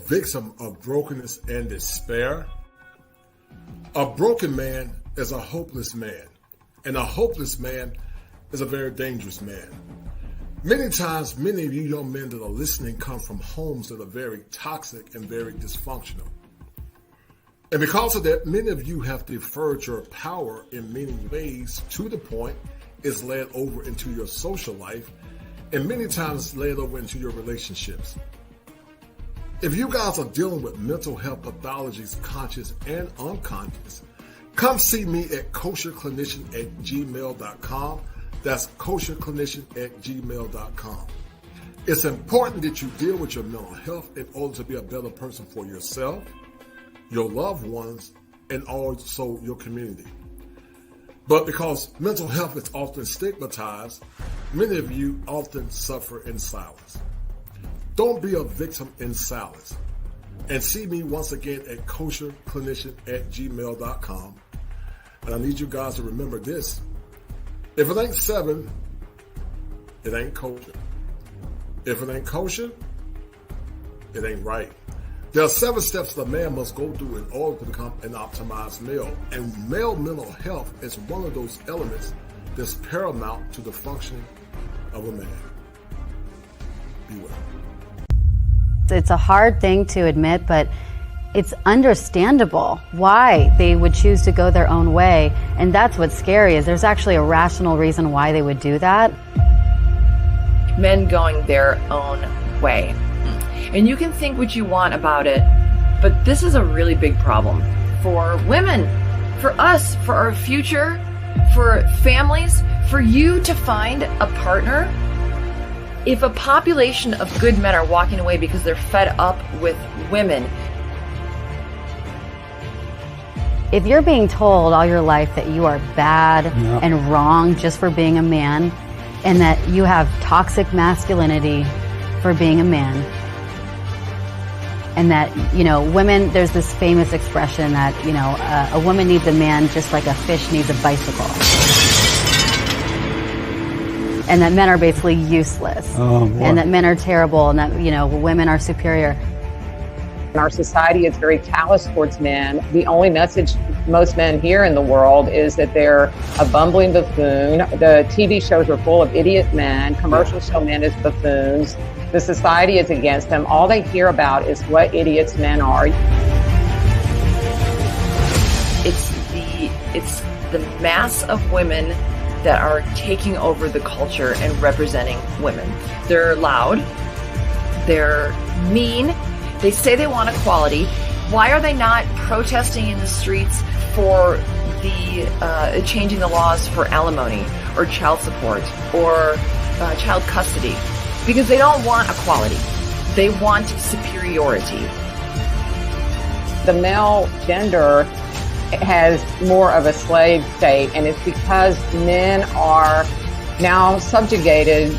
Victim of brokenness and despair. A broken man is a hopeless man, and a hopeless man is a very dangerous man. Many times, many of you young men that are listening come from homes that are very toxic and very dysfunctional. And because of that, many of you have deferred your power in many ways to the point it's led over into your social life, and many times led over into your relationships. If you guys are dealing with mental health pathologies, conscious and unconscious, come see me at kosherclinician@gmail.com. That's kosherclinician@gmail.com. It's important that you deal with your mental health in order to be a better person for yourself, your loved ones, and also your community. But because mental health is often stigmatized, many of you often suffer in silence. Don't be a victim in silence. And see me once again at kosherclinician@gmail.com. And I need you guys to remember this. If it ain't 7, it ain't kosher. If it ain't kosher, it ain't right. There are 7 steps that a man must go through in order to become an optimized male. And male mental health is one of those elements that's paramount to the functioning of a man. Be well. It's a hard thing to admit, but it's understandable why they would choose to go their own way. And that's what's scary, is there's actually a rational reason why they would do that. Men going their own way. And you can think what you want about it, but this is a really big problem for women, for us, for our future, for families, for you to find a partner. If a population of good men are walking away because they're fed up with women. If you're being told all your life that you are bad and wrong just for being a man, and that you have toxic masculinity for being a man, and that, women, there's this famous expression that, a woman needs a man just like a fish needs a bicycle. And that men are basically useless, and that men are terrible, and that, women are superior. In our society, it's very callous towards men. The only message most men hear in the world is that they're a bumbling buffoon. The TV shows are full of idiot men. Commercials show men as buffoons. The society is against them. All they hear about is what idiots men are. It's the mass of women that are taking over the culture and representing women. They're loud, they're mean, they say they want equality. Why are they not protesting in the streets for the changing the laws for alimony or child support or child custody? Because they don't want equality. They want superiority. The male gender has more of a slave state, and it's because men are now subjugated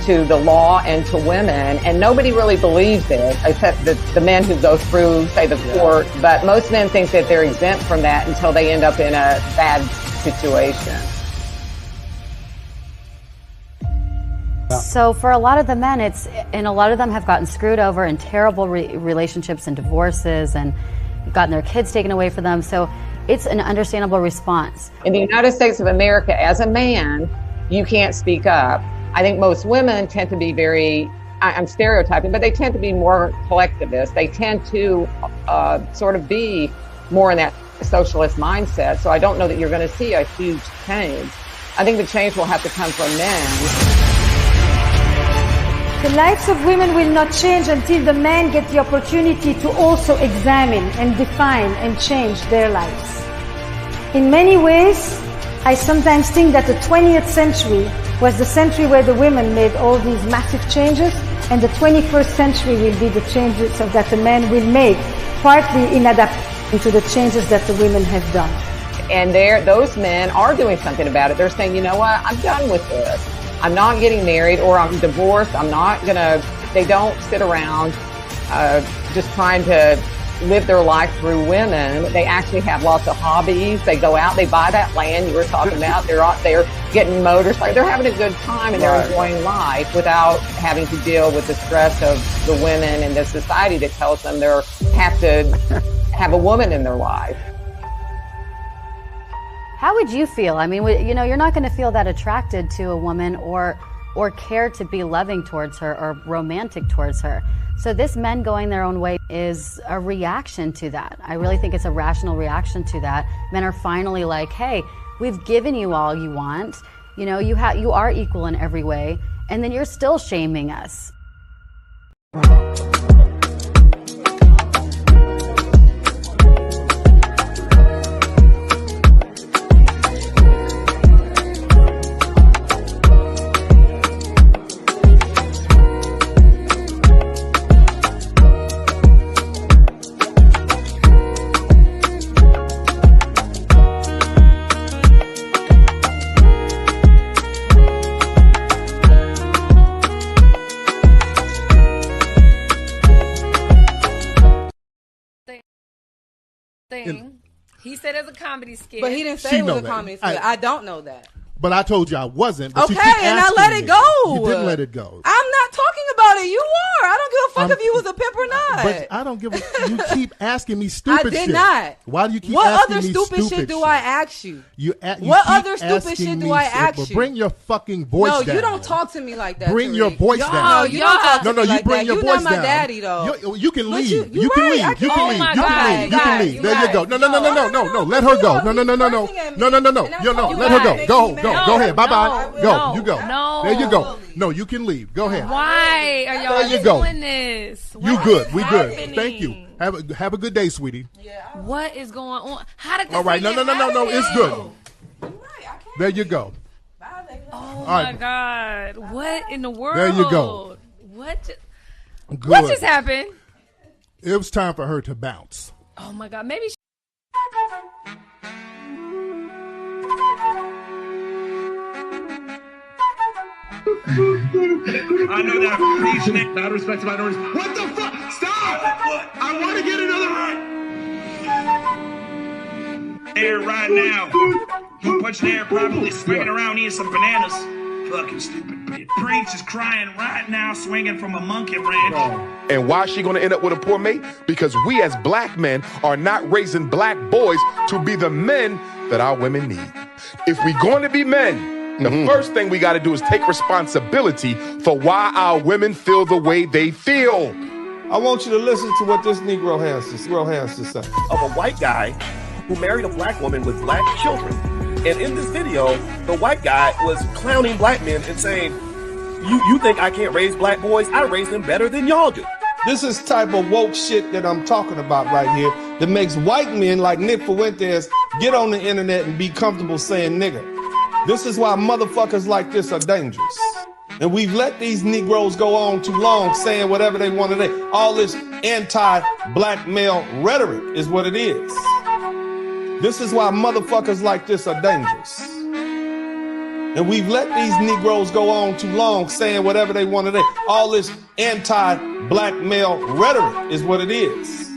to the law and to women, and nobody really believes it, except the men who go through, say, the court. But most men think that they're exempt from that until they end up in a bad situation. So for a lot of the men, and a lot of them have gotten screwed over in terrible relationships and divorces, and gotten their kids taken away from them. So it's an understandable response. In the United States of America, as a man, you can't speak up. I think most women tend to be I'm stereotyping, but they tend to be more collectivist. They tend to sort of be more in that socialist mindset. So I don't know that you're going to see a huge change. I think the change will have to come from men. The lives of women will not change until the men get the opportunity to also examine and define and change their lives. In many ways, I sometimes think that the 20th century was the century where the women made all these massive changes, and the 21st century will be the changes that the men will make, partly in adaptation to the changes that the women have done. And those men are doing something about it. They're saying, you know what, I'm done with this. I'm not getting married, or I'm divorced. They don't sit around just trying to live their life through women. They actually have lots of hobbies. They go out, they buy that land you were talking about. They're out there getting motorcycles. They're having a good time, and they're enjoying life without having to deal with the stress of the women and the society that tells them they have to have a woman in their life. How would you feel? I mean, you're not going to feel that attracted to a woman or care to be loving towards her or romantic towards her. So this men going their own way is a reaction to that. I really think it's a rational reaction to that. Men are finally like, hey, we've given you all you want. You are equal in every way, and then you're still shaming us. He said it's a comedy skit. But he didn't say it was a comedy skit. I don't know that. But I told you I wasn't. But okay, and I let it go. You didn't let it go. I'm not talking about it. You are. I don't give a fuck if you was a pimp or not. But I don't give a... You keep asking me stupid shit. I did not. Why do you keep what asking other me stupid shit do I ask you? What other stupid shit do I ask you? Bring your fucking voice down. No, you don't talk to me like that. Bring your voice down. No, you don't talk to me you like bring that. your You're voice not my down. daddy, though. You can leave. You You can right. leave. You can leave. You can leave. There you go. No. Let her go. No. Let her go. Go ahead. Bye. Go. You go. No. There you go. No, you can leave. Go ahead. Why are y'all doing this? You good. We good. Thank you. Have a good day, sweetie. What is going on? How did this all right. No. It's good. There you go. Oh my God. What in the world? There you go. What just happened? It was time for her to bounce. Oh my God. Maybe I know that I'm preaching out of respect to minorities. What the fuck? Stop! I want to get another air right now. You punching air, probably swinging around eating some bananas. Fucking stupid bitch. Preach is crying right now, swinging from a monkey branch. And why is she going to end up with a poor mate? Because we as black men are not raising black boys to be the men that our women need. If we're going to be men, the first thing we got to do is take responsibility for why our women feel the way they feel. I want you to listen to what this Negro has to say. Of a white guy who married a black woman with black children. And in this video, the white guy was clowning black men and saying, you think I can't raise black boys? I raise them better than y'all do. This is type of woke shit that I'm talking about right here that makes white men like Nick Fuentes get on the internet and be comfortable saying nigger. This is why motherfuckers like this are dangerous. And we've let these Negroes go on too long saying whatever they want to say. All this anti-black male rhetoric is what it is. This is why motherfuckers like this are dangerous. And we've let these Negroes go on too long saying whatever they want to say. All this anti-black male rhetoric is what it is.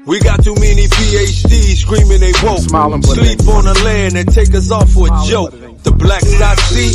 We got too many PhDs screaming they woke. Sleep on the land and take us off for a joke. The blacks I see,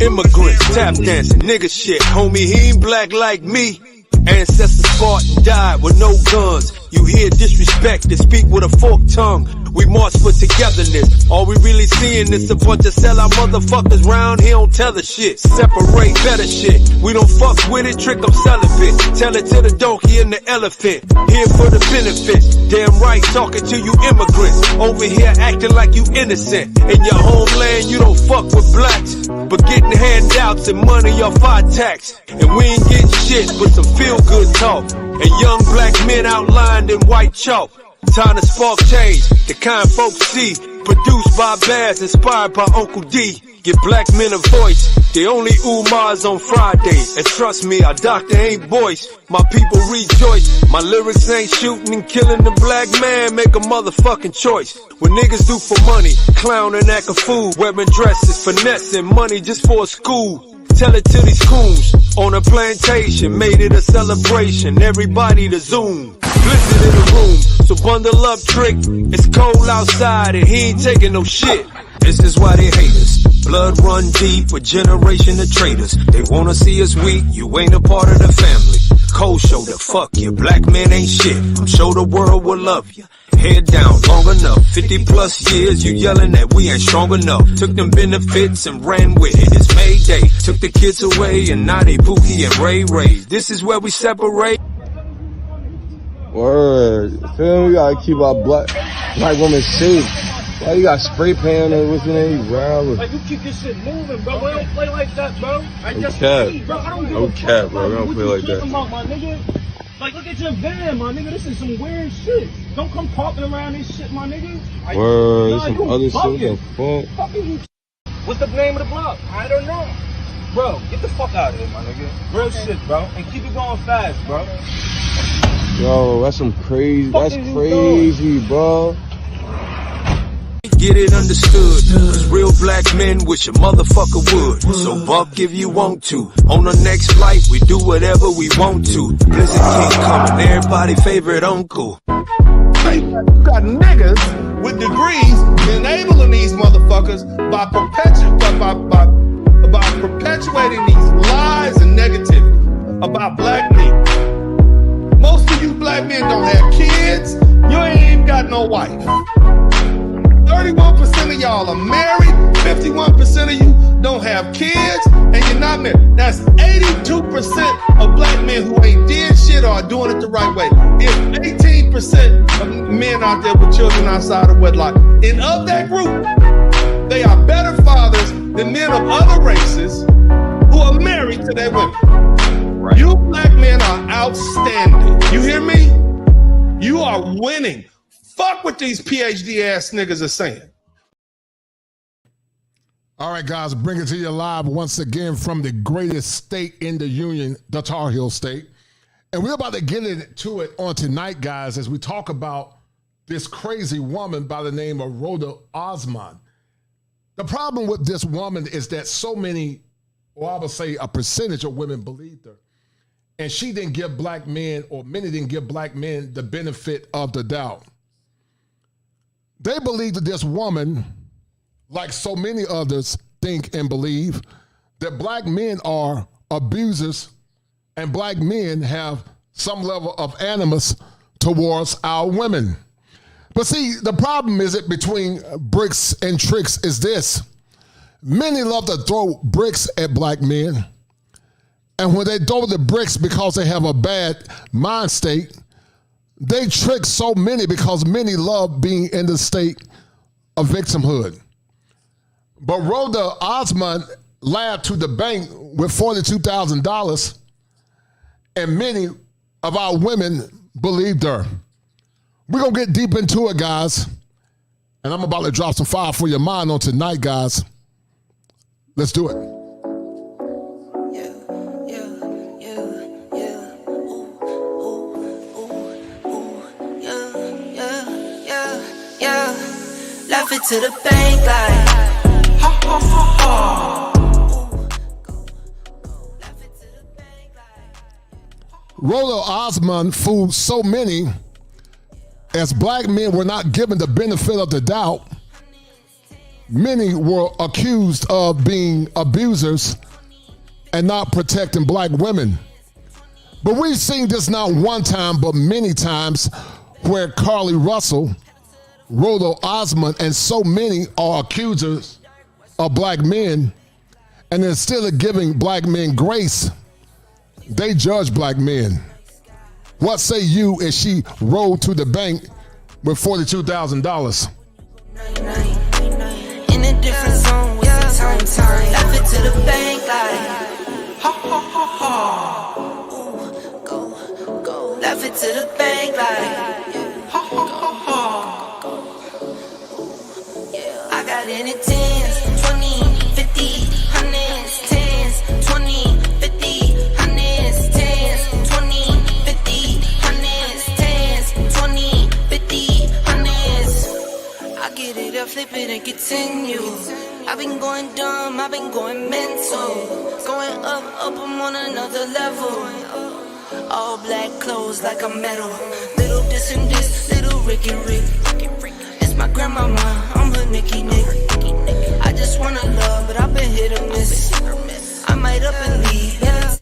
immigrants, tap dancing, nigga shit. Homie, he ain't black like me. Ancestors fought and died with no guns. You hear disrespect and speak with a forked tongue. We march for togetherness. All we really seeing is a bunch of sellout motherfuckers round here don't tell the shit. Separate better shit. We don't fuck with it, trick them celibate. Tell it to the donkey and the elephant. Here for the benefits. Damn right, talking to you immigrants. Over here acting like you innocent. In your homeland, you don't fuck with blacks. But getting handouts and money off our tax. And we ain't getting shit but some feel-good talk. And young black men outlined in white chalk. Time to spark change, the kind folks see. Produced by Baz, inspired by Uncle D. Give black men a voice. They only Umars on Friday. And trust me, our doctor ain't voice. My people rejoice. My lyrics ain't shooting and killing the black man. Make a motherfucking choice. What niggas do for money, clown and act a fool. Wearing dresses, finessing money just for a school. Tell it to these coons on a plantation. Made it a celebration. Everybody to Zoom. Blizzard in the room. So bundle up, trick. It's cold outside and he ain't taking no shit. This is why they hate us. Blood run deep, a generation of traitors. They wanna see us weak, you ain't a part of the family. Cold shoulder, fuck you, black men ain't shit. I'm sure the world will love you. Head down long enough, 50 plus years, you yelling that we ain't strong enough. Took them benefits and ran with it, it's Mayday. Took the kids away and now they Pookie and Ray Ray. This is where we separate. Word, feel me? We gotta keep our black women safe. Why you got spray paint or what's your name? Like, you keep this shit moving, bro. We don't play like that, bro. Like, that's Okay, me, bro. I don't give okay, bro. We don't play like that. About, my nigga. Like, look at your van, my nigga. This is some weird shit. Don't come talking around this shit, my nigga. Like, word, nah, some other shit. What's the name of the block? I don't know. Bro, get the fuck out of here, my nigga. Real shit, bro. And keep it going fast, bro. Yo, that's some crazy. That's crazy, bro. Get it understood, cause real black men wish a motherfucker would. So buck if you want to. On the next flight, we do whatever we want to. Blizzard King coming, everybody favorite uncle. You got niggas with degrees enabling these motherfuckers by perpetuating these lies and negativity about black men. Most of you black men don't have kids. You ain't even got no wife. 31% of y'all are married, 51% of you don't have kids, and you're not married. That's 82% of black men who ain't did shit or are doing it the right way. It's 18% of men out there with children outside of wedlock. And of that group, they are better fathers than men of other races who are married to their women. Right. You black men are outstanding. You hear me? You are winning. Fuck what these PhD ass niggas are saying. All right, guys, bring it to you live once again from the greatest state in the union, the Tar Heel State. And we're about to get into it on tonight, guys, as we talk about this crazy woman by the name of Roda Osman. The problem with this woman is that so many, or I would say a percentage of women believed her. And she didn't give black men, or many didn't give black men the benefit of the doubt. They believe that this woman, like so many others think and believe, that black men are abusers and black men have some level of animus towards our women. But see, the problem is that between bricks and tricks is this. Many love to throw bricks at black men. And when they throw the bricks because they have a bad mind state, they trick so many because many love being in the state of victimhood. But Roda Osman lied to the bank with $42,000, and many of our women believed her. We're going to get deep into it, guys, and I'm about to drop some fire for your mind on tonight, guys. Let's do it. Left it to the bank like ha ha ha ha. Roda Osman fooled so many as black men were not given the benefit of the doubt. Many were accused of being abusers and not protecting black women. But we've seen this not one time, but many times where Carly Russell, Roda Osman, and so many are accusers of black men, and instead of giving black men grace, they judge black men. What say you as she rode to the bank with $42,000? In a different zone with the time. Left it to the bank like ha ha ha ha. Ooh, go. Left it to the bank like ha ha ha ha. continue. I've been going dumb, I've been going mental. Going up, I'm on another level. All black clothes like a medal. Little this and this, little Ricky Rick. It's my grandmama, I'm her Nicky Nick. I just wanna love, but I've been hit or miss. I might up and leave, yeah.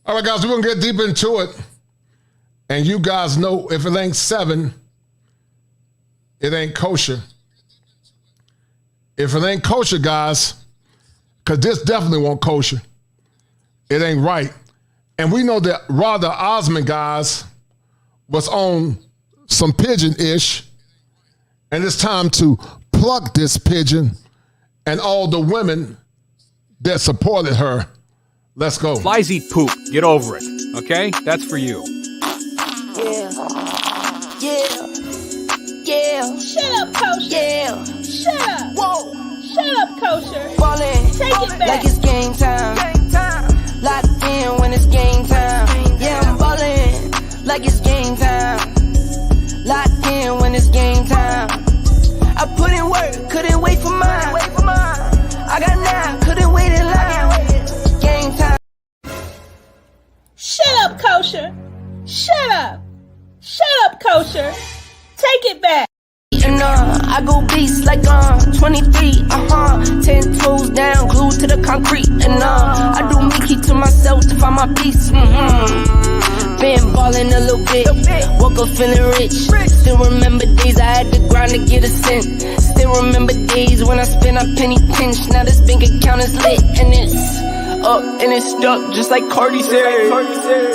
All right, guys, we're going to get deep into it. And you guys know if it ain't 7, it ain't kosher. If it ain't kosher, guys, because this definitely won't kosher, it ain't right. And we know that Roda Osman, guys, was on some pigeon-ish. And it's time to pluck this pigeon and all the women that supported her. Let's go. Flies eat poop. Get over it. Okay? That's for you. Yeah. Shut up, Kosher. Yeah. Shut up. Whoa. Shut up, Kosher. Ballin'. Take it back. Like it's game time. Locked in when it's game time. Yeah, I'm ballin'. Like it's game time. Locked in when it's game time. I put in work, couldn't wait for mine. I got 9, couldn't wait in line. Game time. Shut up, Kosher. Shut up. Shut up, Kosher. Take it back. And I go beast like 23, 10 toes down, glued to the concrete. And I do me, keep to myself to find my peace. Been ballin' a little bit, woke up feeling rich. Still remember days I had to grind to get a cent. Still remember days when I spent a penny pinch. Now this bank account is lit and it's up and it's stuck, just like Cardi said.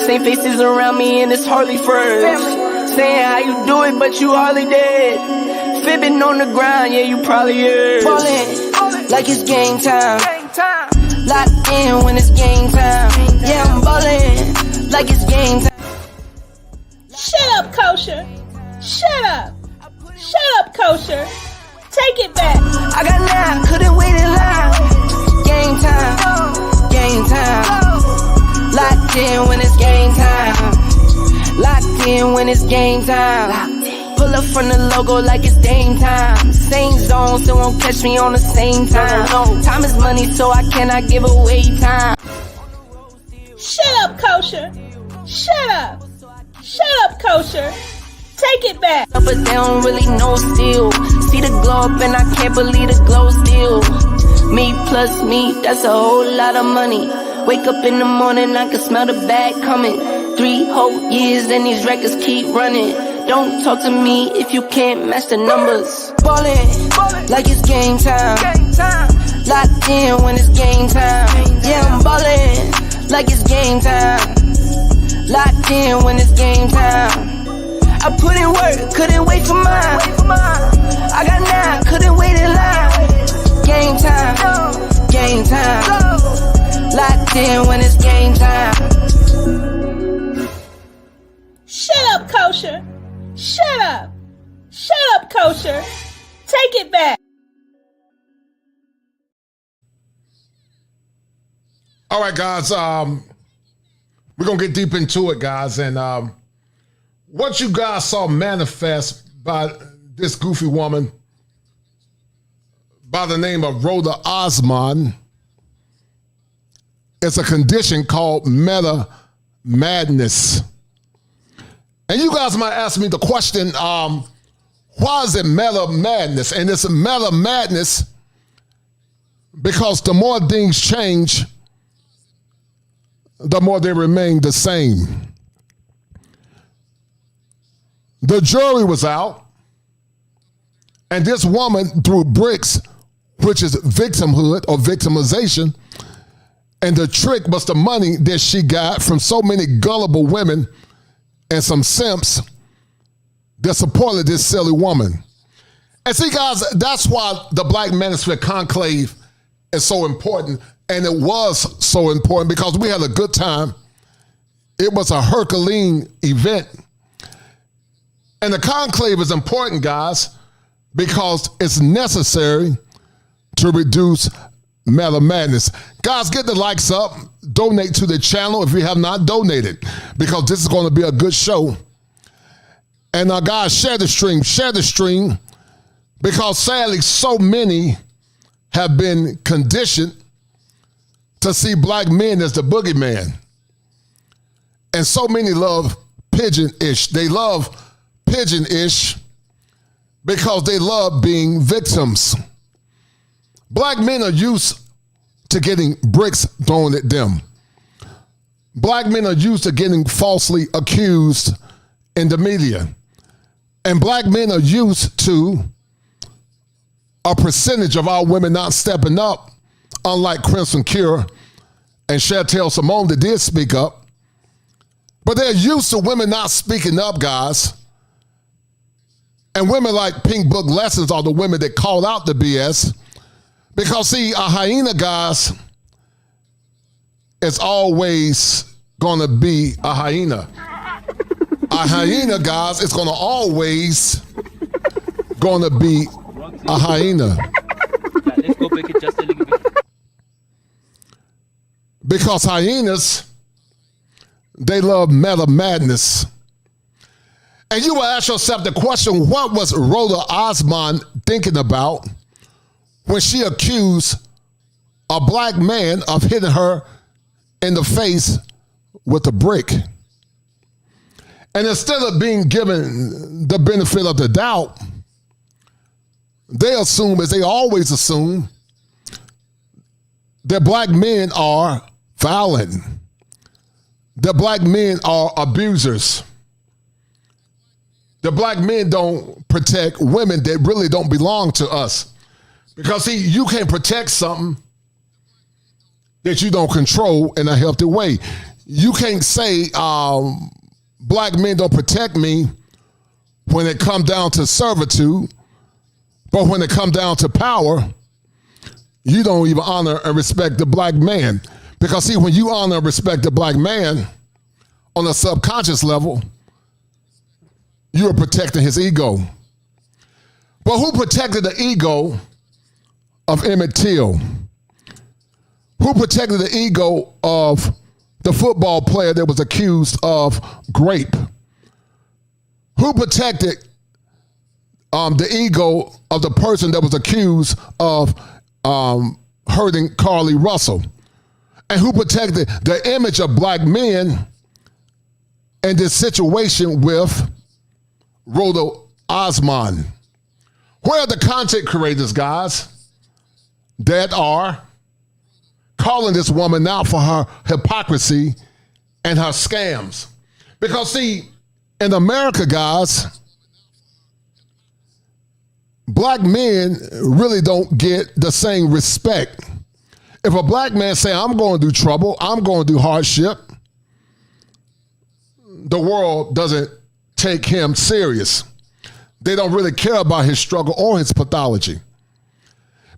Same faces around me and it's hardly friends. Saying how you do it, but you hardly did. Fibbing on the ground, yeah, you probably is. Ballin' like it's game time. Locked in when it's game time. Yeah, I'm ballin' like it's game time. Shut up, Kosher. Shut up. Shut up, Kosher. Take it back. I got 9, couldn't wait in line. Game time. Game time. Locked in when it's game time. Locked in when it's game time. Pull up from the logo like it's game time. Same zone, so won't catch me on the same time. Time is money, so I cannot give away time. Shut up, Kosher. Shut up. Shut up, Kosher. Take it back. But they don't really know still. See the glow up and I can't believe the glow still. Me plus me, that's a whole lot of money. Wake up in the morning, I can smell the bag coming. 3 whole years and these records keep running. Don't talk to me if you can't match the numbers. Ballin' like it's game time. Locked in when it's game time. Yeah, I'm ballin' like it's game time. Locked in when it's game time. I put in work, couldn't wait for mine. I got 9, couldn't wait in line. Game time, game time. Locked in when it's game time. Shut up, Kosher. Shut up. Shut up, Kosher. Take it back. All right, guys. We're going to get deep into it, guys. And what you guys saw manifest by this goofy woman by the name of Roda Osman is a condition called meta madness. And you guys might ask me the question, why is it meta madness? And it's meta madness because the more things change, the more they remain the same. The jury was out, and this woman threw bricks, which is victimhood or victimization, and the trick was the money that she got from so many gullible women and some simps that supported this silly woman. And see, guys, that's why the Black Manosphere Conclave is so important, and it was so important because we had a good time. It was a Herculean event. And the conclave is important, guys, because it's necessary to reduce meta madness. Guys, get the likes up. Donate to the channel if you have not donated, because this is going to be a good show. And guys, share the stream, because sadly so many have been conditioned to see black men as the boogeyman. And so many love pigeon-ish. They love pigeon-ish because they love being victims. Black men are used to getting bricks thrown at them. Black men are used to getting falsely accused in the media. And black men are used to a percentage of our women not stepping up, unlike Crimson Cure and Chantel Simone that did speak up. But they're used to women not speaking up, guys. And women like Pink Book Lessons are the women that called out the BS. Because, see, a hyena, guys, is always going to be a hyena. A hyena, guys, is going to always going to be a hyena. Let's go back it just a little bit. Because hyenas, they love meta madness. And you will ask yourself the question, what was Roda Osman thinking about when she accused a black man of hitting her in the face with a brick? And instead of being given the benefit of the doubt, they assume, as they always assume, that black men are violent, that black men are abusers, that black men don't protect women that really don't belong to us. Because, see, you can't protect something that you don't control in a healthy way. You can't say black men don't protect me when it comes down to servitude, but when it comes down to power, you don't even honor and respect the black man. Because, see, when you honor and respect the black man on a subconscious level, you are protecting his ego. But who protected the ego of Emmett Till? Who protected the ego of the football player that was accused of rape? Who protected the ego of the person that was accused of hurting Carly Russell? And who protected the image of black men in this situation with Roda Osman? Where are the content creators, guys, that are calling this woman out for her hypocrisy and her scams? Because, see, in America, guys, black men really don't get the same respect. If a black man say, I'm going to do trouble, I'm going to do hardship, the world doesn't take him serious. They don't really care about his struggle or his pathology.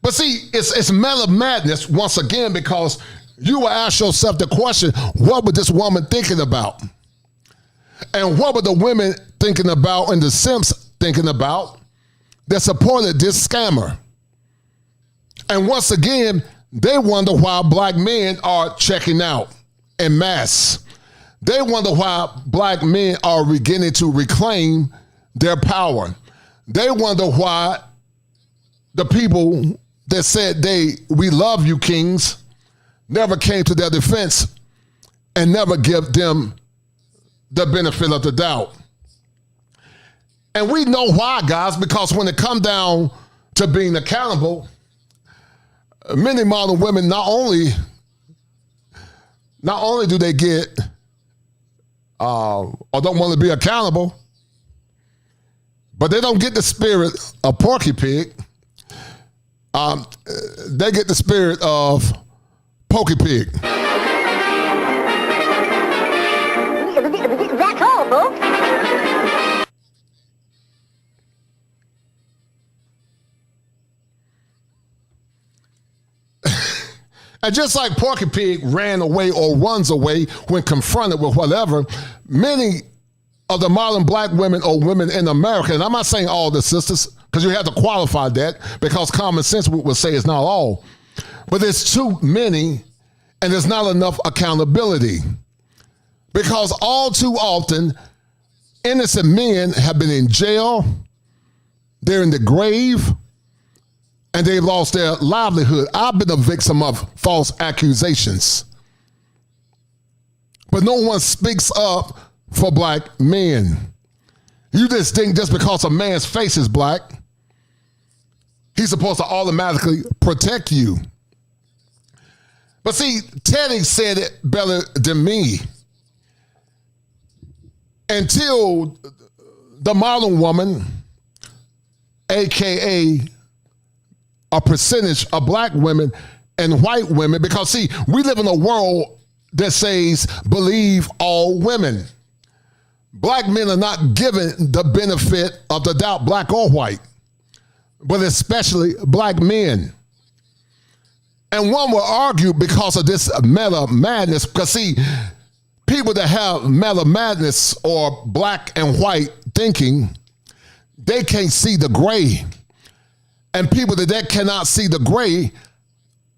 But see, it's meta madness once again, because you will ask yourself the question, what was this woman thinking about? And what were the women thinking about and the simps thinking about that supported this scammer? And once again, they wonder why black men are checking out en masse. They wonder why black men are beginning to reclaim their power. They wonder why the people that said we love you, kings, never came to their defense and never give them the benefit of the doubt. And we know why, guys, because when it comes down to being accountable, many modern women not only do they get or don't want to be accountable, but they don't get the spirit of Porky Pig. They get the spirit of Pokey Pig. That's all, folks. And just like Porky Pig ran away or runs away when confronted with whatever, many of the modern black women or women in America, and I'm not saying all the sisters, because you have to qualify that, because common sense would say it's not all, but there's too many and there's not enough accountability. Because all too often, innocent men have been in jail, they're in the grave, and they've lost their livelihood. I've been a victim of false accusations. But no one speaks up for black men. You just think just because a man's face is black, he's supposed to automatically protect you. But see, Teddy said it better than me. Until the modern woman, AKA a percentage of black women and white women, because see, we live in a world that says believe all women. Black men are not given the benefit of the doubt, black or white, but especially black men. And one will argue because of this meta madness, because see, people that have meta madness or black and white thinking, they can't see the gray. And people that cannot see the gray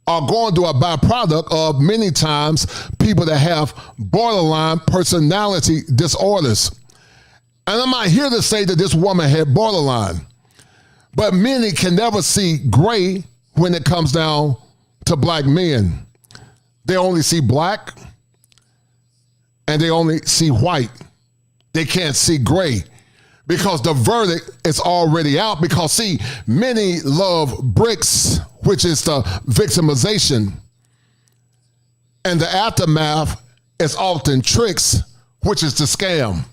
are going to a byproduct of many times people that have borderline personality disorders. And I'm not here to say that this woman had borderline, but many can never see gray when it comes down to black men. They only see black and they only see white. They can't see gray because the verdict is already out. Because see, many love bricks, which is the victimization, and the aftermath is often tricks, which is the scam.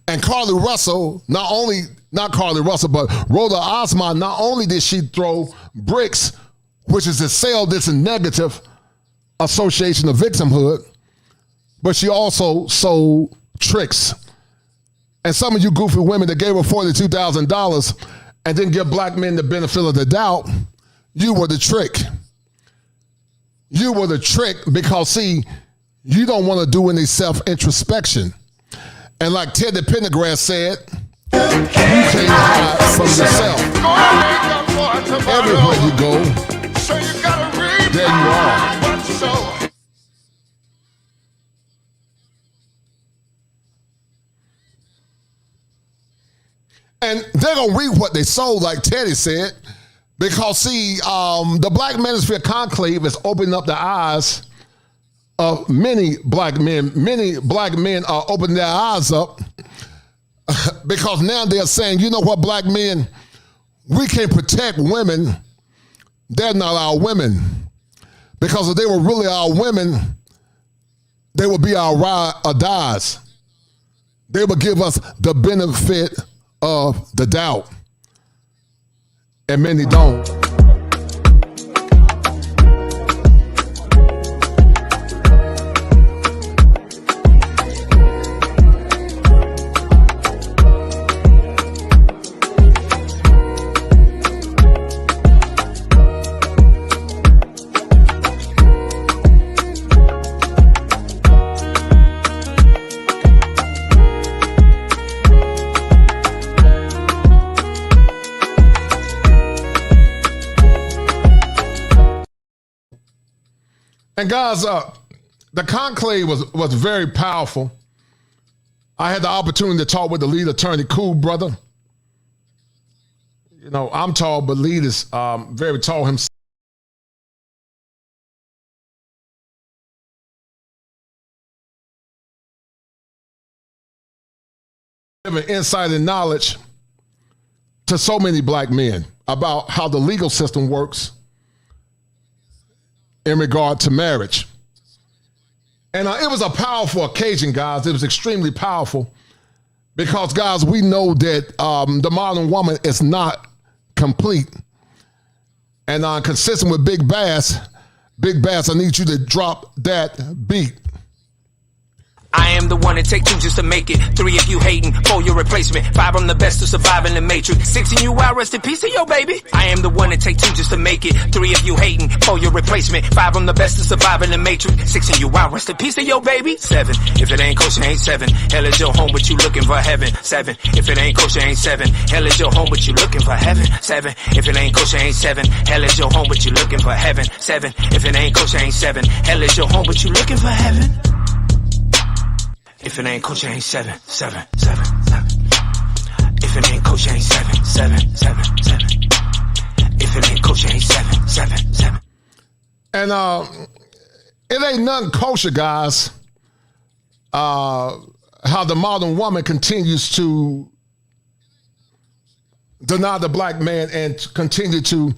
And Carly Russell, not Carly Russell, but Roda Osman, not only did she throw bricks, which is to sell this negative association of victimhood, but she also sold tricks. And some of you goofy women that gave her $42,000 and didn't give black men the benefit of the doubt, you were the trick. You were the trick because, see, you don't want to do any self-introspection. And like Teddy Pendergrass said, you can't hide from yourself. Everywhere you go, there you are. And they're going to read what they sold, like Teddy said, because, see, the Black Manosphere Conclave is opening up the eyes of many black men. Many black men are opening their eyes up because now they're saying, you know what, black men, we can't protect women. They're not our women. Because if they were really our women, they would be our ride or dies. They would give us the benefit of the doubt. And many don't. And guys, the conclave was very powerful. I had the opportunity to talk with the lead attorney, cool brother. You know, I'm tall, but lead is very tall himself. Giving insight and knowledge to so many black men about how the legal system works in regard to marriage. And it was a powerful occasion, guys. It was extremely powerful because, guys, we know that the modern woman is not complete. And consistent with Big Bass, I need you to drop that beat. I am the one that take two just to make it. 3 if you hating, 4 your replacement. 5 I'm the best to survive in the matrix. 6 in you out, rest in peace to your baby. I am the one that take 2 just to make it. 3 if you hating, 4 your replacement. 5 I'm the best to survive in the matrix. 6 in you out, rest in peace to your baby. 7 if it ain't kosher, ain't 7. Hell is your home, but you looking for heaven. 7 if it ain't kosher, ain't 7. Hell is your home, but you looking for heaven. 7 if it ain't kosher, ain't 7. Hell is your home, but you looking for heaven. 7 if it ain't kosher, ain't 7. Hell is your home, but you looking for heaven. If it ain't kosher, ain't 7, 7, 7. If it ain't kosher, ain't 7, 7, 7, 7. If it ain't kosher, ain't 7, 7, 7. And it ain't nothing kosher, guys, how the modern woman continues to deny the black man and continue to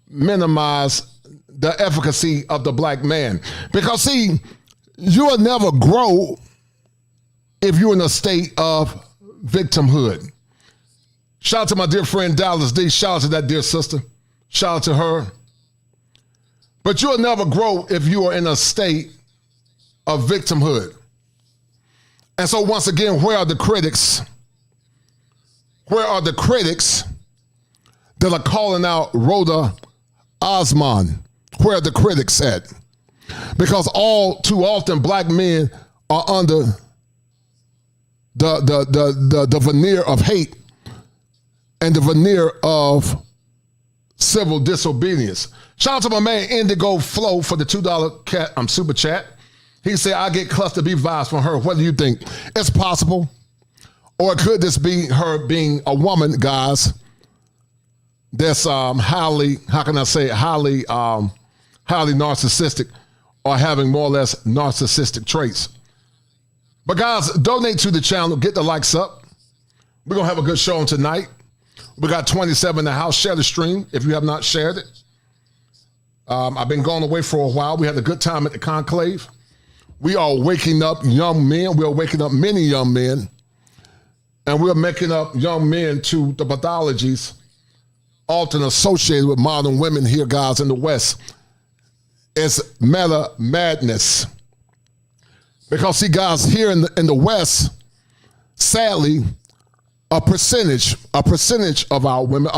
minimize the efficacy of the black man. Because, see, you'll never grow if you're in a state of victimhood. Shout out to my dear friend Dallas D. Shout out to that dear sister. Shout out to her. But you'll never grow if you are in a state of victimhood. And so once again, where are the critics? Where are the critics that are calling out Roda Osman? Where are the critics at? Because all too often black men are under the veneer of hate and the veneer of civil disobedience. Shout out to my man Indigo Flow for the $2 super chat. He said, I get cluster beef vibes from her. What do you think? It's possible. Or could this be her being a woman, guys, that's highly, how can I say it, highly narcissistic or having more or less narcissistic traits? But guys, donate to the channel. Get the likes up. We're going to have a good show on tonight. We got 27 in the house. Share the stream if you have not shared it. I've been going away for a while. We had a good time at the conclave. We are waking up young men. We are waking up many young men. And we're making up young men to the pathologies often associated with modern women here, guys, in the West. It's meta madness. Because, see, guys, here in the West, sadly, a percentage of our women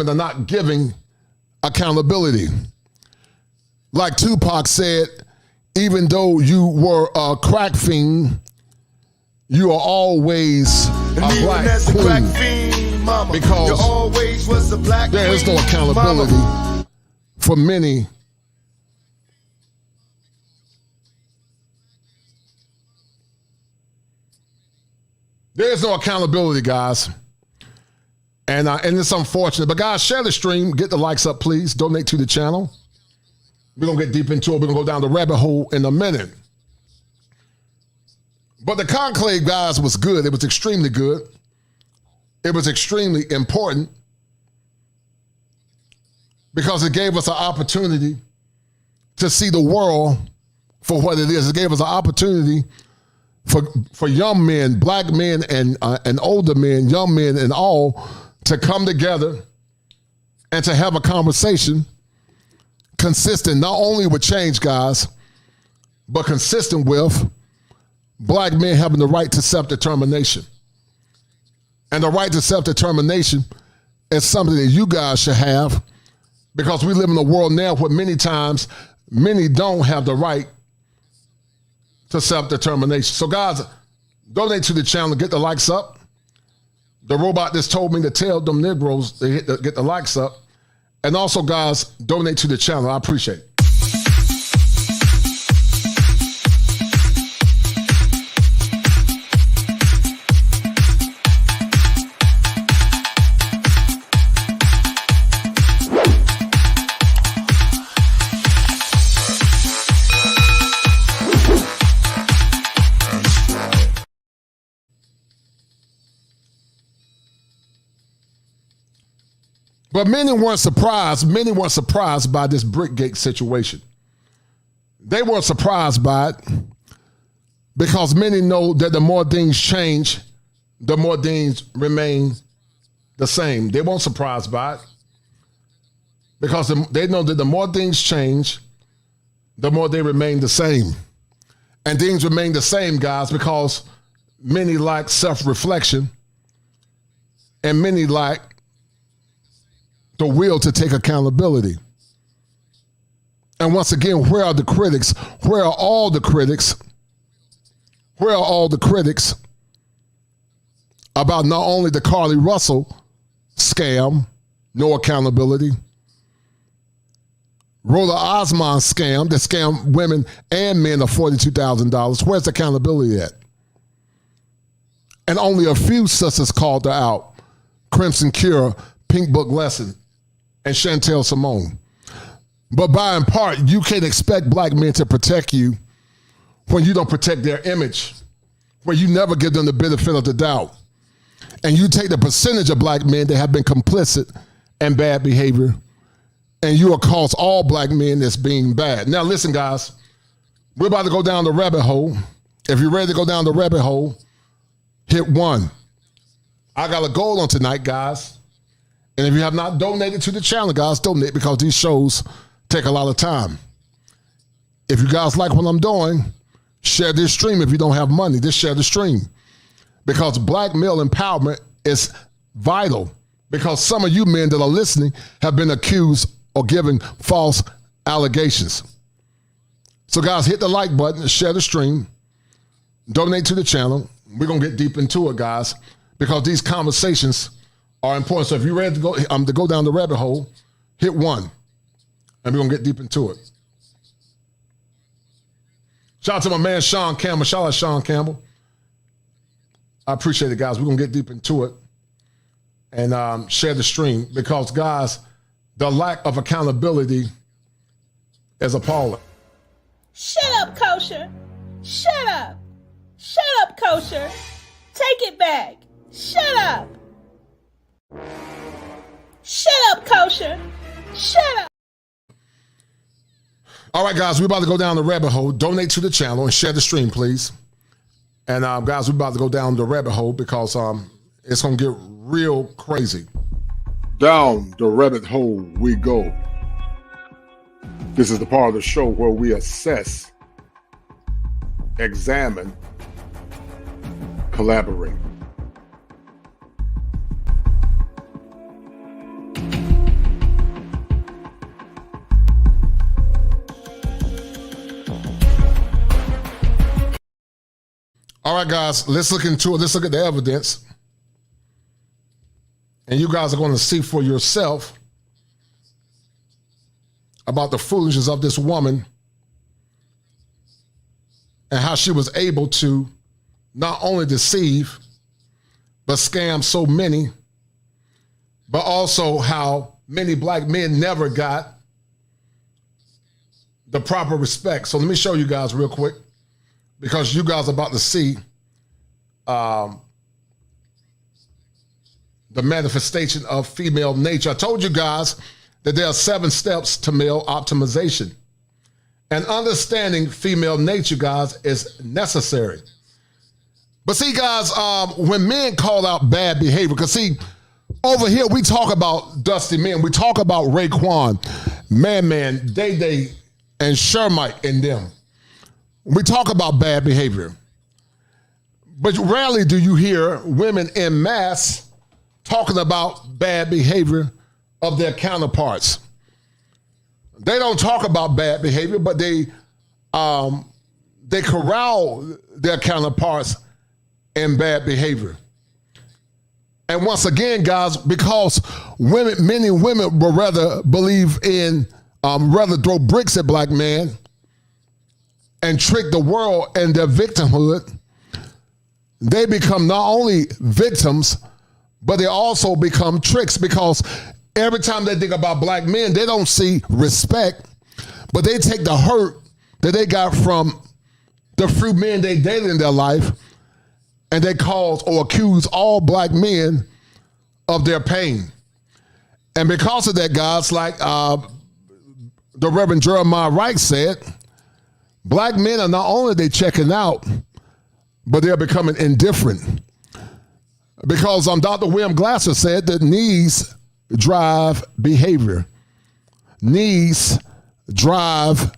are not giving accountability. Like Tupac said, even though you were a crack fiend, you are always a black queen. Because there is no accountability for many. There is no accountability, guys. And it's unfortunate. But guys, share the stream. Get the likes up, please. Donate to the channel. We're going to get deep into it. We're going to go down the rabbit hole in a minute. But the conclave, guys, was good. It was extremely good. It was extremely important because it gave us an opportunity to see the world for what it is. It gave us an opportunity for young men, black men and older men, young men and all, to come together and to have a conversation consistent not only with change, guys, but consistent with black men having the right to self-determination. And the right to self-determination is something that you guys should have, because we live in a world now where many times many don't have the right to self-determination. So guys, donate to the channel, get the likes up. The robot just told me to tell them Negroes to get the likes up. And also, guys, donate to the channel. I appreciate it. But many weren't surprised. Many weren't surprised by this brickgate situation. They weren't surprised by it because many know that the more things change, the more things remain the same. They weren't surprised by it because they know that the more things change, the more they remain the same. And things remain the same, guys, because many lack self-reflection and many lack the will to take accountability. And once again, where are the critics? Where are all the critics? Where are all the critics about not only the Carly Russell scam, no accountability, Roda Osman scam that scammed women and men of $42,000? Where's the accountability at? And only a few sisters called her out. Crimson Cure, Pink Book Lesson, and Chantel Simone. But by and part, you can't expect black men to protect you when you don't protect their image, when you never give them the benefit of the doubt. And you take the percentage of black men that have been complicit in bad behavior, and you accost all black men as being bad. Now listen, guys, we're about to go down the rabbit hole. If you're ready to go down the rabbit hole, hit 1. I got a goal on tonight, guys. And if you have not donated to the channel, guys, donate, because these shows take a lot of time. If you guys like what I'm doing, share this stream. If you don't have money, just share the stream. Because black male empowerment is vital. Because some of you men that are listening have been accused of giving false allegations. So guys, hit the like button, share the stream, donate to the channel. We're going to get deep into it, guys, because these conversations are important. So if you're ready to go down the rabbit hole, hit 1, and we're going to get deep into it. Shout out to my man, Sean Campbell. Shout out Sean Campbell. I appreciate it, guys. We're going to get deep into it and share the stream because, guys, the lack of accountability is appalling. Shut up, Kosher. Shut up. Shut up, Kosher. Take it back. Shut up. Shut up, Kosher. Shut up. All right, guys, we're about to go down the rabbit hole. Donate to the channel and share the stream, please. And guys, we're about to go down the rabbit hole because it's going to get real crazy. Down the rabbit hole we go. This is the part of the show where we assess, examine, collaborate. All right, guys, let's look into it. Let's look at the evidence. And you guys are going to see for yourself about the foolishness of this woman and how she was able to not only deceive, but scam so many, but also how many black men never got the proper respect. So let me show you guys real quick, because you guys are about to see the manifestation of female nature. I told you guys that there are 7 steps to male optimization. And understanding female nature, guys, is necessary. But see, guys, when men call out bad behavior, because see, over here we talk about dusty men. We talk about Raekwon, Man, Day, and Shermite and them. We talk about bad behavior. But rarely do you hear women en masse talking about bad behavior of their counterparts. They don't talk about bad behavior, but they corral their counterparts in bad behavior. And once again, guys, because many women will rather believe in, rather throw bricks at black men and trick the world in their victimhood, they become not only victims, but they also become tricks, because every time they think about black men, they don't see respect, but they take the hurt that they got from the few men they dated in their life, and they cause or accuse all black men of their pain. And because of that, guys, like the Reverend Jeremiah Wright said, black men are not only they checking out, but they're becoming indifferent. Because Dr. William Glasser said that needs drive behavior. Needs drive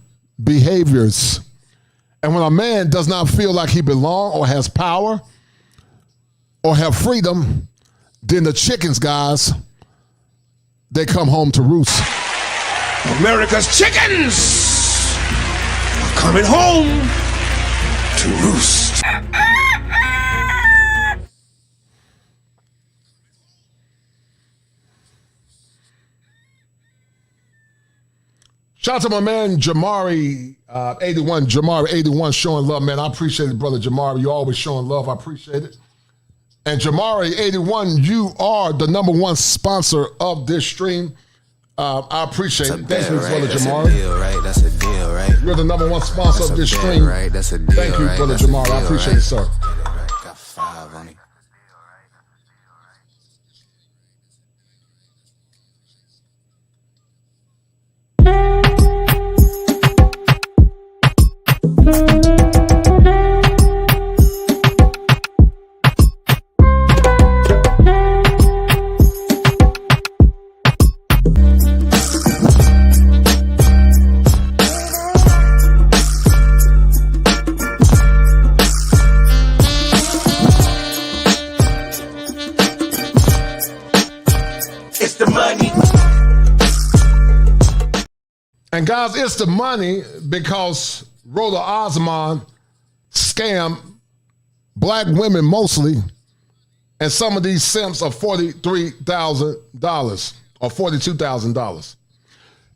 behaviors. And when a man does not feel like he belongs or has power or have freedom, then the chickens, guys, they come home to roost. America's chickens are coming home to roost. Shout out to my man Jamari 81, Jamari 81 showing love, man. I appreciate it, brother Jamari. You're always showing love. I appreciate it. And Jamari81, you are the #1 sponsor of this stream. I appreciate it. Thank you, brother Jamari. That's a deal, right? You're the #1 sponsor of this stream. Right? That's a deal, Thank you, brother Jamari. I appreciate it, sir. Got 5 on it. And guys, it's the money because Roda Osman scammed black women mostly, and some of these simps are $43,000 or $42,000.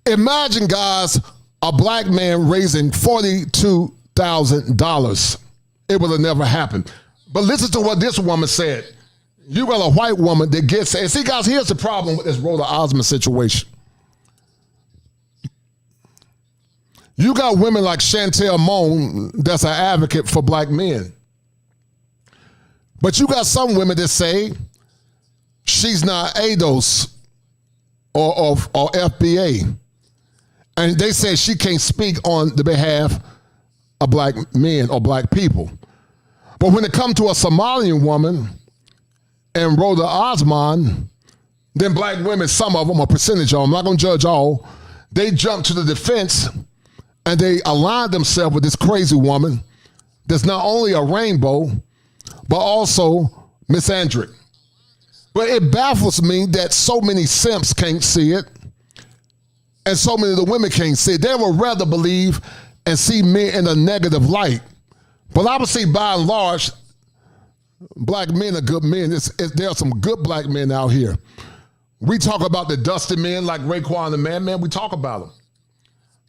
Imagine, guys, a black man raising $42,000. It would have never happened. But listen to what this woman said. You got a white woman that gets, and see, guys, here's the problem with this Roda Osman situation. You got women like Chantel Moan that's an advocate for black men. But you got some women that say she's not ADOS or FBA. And they say she can't speak on the behalf of black men or black people. But when it comes to a Somalian woman and Roda Osman, then black women, some of them, a percentage of them, I'm not going to judge all, they jump to the defense and they align themselves with this crazy woman that's not only a rainbow, but also misandric. But it baffles me that so many simps can't see it, and so many of the women can't see it. They would rather believe and see men in a negative light. But I would say by and large, black men are good men. There are some good black men out here. We talk about the dusty men like Raekwon the Man, we talk about them.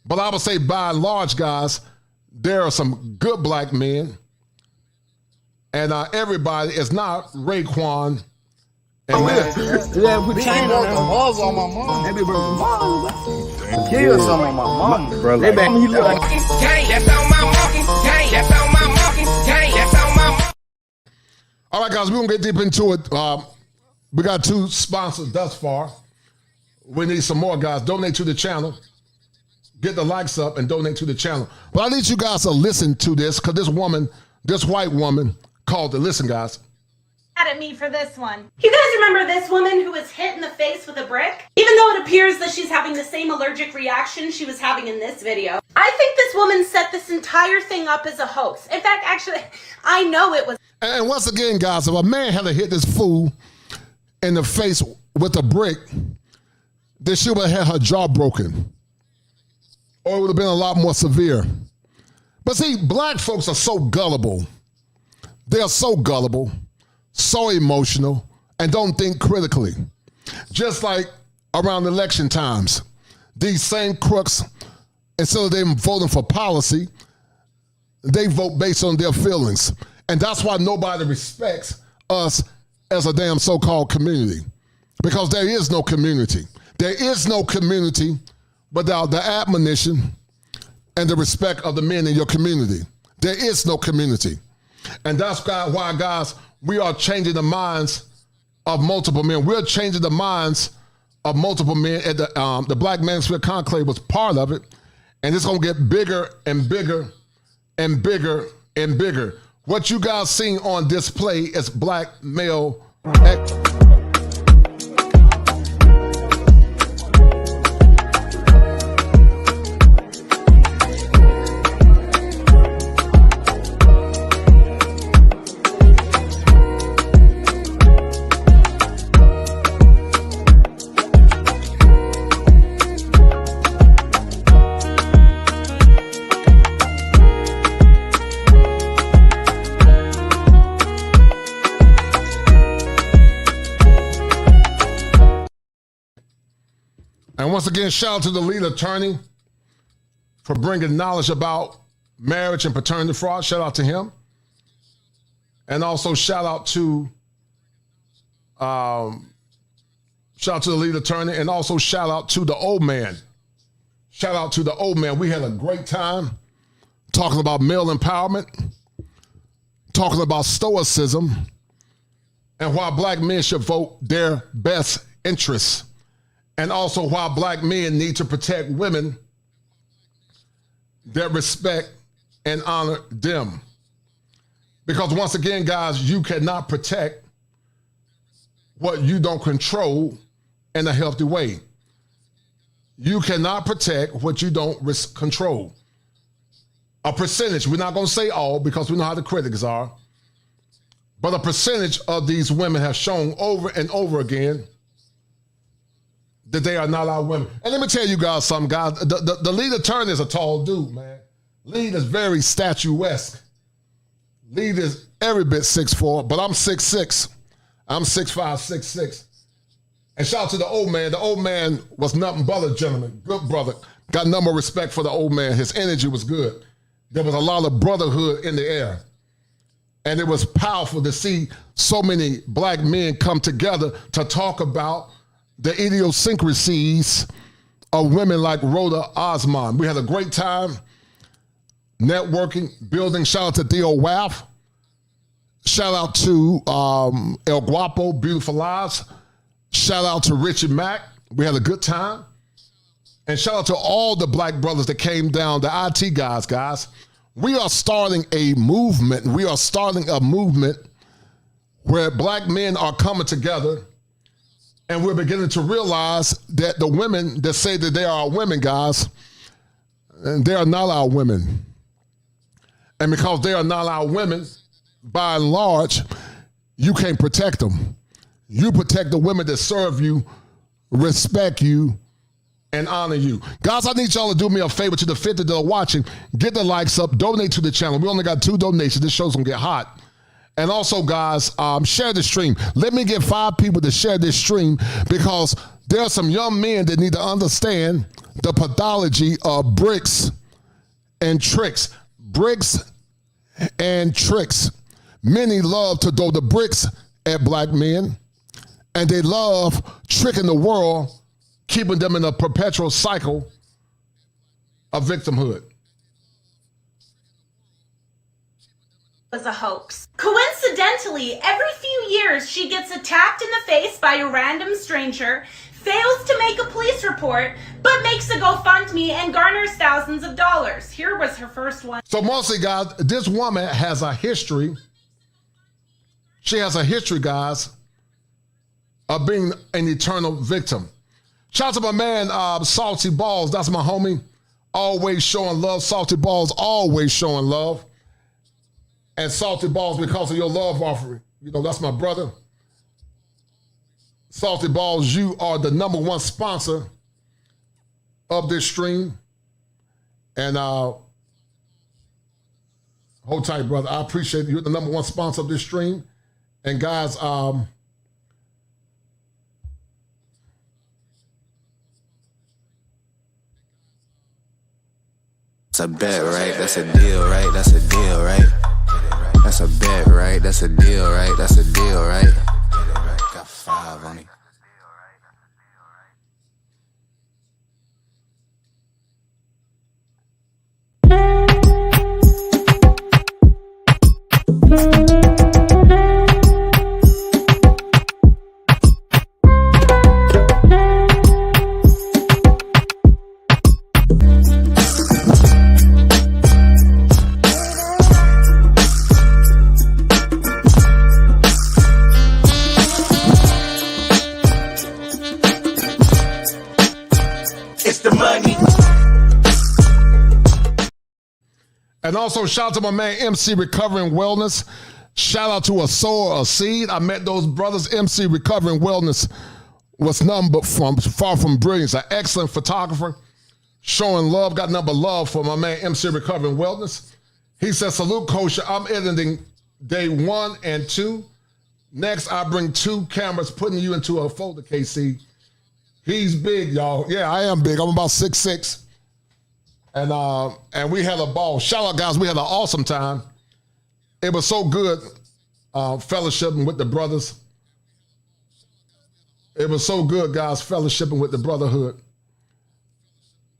But I would say by and large, guys, there are some good black men, and everybody is not Raekwon and Man. Yeah, we changed the balls on my mom. They be bringing balls. Kill some of my mom. They back me look like. That's on my marking. That's on my marking. That's on my. All right, guys, we're going to get deep into it. We got 2 sponsors thus far. We need some more, guys. Donate to the channel. Get the likes up and donate to the channel. But I need you guys to listen to this because this white woman called it. Listen, guys. At me for this one. You guys remember this woman who was hit in the face with a brick? Even though it appears that she's having the same allergic reaction she was having in this video. I think this woman set this entire thing up as a hoax. In fact, actually, I know it was. And once again, guys, if a man had to hit this fool in the face with a brick, then she would have had her jaw broken. Or it would have been a lot more severe. But see, black folks are so gullible. They are so gullible, so emotional, and don't think critically. Just like around election times, these same crooks, instead of them voting for policy, they vote based on their feelings. And that's why nobody respects us as a damn so-called community. Because there is no community. There is no community without the admonition and the respect of the men in your community. There is no community. And that's why, guys, we are changing the minds of multiple men. We're changing the minds of multiple men. And the Black Manosphere Conclave was part of it. And it's going to get bigger and bigger and bigger and bigger. What you guys seeing on display is black male. And once again, shout out to the lead attorney for bringing knowledge about marriage and paternity fraud. Shout out to him. And also shout out to Shout out to the lead attorney, and also shout out to the old man. Shout out to the old man. We had a great time talking about male empowerment, talking about stoicism, and why black men should vote their best interests, and also why black men need to protect women that respect and honor them. Because once again, guys, you cannot protect what you don't control in a healthy way. You cannot protect what you don't control. A percentage, we're not going to say all because we know how the critics are, but a percentage of these women have shown over and over again that they are not our women. And let me tell you guys something, guys. The lead attorney is a tall dude, man. Lead is very statuesque. Lead is every bit 6'4", but I'm 6'6". I'm 6'5", 6'6". And shout out to the old man. The old man was nothing but a gentleman. Good brother. Got nothing but respect for the old man. His energy was good. There was a lot of brotherhood in the air. And it was powerful to see so many black men come together to talk about the idiosyncrasies of women like Roda Osman. We had a great time networking, building. Shout out to Theo Waff. Shout out to El Guapo, Beautiful Lives. Shout out to Richard Mack. We had a good time. And shout out to all the black brothers that came down, the IT guys. We are starting a movement. We are starting a movement where black men are coming together, and we're beginning to realize that the women that say that they are our women, guys, and they are not our women. And because they are not our women, by and large, you can't protect them. You protect the women that serve you, respect you, and honor you. Guys, I need y'all to do me a favor. To the 50 that are watching, get the likes up, donate to the channel. We only got 2 donations. This show's gonna get hot. And also, guys, share the stream. Let me get 5 people to share this stream, because there are some young men that need to understand the pathology of bricks and tricks. Bricks and tricks. Many love to throw the bricks at black men, and they love tricking the world, keeping them in a perpetual cycle of victimhood. Was a hoax. Coincidentally, every few years she gets attacked in the face by a random stranger, fails to make a police report, but makes a GoFundMe and garners thousands of dollars. Here was her first one. So mostly, guys, this woman has a history. She has a history, guys, of being an eternal victim. Shout out to my man, Salty Balls. That's my homie. Always showing love. Salty Balls, always showing love. And Salty Balls, because of your love offering. You know, that's my brother. Salty Balls, you are the #1 sponsor of this stream. And hold tight, brother. I appreciate it. You're the #1 sponsor of this stream. And guys, that's a bet, right? That's a deal, right? That's a deal, right? That's a bet, right? That's a deal, right? That's a deal, right? Got 5 on it. And also shout out to my man MC Recovering Wellness. Shout out to A Sower, A Seed. I met those brothers. MC Recovering Wellness was none but far from brilliance. An excellent photographer, showing love. Got nothing but love for my man MC Recovering Wellness. He says, salute Kosher. I'm editing day 1 and 2. Next, I bring 2 cameras, putting you into a folder, KC. He's big, y'all. Yeah, I am big. I'm about 6'6". And we had a ball. Shout out, guys. We had an awesome time. It was so good fellowshipping with the brothers. It was so good, guys, fellowshipping with the brotherhood.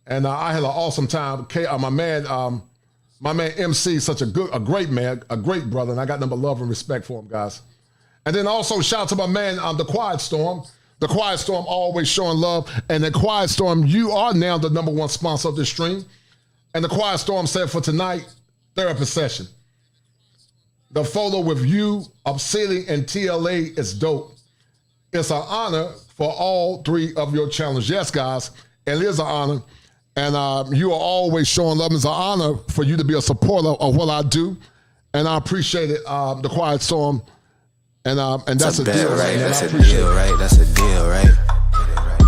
And I had an awesome time. My man MC, such a great man, a great brother, and I got nothing but love and respect for him, guys. And then also shout out to my man, The Quiet Storm. The Quiet Storm always showing love. And The Quiet Storm, you are now the #1 sponsor of this stream. And The Quiet Storm said for tonight, therapy session. The photo with you, Obsidian, and TLA is dope. It's an honor for all 3 of your challenges. Yes, guys, it is an honor. And you are always showing love. It's an honor for you to be a supporter of what I do. And I appreciate it, The Quiet Storm. And that's a deal, right? That's a deal, right? That's a deal, right?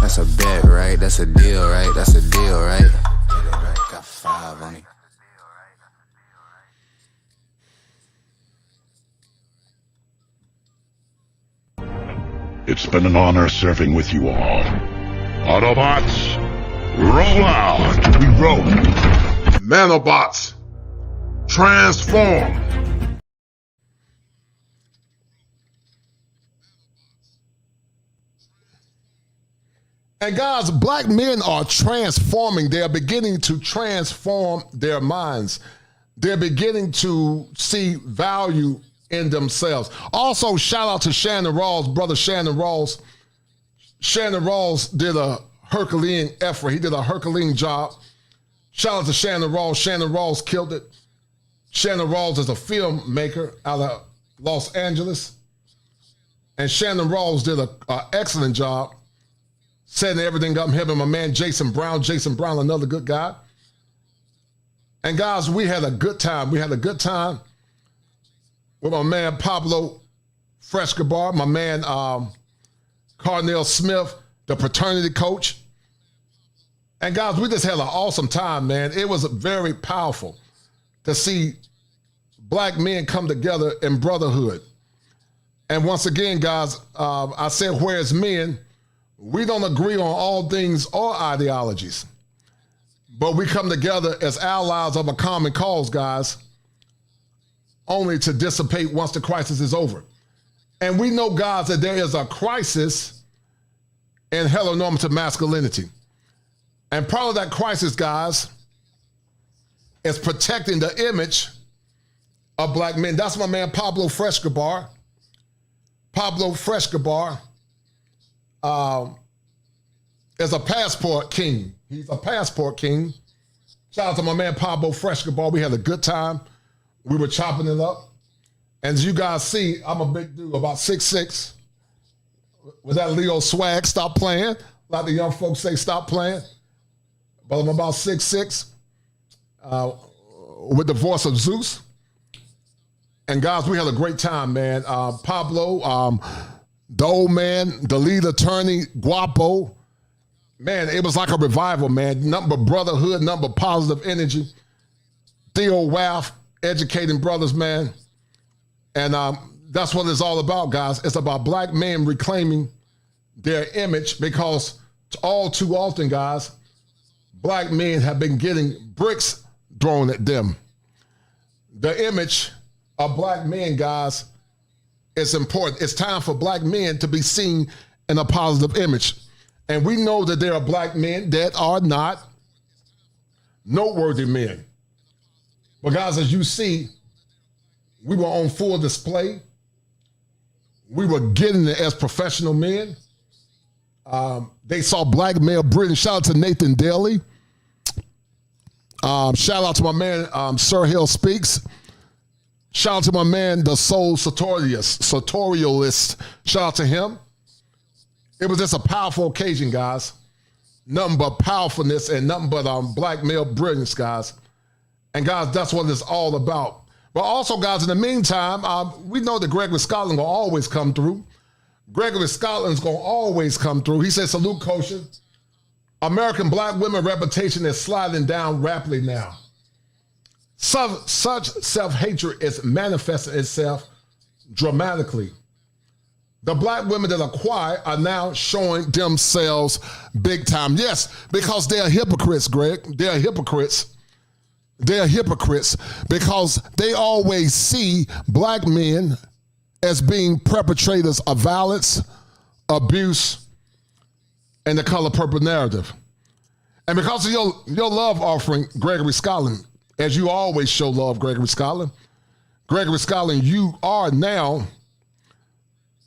That's a bet, right? That's a deal, right? That's a deal, right? Got 5 on it. It's been an honor serving with you all. Autobots, roll out! We roll. Nanobots, transform! And guys, black men are transforming. They're beginning to transform their minds. They're beginning to see value in themselves. Also, shout out to Shannon Rawls, brother Shannon Rawls. Shannon Rawls did a Herculean effort. He did a Herculean job. Shout out to Shannon Rawls. Shannon Rawls killed it. Shannon Rawls is a filmmaker out of Los Angeles. And Shannon Rawls did an excellent job setting everything up. Him and my man Jason Brown, another good guy. And guys, we had a good time. We had a good time with my man Pablo Frescobar, my man Carnell Smith, the fraternity coach. And guys, we just had an awesome time, man. It was very powerful to see black men come together in brotherhood. And once again, guys, I said, whereas men, we don't agree on all things or ideologies, but we come together as allies of a common cause, guys, only to dissipate once the crisis is over. And we know, guys, that there is a crisis in heteronormative masculinity. And part of that crisis, guys, is protecting the image of black men. That's my man Pablo Frescobar. Pablo Frescobar is a passport king. He's a passport king. Shout out to my man Pablo Frescobar. We had a good time. We were chopping it up. And as you guys see, I'm a big dude, about 6'6". With that Leo swag, stop playing. Like the young folks say, stop playing. But I'm about 6'6", with the voice of Zeus. And guys, we had a great time, man. Pablo, the old man, the lead attorney, Guapo. Man, it was like a revival, man. Nothing but brotherhood, nothing but positive energy. Theo Waff, educating brothers, man. And that's what it's all about, guys. It's about black men reclaiming their image, because all too often, guys, black men have been getting bricks thrown at them. The image of black men, guys, is important. It's time for black men to be seen in a positive image. And we know that there are black men that are not noteworthy men. But guys, as you see, we were on full display. We were getting it as professional men. They saw black male brilliance. Shout out to Nathan Daly. Shout out to my man, Sir Hill Speaks. Shout out to my man, the Soul Sartorialist. Shout out to him. It was just a powerful occasion, guys. Nothing but powerfulness and nothing but black male brilliance, guys. And guys, that's what it's all about. But also, guys, in the meantime, we know that Gregory Scotland will always come through. Gregory Scotland's going to always come through. He said, salute, Kosher. American black women reputation is sliding down rapidly now. Such self-hatred is manifesting itself dramatically. The black women that are quiet are now showing themselves big time. Yes, because they are hypocrites, Greg. They are hypocrites. They are hypocrites because they always see black men as being perpetrators of violence, abuse, and the color purple narrative. And because of your love offering, Gregory Scotland, as you always show love, Gregory Scotland, you are now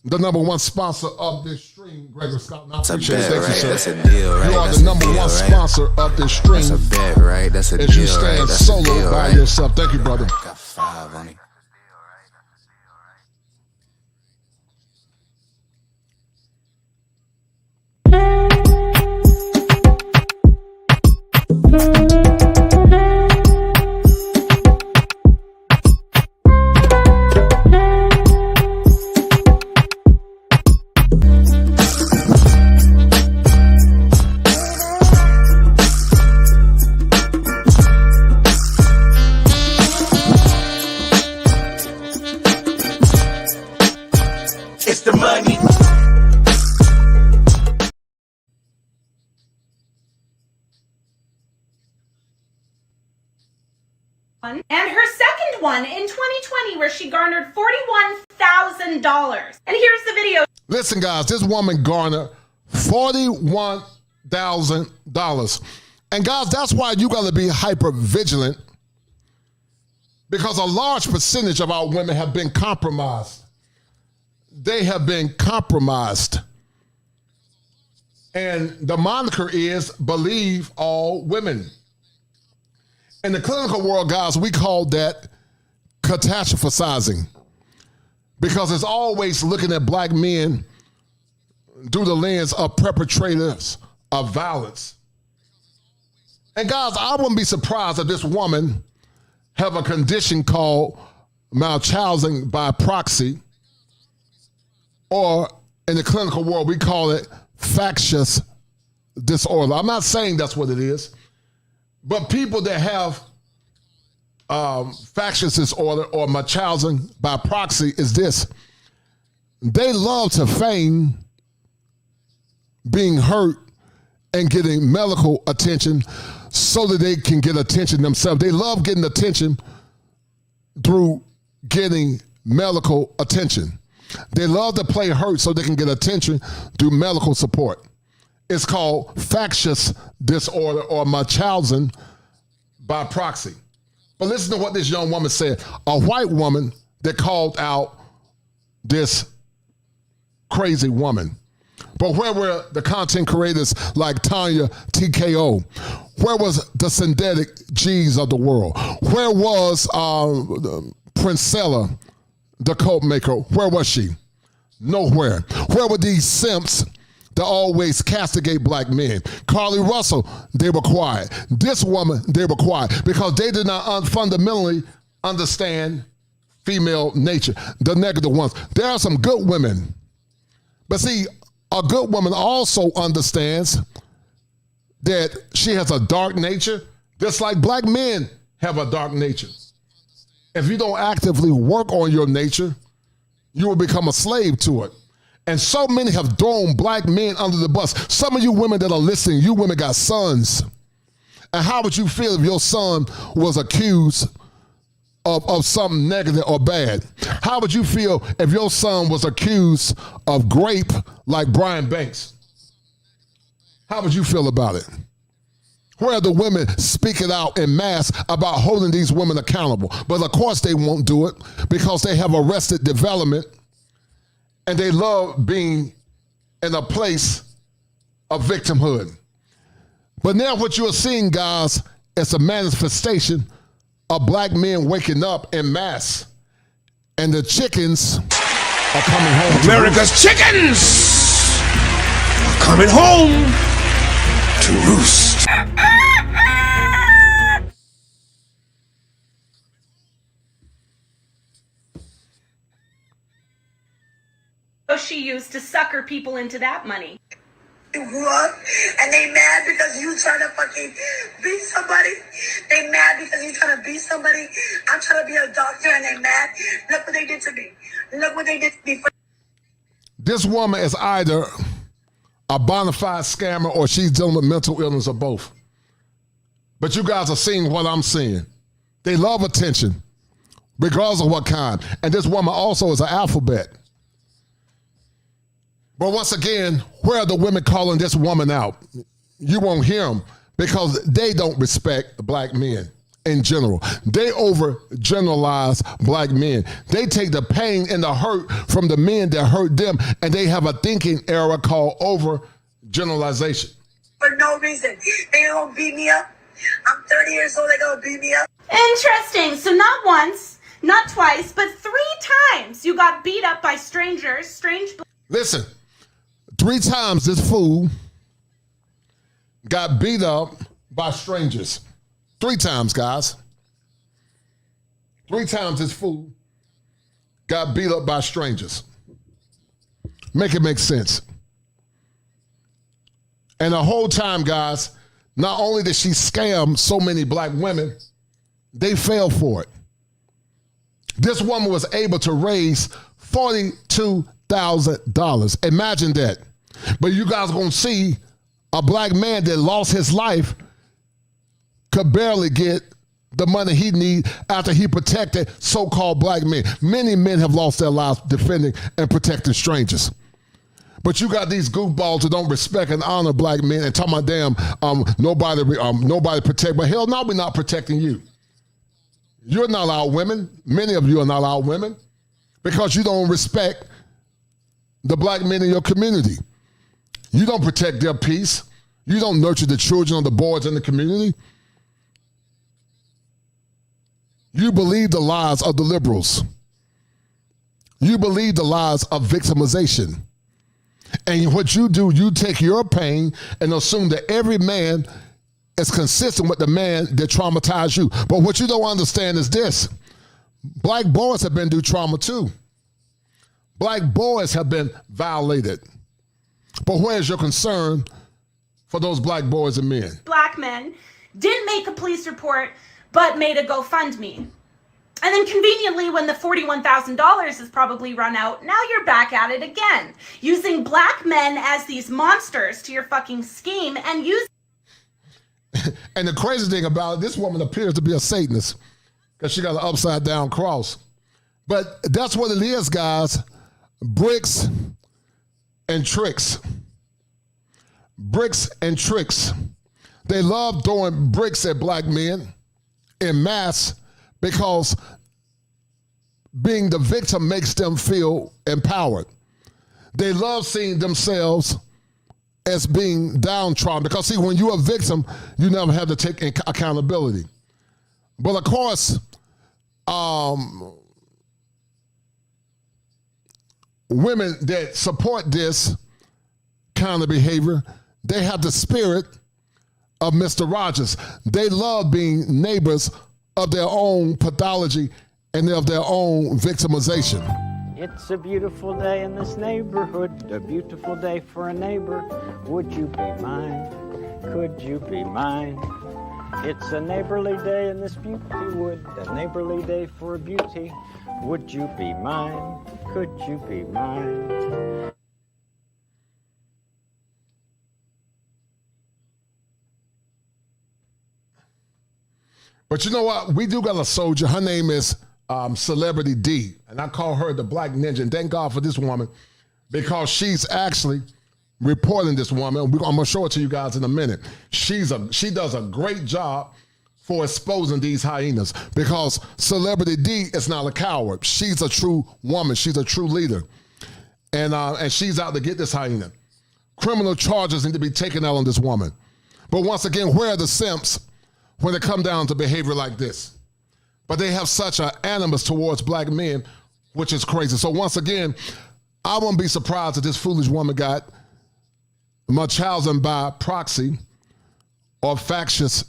the #1 sponsor of this stream, Gregory Scotland. I appreciate it. Thank you, sir. That's a deal, right? You are the #1 sponsor of this stream. That's a bet, right? That's a deal, as you stand solo by yourself. Thank you, brother. Got 5 on it. And her second one in 2020 where she garnered $41,000. And here's the video. Listen, guys, this woman garnered $41,000. And guys, that's why you got to be hyper vigilant, because a large percentage of our women have been compromised. They have been compromised. And the moniker is believe all women. In the clinical world, guys, we call that catastrophizing, because it's always looking at black men through the lens of perpetrators of violence. And guys, I wouldn't be surprised if this woman have a condition called Munchausen by proxy, or in the clinical world, we call it factious disorder. I'm not saying that's what it is. But people that have factious disorder or Munchausen by proxy is this. They love to feign being hurt and getting medical attention so that they can get attention themselves. They love getting attention through getting medical attention. They love to play hurt so they can get attention through medical support. It's called factious disorder or Munchausen by proxy. But listen to what this young woman said. A white woman that called out this crazy woman. But where were the content creators like Tanya TKO? Where was the synthetic G's of the world? Where was Princella, the cult maker? Where was she? Nowhere. Where were these simps that always castigate black men? Carly Russell, they were quiet. This woman, they were quiet because they did not fundamentally understand female nature, the negative ones. There are some good women. But see, a good woman also understands that she has a dark nature, just like black men have a dark nature. If you don't actively work on your nature, you will become a slave to it. And so many have thrown black men under the bus. Some of you women that are listening, you women got sons. And how would you feel if your son was accused of something negative or bad? How would you feel if your son was accused of rape like Brian Banks? How would you feel about it? Where are the women speaking out en masse about holding these women accountable? But of course they won't do it because they have arrested development and they love being in a place of victimhood. But now what you're seeing, guys, is a manifestation of black men waking up en masse. And the chickens are coming home. America's chickens are coming home to roost. She used to sucker people into that money. You grew up and they mad because you trying to fucking beat somebody. They mad because you trying to beat somebody. I'm trying to be a doctor and they mad. Look what they did to me. Look what they did to me. This woman is either a bona fide scammer or she's dealing with mental illness or both. But you guys are seeing what I'm seeing. They love attention, regardless of what kind. And this woman also is an alphabet. But once again, where are the women calling this woman out? You won't hear them because they don't respect black men in general. They overgeneralize black men. They take the pain and the hurt from the men that hurt them, and they have a thinking error called overgeneralization. For no reason. They gonna beat me up. I'm 30 years old, they gonna beat me up. Interesting. So not once, not twice, but 3 times you got beat up by strangers. Listen, 3 times this fool got beat up by strangers. 3 times, guys. 3 times this fool got beat up by strangers. Make it make sense. And the whole time, guys, not only did she scam so many black women, they fell for it. This woman was able to raise $42,000. Imagine that. But you guys are going to see a black man that lost his life could barely get the money he need after he protected so-called black men. Many men have lost their lives defending and protecting strangers. But you got these goofballs who don't respect and honor black men and talking about damn nobody protect. But hell no, we're not protecting you. You're not our women. Many of you are not our women because you don't respect the black men in your community. You don't protect their peace. You don't nurture the children on the boards in the community. You believe the lies of the liberals. You believe the lies of victimization. And what you do, you take your pain and assume that every man is consistent with the man that traumatized you. But what you don't understand is this. Black boys have been through trauma too. Black boys have been violated. But where's your concern for those black boys and men? Black men didn't make a police report, but made a GoFundMe. And then conveniently, when the $41,000 is probably run out, now you're back at it again. Using black men as these monsters to your fucking scheme and use. And the crazy thing about it, this woman appears to be a Satanist because she got an upside down cross. But that's what it is, guys. Bricks and tricks. Bricks and tricks. They love throwing bricks at black men in mass because being the victim makes them feel empowered. They love seeing themselves as being downtrodden because, see, when you're a victim, you never have to take accountability. But, of course, women that support this kind of behavior, they have the spirit of Mr. Rogers. They love being neighbors of their own pathology and of their own victimization. It's a beautiful day in this neighborhood, a beautiful day for a neighbor. Would you be mine? Could you be mine? It's a neighborly day in this beauty wood, a neighborly day for beauty. Would you be mine? Could you be mine? But you know what? We do got a soldier. Her name is Celebrity D. And I call her the Black Ninja. And thank God for this woman because she's actually reporting this woman. I'm going to show it to you guys in a minute. She does a great job for exposing these hyenas because Celebrity D is not a coward. She's a true woman. She's a true leader. And she's out to get this hyena. Criminal charges need to be taken out on this woman. But once again, where are the simps when it come down to behavior like this? But they have such an animus towards black men, which is crazy. So once again, I wouldn't be surprised if this foolish woman got Munchausen by proxy or factious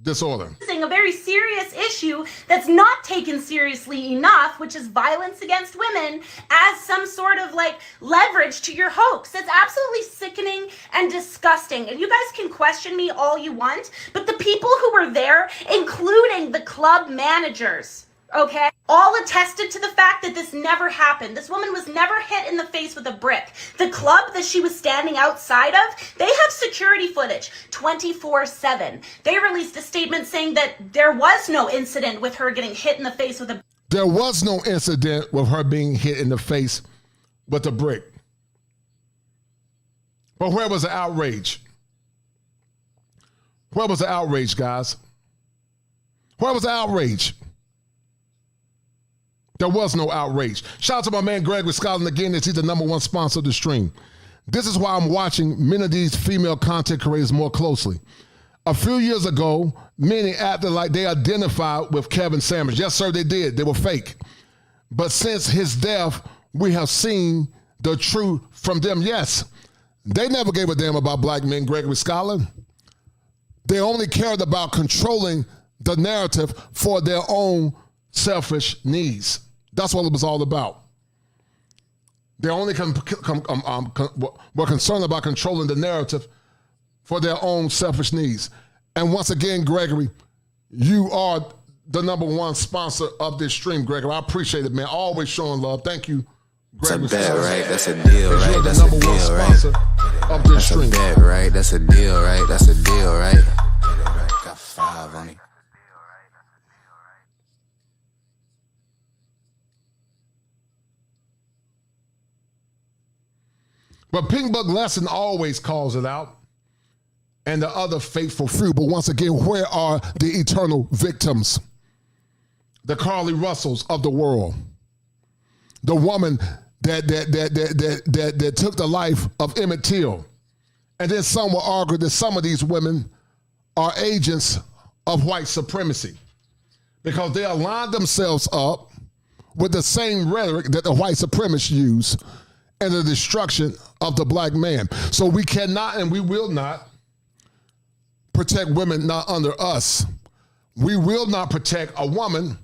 disorder. A very serious issue that's not taken seriously enough, which is violence against women, as some sort of like leverage to your hoax. It's absolutely sickening and disgusting. And you guys can question me all you want, but the people who were there, including the club managers, okay, all attested to the fact that this never happened. This woman was never hit in the face with a brick. The club that she was standing outside of, they have security footage 24/7. They released a statement saying that there was no incident with her getting hit in the face with a brick. There was no incident with her being hit in the face with a brick. But where was the outrage? Where was the outrage, guys? Where was the outrage? There was no outrage. Shout out to my man Greg with Scotland again, as he's the #1 sponsor of the stream. This is why I'm watching many of these female content creators more closely. A few years ago, many acted like they identified with Kevin Samuels. Yes, sir, they did. They were fake. But since his death, we have seen the truth from them. Yes, they never gave a damn about black men, Gregory Scotland. They only cared about controlling the narrative for their own selfish needs. That's what it was all about. They only were concerned about controlling the narrative for their own selfish needs. And once again, Gregory, you are the #1 sponsor of this stream, Gregory. I appreciate it, man. Always showing love. Thank you, Gregory. That's a bet, right? That's a deal, right? That's a deal, right? Of this stream. That's a bet, right? That's a deal, right? That's a deal, right? Got 5 on it. But Pink Bug Lesson always calls it out, and the other faithful few. But once again, where are the eternal victims? The Carly Russells of the world. The woman that took the life of Emmett Till. And then some will argue that some of these women are agents of white supremacy because they align themselves up with the same rhetoric that the white supremacists use and the destruction of the black man. So we cannot and we will not protect women not under us. We will not protect a woman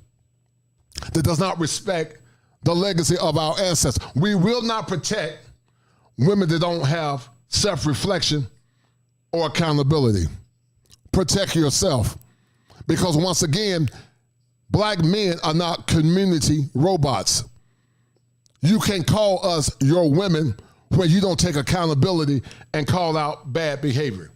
that does not respect the legacy of our ancestors. We will not protect women that don't have self-reflection or accountability. Protect yourself. Because once again, black men are not community robots. You can call us your women when you don't take accountability and call out bad behavior.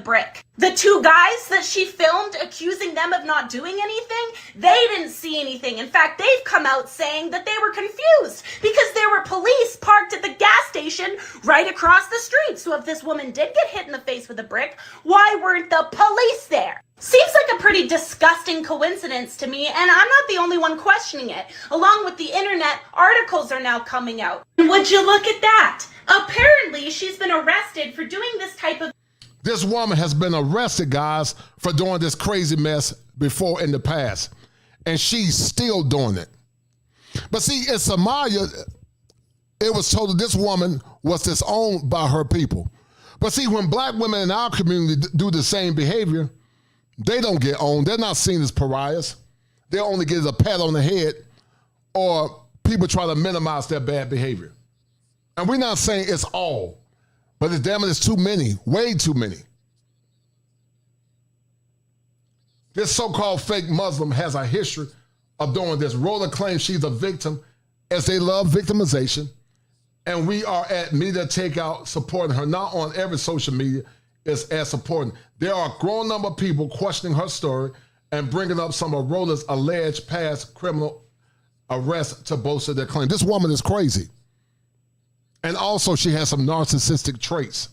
Brick. The 2 guys that she filmed accusing them of not doing anything, they didn't see anything. In fact, they've come out saying that they were confused because there were police parked at the gas station right across the street. So if this woman did get hit in the face with a brick, why weren't the police there? Seems like a pretty disgusting coincidence to me, and I'm not the only one questioning it. Along with the internet, articles are now coming out. And would you look at that? Apparently, she's been arrested for doing this type of... This woman has been arrested, guys, for doing this crazy mess before in the past. And she's still doing it. But see, in Somalia, it was told that this woman was disowned by her people. But see, when black women in our community do the same behavior, they don't get owned. They're not seen as pariahs. They only get a pat on the head or people try to minimize their bad behavior. And we're not saying it's all. But it's too many, way too many. This so-called fake Muslim has a history of doing this. Rhoda claims she's a victim as they love victimization. And we are at Media Takeout supporting her, not on every social media, is as supporting. There are a growing number of people questioning her story and bringing up some of Rhoda's alleged past criminal arrests to bolster their claim. This woman is crazy. And also she has some narcissistic traits.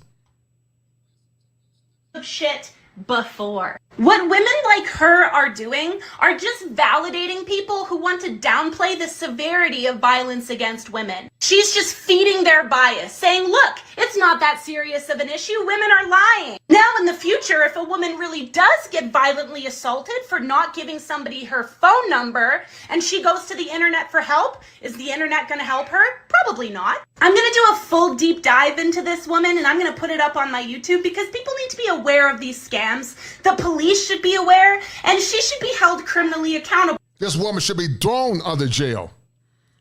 Shit before. What women like her are doing are just validating people who want to downplay the severity of violence against women. She's just feeding their bias, saying, look, it's not that serious of an issue. Women are lying. Now in the future, if a woman really does get violently assaulted for not giving somebody her phone number and she goes to the internet for help, is the internet going to help her? Probably not. I'm going to do a full deep dive into this woman and I'm going to put it up on my YouTube because people need to be aware of these scams. The police should be aware and she should be held criminally accountable. This woman should be thrown under jail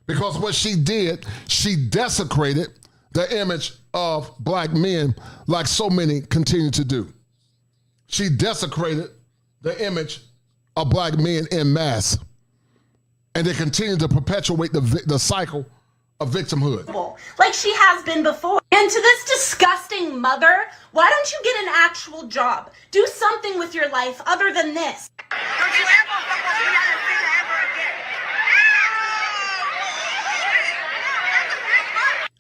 because what she did, she desecrated the image of black men like so many continue to do. She desecrated the image of black men en masse. And they continue to perpetuate the cycle of victimhood. Like she has been before. And to this disgusting mother, why don't you get an actual job? Do something with your life other than this. Don't you ever fuck with me ever again.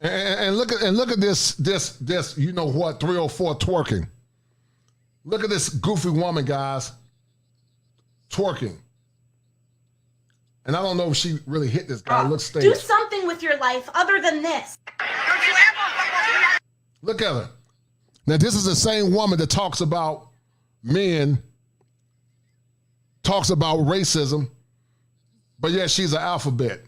And look at this. You know what? 304 twerking. Look at this goofy woman, guys, twerking. And I don't know if she really hit this guy. Look staged. Do something with your life other than this. Look at her. Now, this is the same woman that talks about men, talks about racism, but yet she's an alphabet.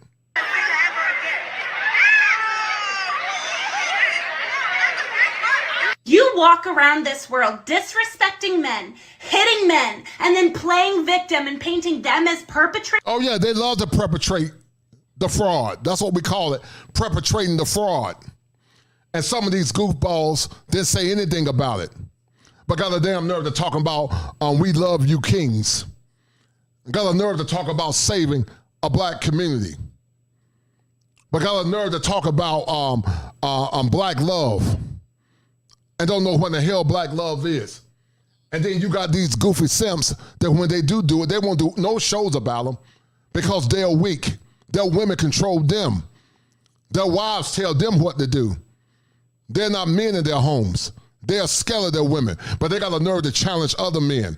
You walk around this world disrespecting men, hitting men, and then playing victim and painting them as perpetrators. Oh, yeah, they love to perpetrate the fraud. That's what we call it, perpetrating the fraud. And some of these goofballs didn't say anything about it, but got a damn nerve to talk about we love you kings. Got a nerve to talk about saving a black community. But got a nerve to talk about black love. And don't know what the hell black love is. And then you got these goofy simps that when they do it, they won't do no shows about them because they're weak. Their women control them. Their wives tell them what to do. They're not men in their homes. They're scared of their women, but they got a nerve to challenge other men.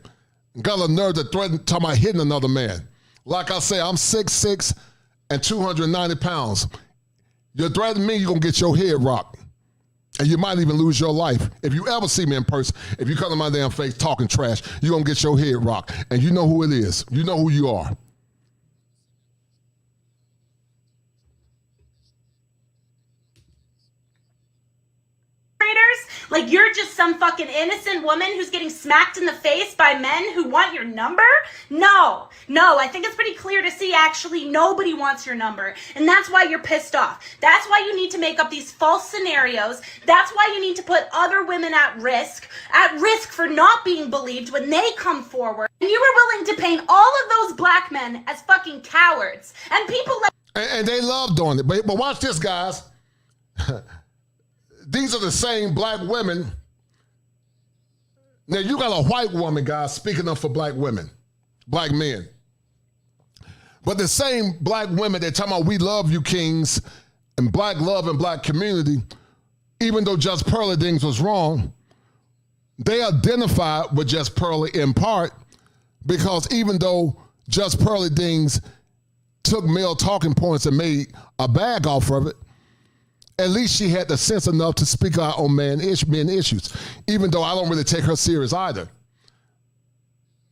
Got a nerve to threaten, talking about hitting another man. Like I say, I'm 6'6" and 290 pounds. You threaten me, you're going to get your head rocked. And you might even lose your life. If you ever see me in person, if you come to my damn face talking trash, you're going to get your head rocked. And you know who it is. You know who you are. Like you're just some fucking innocent woman who's getting smacked in the face by men who want your number? No, I think it's pretty clear to see actually nobody wants your number. And that's why you're pissed off. That's why you need to make up these false scenarios. That's why you need to put other women at risk for not being believed when they come forward. And you were willing to paint all of those black men as fucking cowards. And people like... And they love doing it. But watch this, guys. These are the same black women. Now, you got a white woman, guys, speaking up for black women, black men. But the same black women, they're talking about we love you kings and black love and black community, even though Just Pearly Dings was wrong, they identified with Just Pearly in part because even though Just Pearly Dings took male talking points and made a bag off of it, at least she had the sense enough to speak out on men issues, even though I don't really take her serious either.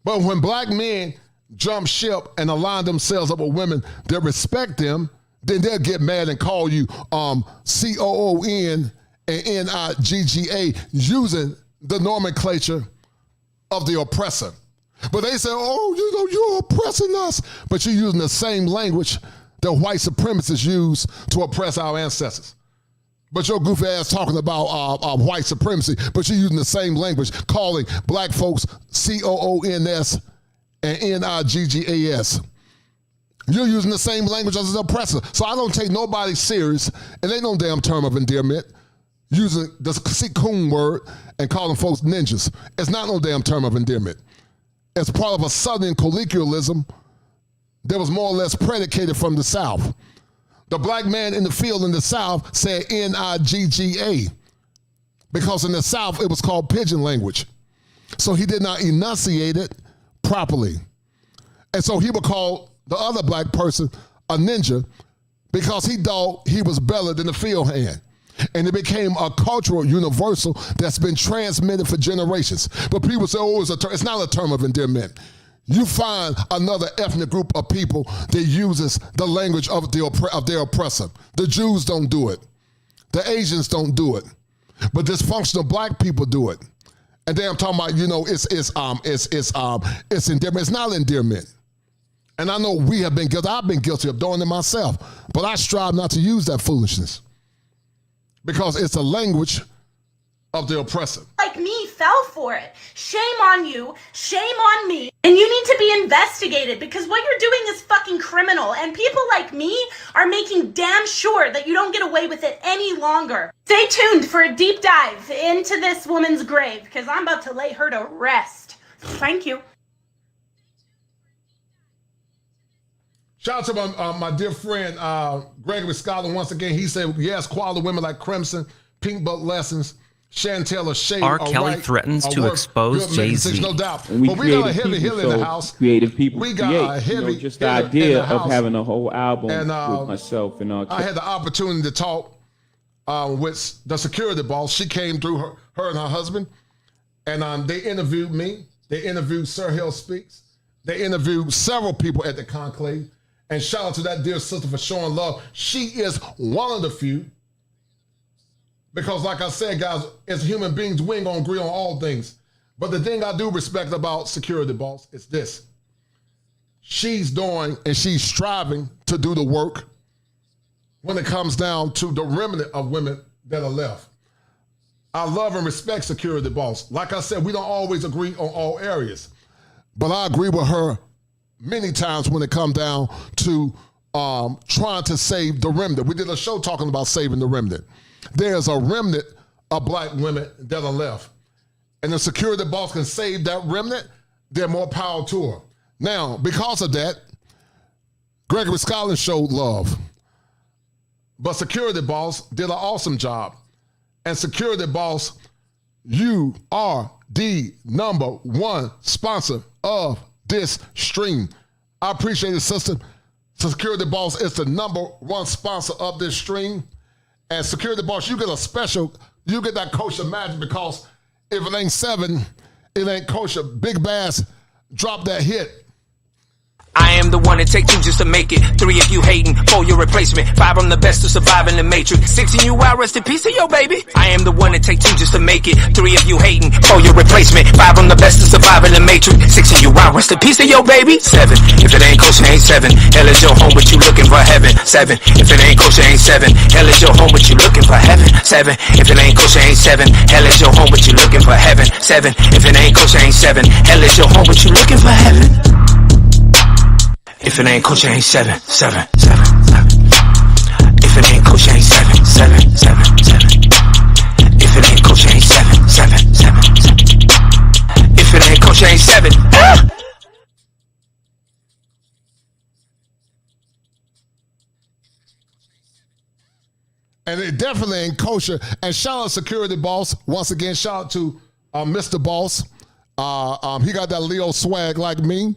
But when black men jump ship and align themselves up with women that respect them, then they'll get mad and call you COON and NIGGA using the nomenclature of the oppressor. But they say, oh, you're oppressing us. But you're using the same language that white supremacists use to oppress our ancestors. But your goofy ass talking about white supremacy, but you're using the same language, calling black folks COONS and NIGGAS. You're using the same language as an oppressor. So I don't take nobody serious, and ain't no damn term of endearment, using the coon word and calling folks ninjas. It's not no damn term of endearment. It's part of a Southern colloquialism that was more or less predicated from the South. The black man in the field in the South said NIGGA because in the South it was called Pigeon language. So he did not enunciate it properly. And so he would call the other black person a ninja because he thought he was better than the field hand. And it became a cultural universal that's been transmitted for generations. But people say, oh, it's not a term of endearment. You find another ethnic group of people that uses the language of their oppressor. The Jews don't do it. The Asians don't do it. But dysfunctional black people do it. And then I'm talking about, it's endearment. It's not endearment. And I know we have been guilty. I've been guilty of doing it myself. But I strive not to use that foolishness because it's a language of the oppressor. Like me fell for it. Shame on you. Shame on me. And you need to be investigated because what you're doing is fucking criminal. And people like me are making damn sure that you don't get away with it any longer. Stay tuned for a deep dive into this woman's grave because I'm about to lay her to rest. Thank you. Shout out to my dear friend, Gregory Scholar, once again. He said, yes, quality women like Crimson, Pink Butt Lessons, Chantel or Shade. R. Kelly threatens to expose Jay-Z. No doubt. And but we got a heavy hitter in the house. Creative people we got a heavy just the idea of having a whole album with myself and I had the opportunity to talk with the security boss. She came through, her and her husband, and they interviewed me. They interviewed Sir Hill Speaks. They interviewed several people at the conclave. And shout out to that dear sister for showing love. She is one of the few. Because like I said, guys, as human beings, we ain't gonna agree on all things. But the thing I do respect about security boss is this. She's doing and she's striving to do the work when it comes down to the remnant of women that are left. I love and respect security boss. Like I said, we don't always agree on all areas. But I agree with her many times when it comes down to trying to save the remnant. We did a show talking about saving the remnant. There's a remnant of black women that are left. And the security boss can save that remnant, they're more power to her. Now, because of that, Gregory Scotland showed love. But security boss did an awesome job. And security boss, you are the #1 sponsor of this stream. I appreciate it, sister. Security boss is the #1 sponsor of this stream. And security boss, you get a special, you get that kosher magic, because if it ain't 7, it ain't kosher. Big Bass, drop that hit. I am the one to take 2 just to make it. 3 if you hating, 4 your replacement. 5 I'm the best to survive in the matrix. 6 in you out, rest in peace to your baby. I am the one to take 2 just to make it. 3 if you hating, 4 your replacement. 5 I'm the best to survive in the matrix. 6 in you out, rest in peace to your baby. 7 if it ain't kosher, ain't 7. Hell is your home, but you looking for heaven. 7 if it ain't kosher, ain't 7. Hell is your home, but you looking for heaven. 7 if it ain't kosher, ain't 7. Hell is your home, but you looking for heaven. 7 if it ain't kosher, ain't 7. Hell is your home, but you looking for heaven. If it ain't kosher, ain't 7, 7, 7, 7. If it ain't kosher, ain't 7, 7, 7, 7. If it ain't kosher, ain't 7, 7, 7, 7. If it ain't kosher, ain't 7. Ah! And it definitely ain't kosher. And shout out security boss. Once again, shout out to Mr. Boss. He got that Leo swag like me.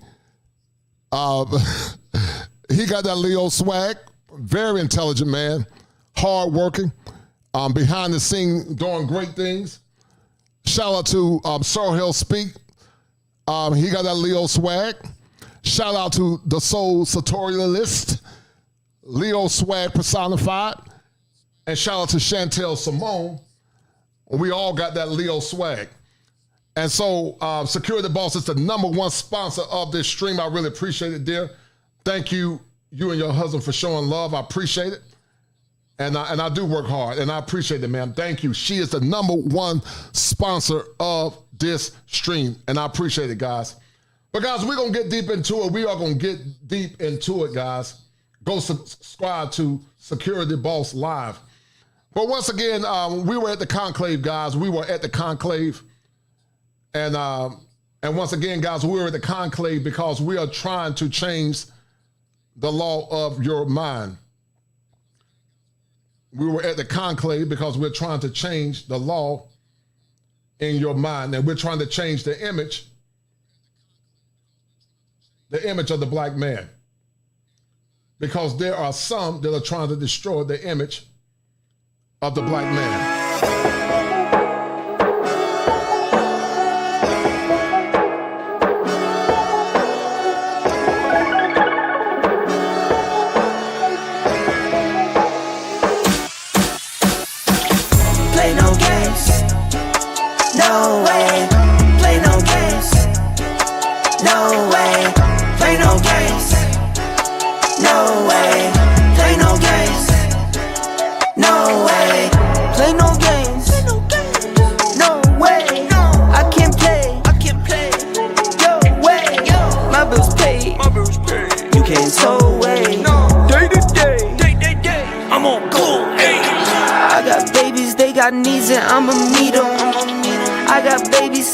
He got that Leo swag. Very intelligent man. Hard working. Behind the scene doing great things. Shout out to Sir Hill Speak. He got that Leo swag. Shout out to the Soul Sartorialist. Leo swag personified. And shout out to Chantel Simone. We all got that Leo swag. And so Security Boss is the #1 sponsor of this stream. I really appreciate it, dear. Thank you, you and your husband, for showing love. I appreciate it. And I do work hard, and I appreciate it, ma'am. Thank you. She is the #1 sponsor of this stream, and I appreciate it, guys. But, guys, we're going to get deep into it. We are going to get deep into it, guys. Go subscribe to Security Boss Live. But once again, we were at the conclave, guys. We were at the conclave. And once again, guys, we're at the conclave because we are trying to change the law of your mind. We were at the conclave because we're trying to change the law in your mind. And we're trying to change the image of the black man. Because there are some that are trying to destroy the image of the black man. No way, play no games. No way, play no games. No way, play no games. No way, play no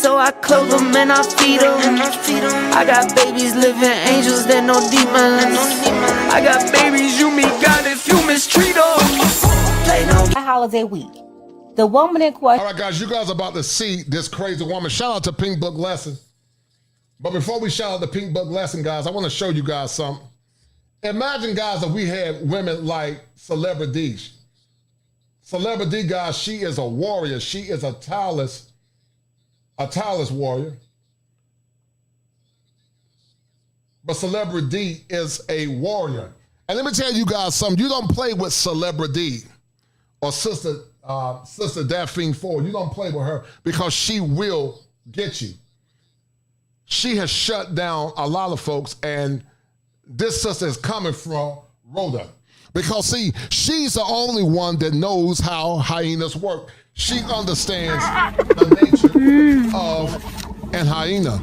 so I clothe them and I feed them. I got babies living angels, they're no demons. I got babies you meet God if you mistreat them. Holiday week. The woman in question. All right, guys, you guys are about to see this crazy woman. Shout out to Pink Book Lesson. But before we shout out the Pink Book Lesson, guys, I want to show you guys something. Imagine, guys, if we had women like Celebrity. Celebrity, guys, she is a warrior. She is a tireless warrior. But Celebrity is a warrior. And let me tell you guys something. You don't play with Celebrity or Sister Daphne Ford. You don't play with her because she will get you. She has shut down a lot of folks, and this sister is coming from Rhoda. Because, see, she's the only one that knows how hyenas work. She understands the nature of an hyena.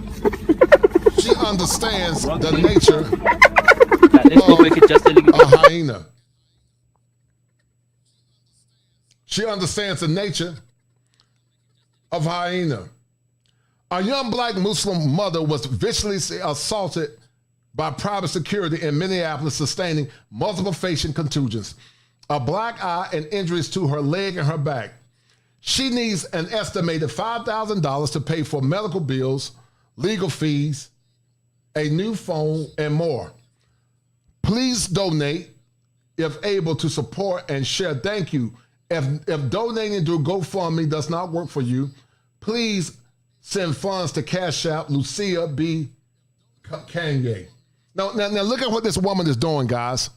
She understands the nature of a hyena. She understands the nature of hyena. A young black Muslim mother was viciously assaulted by private security in Minneapolis, sustaining multiple facial contusions, a black eye, and injuries to her leg and her back. She needs an estimated $5,000 to pay for medical bills, legal fees, a new phone, and more. Please donate if able to support and share. Thank you. If donating through GoFundMe does not work for you, please send funds to Cash App Lucia B. Kanye. Now look at what this woman is doing, guys.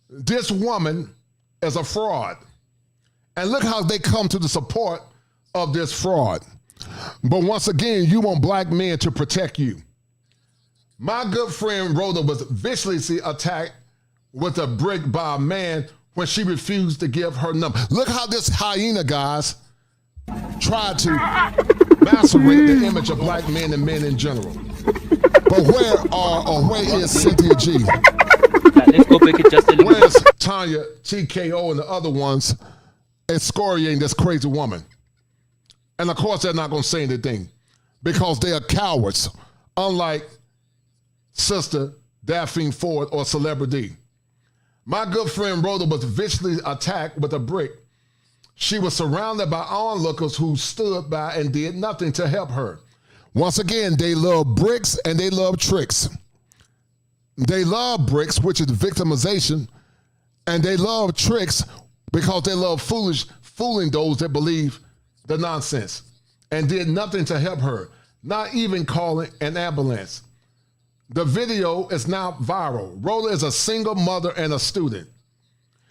This woman is a fraud. And look how they come to the support of this fraud. But once again, you want black men to protect you. My good friend Rhoda was viciously attacked with a brick by a man when she refused to give her number. Look how this hyena, guys, tried to macerate the image of black men and men in general. But where is Cynthia G? Let's go back it just a little bit. Where's Tanya, TKO, and the other ones excoriating this crazy woman? And of course, they're not going to say anything because they are cowards, unlike Sister Daphne Ford or Celebrity. My good friend Rhoda was viciously attacked with a brick. She was surrounded by onlookers who stood by and did nothing to help her. Once again, they love bricks and they love tricks. They love bricks, which is victimization, and they love tricks because they love fooling those that believe the nonsense and did nothing to help her, not even calling an ambulance. The video is now viral. Rhoda is a single mother and a student.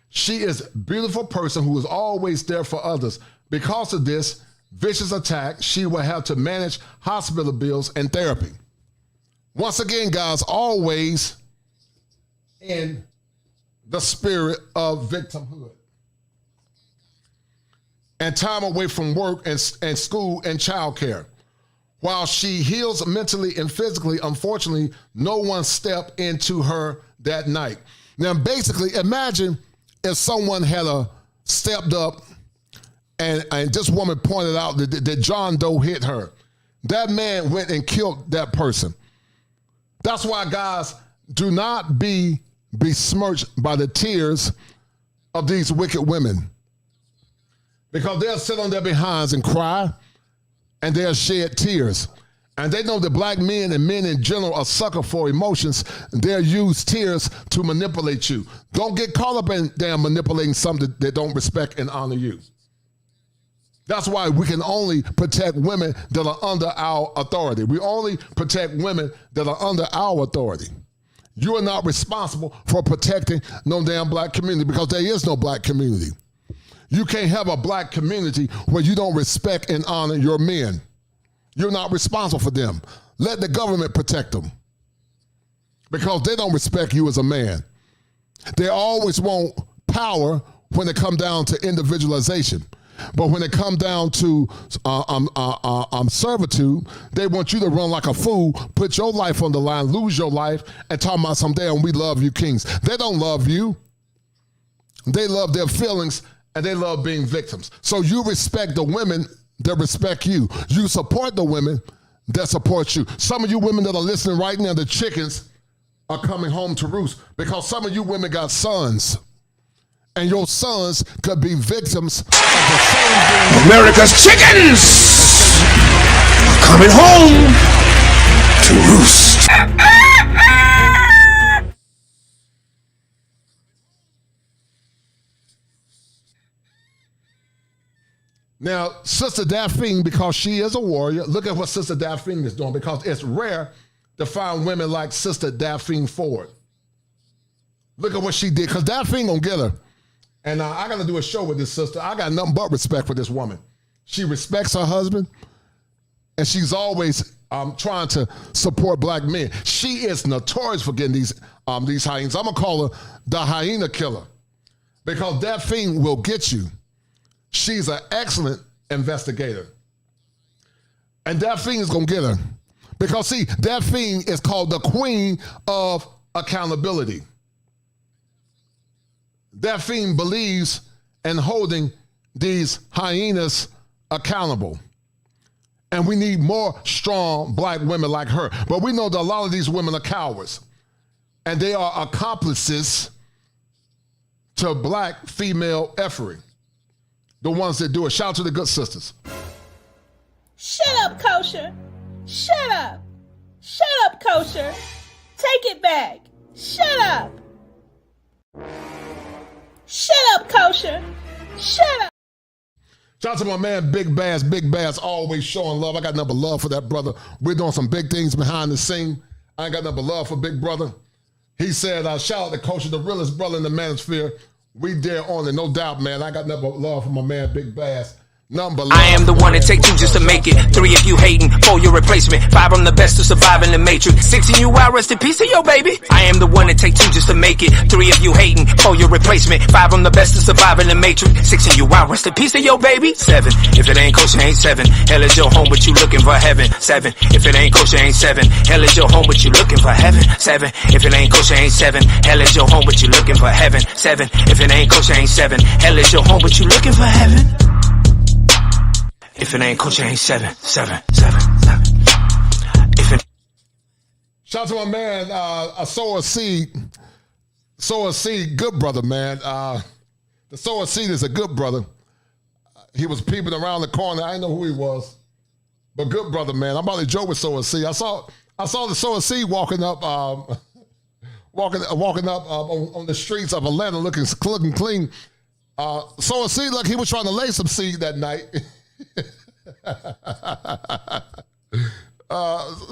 She is a beautiful person who is always there for others. Because of this vicious attack, she will have to manage hospital bills and therapy. Once again, guys, always in the spirit of victimhood. And time away from work and school and childcare. While she heals mentally and physically, unfortunately, no one stepped into her that night. Now, basically, imagine if someone had stepped up and this woman pointed out that John Doe hit her. That man went and killed that person. That's why, guys, do not be besmirched by the tears of these wicked women. Because they'll sit on their behinds and cry, and they'll shed tears. And they know that black men and men in general are sucker for emotions. They'll use tears to manipulate you. Don't get caught up in them manipulating something that don't respect and honor you. That's why we can only protect women that are under our authority. We only protect women that are under our authority. You are not responsible for protecting no damn black community because there is no black community. You can't have a black community where you don't respect and honor your men. You're not responsible for them. Let the government protect them because they don't respect you as a man. They always want power when it comes down to individualization. But when it comes down to servitude, they want you to run like a fool, put your life on the line, lose your life, and talk about some damn we love you kings. They don't love you. They love their feelings, and they love being victims. So you respect the women that respect you. You support the women that support you. Some of you women that are listening right now, the chickens are coming home to roost because some of you women got sons. And your sons could be victims of the same thing. America's chickens are coming home to roost. Now, Sister Daphne, because she is a warrior, look at what Sister Daphne is doing, because it's rare to find women like Sister Daphne Ford. Look at what she did, because Daphne gonna get her. And I got to do a show with this sister. I got nothing but respect for this woman. She respects her husband, and she's always trying to support black men. She is notorious for getting these hyenas. I'm going to call her the hyena killer, because Daphne will get you. She's an excellent investigator. And Daphne is going to get her. Because, see, Daphne is called the queen of accountability. Daphne believes in holding these hyenas accountable. And we need more strong black women like her. But we know that a lot of these women are cowards. And they are accomplices to black female effery. The ones that do it. Shout out to the good sisters. Shut up, Kosher. Shut up. Shut up, Kosher. Take it back. Shut up. Shut up, Kosher. Shut up. Shout out to my man, Big Bass. Big Bass always showing love. I got nothing but love for that brother. We're doing some big things behind the scene. I ain't got nothing but love for Big Brother. He said, shout out to Kosher, the realest brother in the manosphere. We dare on it, no doubt, man. I got nothing but love for my man, Big Bass. I am the one that take two just to make it. 3 if you hating, 4 your replacement. 5 I'm the best to survive in the matrix. 6 you out, rest in peace to your baby. I am the one that take 2 just to make it. 3 if you hating, 4 your replacement. 5 I'm the best to survive in the matrix. 6 you out, rest in peace to your baby. 7 if it ain't kosher, ain't 7. Hell is your home, but you looking for heaven. 7 if it ain't kosher, ain't 7. Hell is your home, but you looking for heaven. 7 if it ain't kosher, ain't 7. Hell is your home, but you looking for heaven. 7 if it ain't kosher, ain't 7. Hell is your home, but you looking for heaven. If it ain't kosher, ain't 7. If it... Shout out to my man, Sower Seed. Sower Seed, good brother, man. The Sower Seed is a good brother. He was peeping around the corner. I didn't know who he was, but good brother, man. I'm about to joke with Sower Seed. I saw the Sower Seed walking up, on the streets of Atlanta, looking clean. Sower Seed, look, he was trying to lay some seed that night.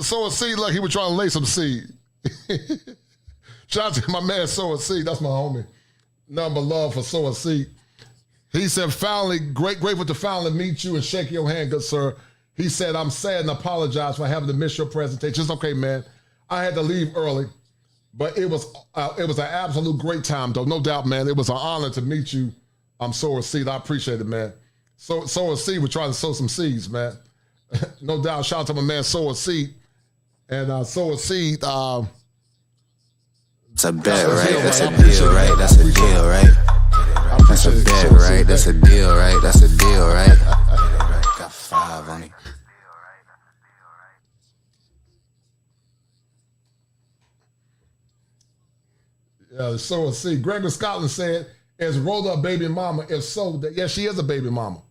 Sower Seed, like he was trying to lay some seed. Shout out to my man Sower Seed, that's my homie. Nothing but love for Sower Seed. He said, finally, grateful to finally meet you and shake your hand, good sir. He said, I'm sad and apologize for having to miss your presentation. It's okay, man. I had to leave early, but it was an absolute great time, though. No doubt, man. It was an honor to meet you. I'm Sower Seed. I appreciate it, man. Sower Seed, we're trying to sow some seeds, man. No doubt. Shout out to my man Sower Seed. And Sower Seed, it's a bet, right? That's a deal, right? That's a deal, right? That's a bet, right? That's a deal, right? That's a deal, right? Got 5 on it. Yeah, Sower Seed. Gregory Scotland said, is Rhoda a baby mama? If so, yes, she is a baby mama.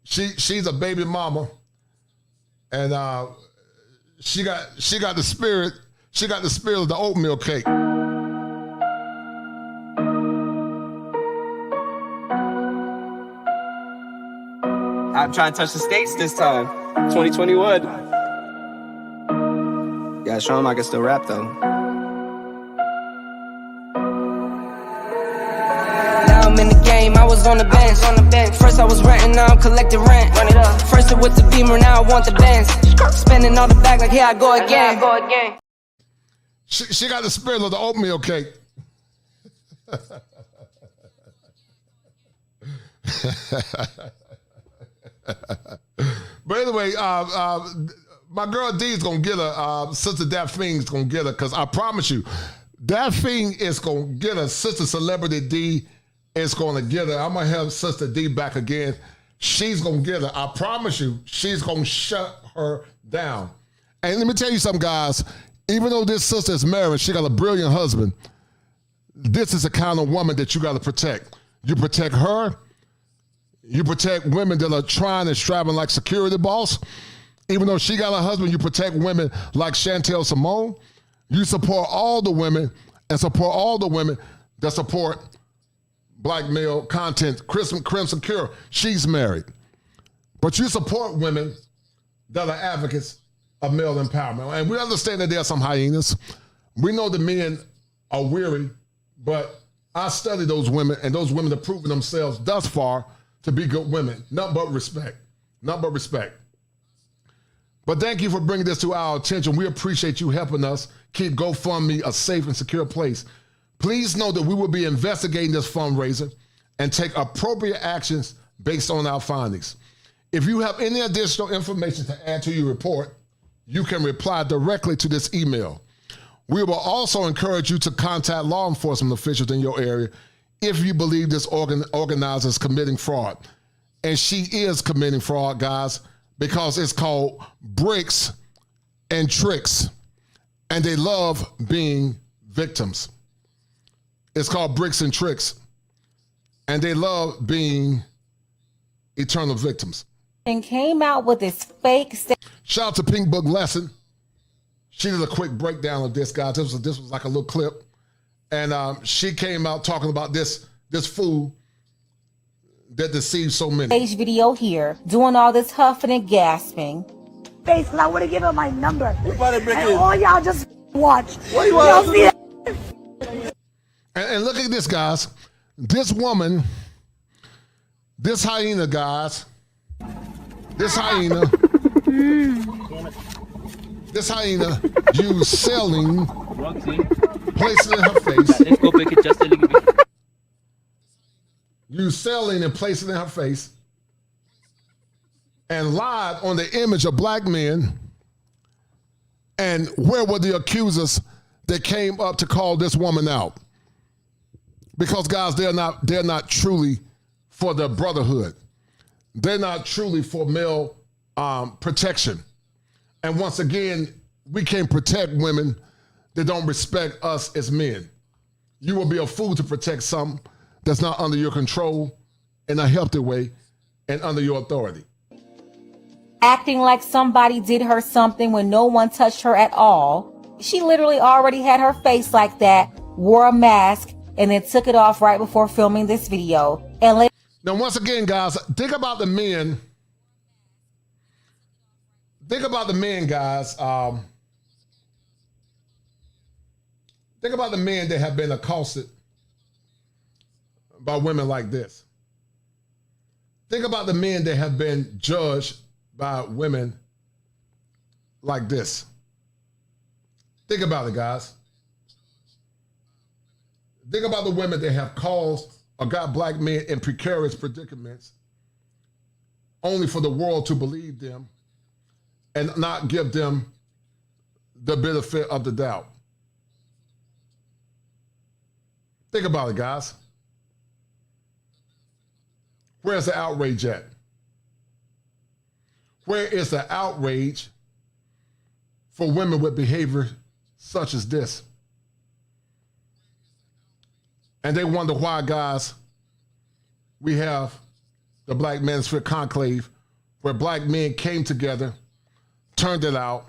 She's a baby mama, and she got the spirit. She got the spirit of the oatmeal cake. I'm trying to touch the states this time. 2021. Yeah, show him I can still rap though. I'm in the game, I was on the bench. First I was renting, now I'm collecting rent. Run it up. First it was the Beamer, now I want the Benz. Spending all the bag like here I go again. She got the spirit of the oatmeal cake. But anyway, my girl D is gonna get her. Sister Daphne's gonna get her, because I promise you, Daphne is gonna get her. Sister Celebrity D is gonna get her. I'm gonna have Sister D back again. she's going to get her. I promise you, she's going to shut her down. And let me tell you something, guys. Even though this sister is married, she got a brilliant husband, this is the kind of woman that you got to protect. You protect her. You protect women that are trying and striving like security boss. Even though she got a husband, you protect women like Chantel Simone. You support all the women and support all the women that support black male content. Crimson Cure, she's married. But you support women that are advocates of male empowerment. And we understand that there are some hyenas. We know the men are weary, but I study those women, and those women have proven themselves thus far to be good women. Nothing but respect. Nothing but respect. But thank you for bringing this to our attention. We appreciate you helping us keep GoFundMe a safe and secure place. Please know that we will be investigating this fundraiser and take appropriate actions based on our findings. If you have any additional information to add to your report, you can reply directly to this email. We will also encourage you to contact law enforcement officials in your area if you believe this organizer is committing fraud. And she is committing fraud, guys, because it's called bricks and tricks, and they love being victims. It's called bricks and tricks, and they love being eternal victims. And came out with this fake. Shout out to Pink Book Lesson. She did a quick breakdown of this, guys. This was like a little clip, and she came out talking about this fool that deceived so many. Stage video here, doing all this huffing and gasping. Face, I would have given her my number. And all y'all just watch. Y'all see that? And look at this, guys. This woman, this hyena, guys. This hyena. This hyena used selling, placing in her face. Let's go pick it just a little bit. Used selling and placing in her face, and lied on the image of black men. And where were the accusers that came up to call this woman out? Because, guys, they're not truly for the brotherhood. They're not truly for male protection. And once again, we can't protect women that don't respect us as men. You will be a fool to protect something that's not under your control in a healthy way and under your authority. Acting like somebody did her something when no one touched her at all. She literally already had her face like that, wore a mask, and then took it off right before filming this video. And now, once again, guys, think about the men. Think about the men, guys. Think about the men that have been accosted by women like this. Think about the men that have been judged by women like this. Think about it, guys. Think about the women that have caused or got black men in precarious predicaments only for the world to believe them and not give them the benefit of the doubt. Think about it, guys. Where's the outrage at? Where is the outrage for women with behavior such as this? And they wonder why, guys, we have the Black Manosphere Conclave, where black men came together, turned it out,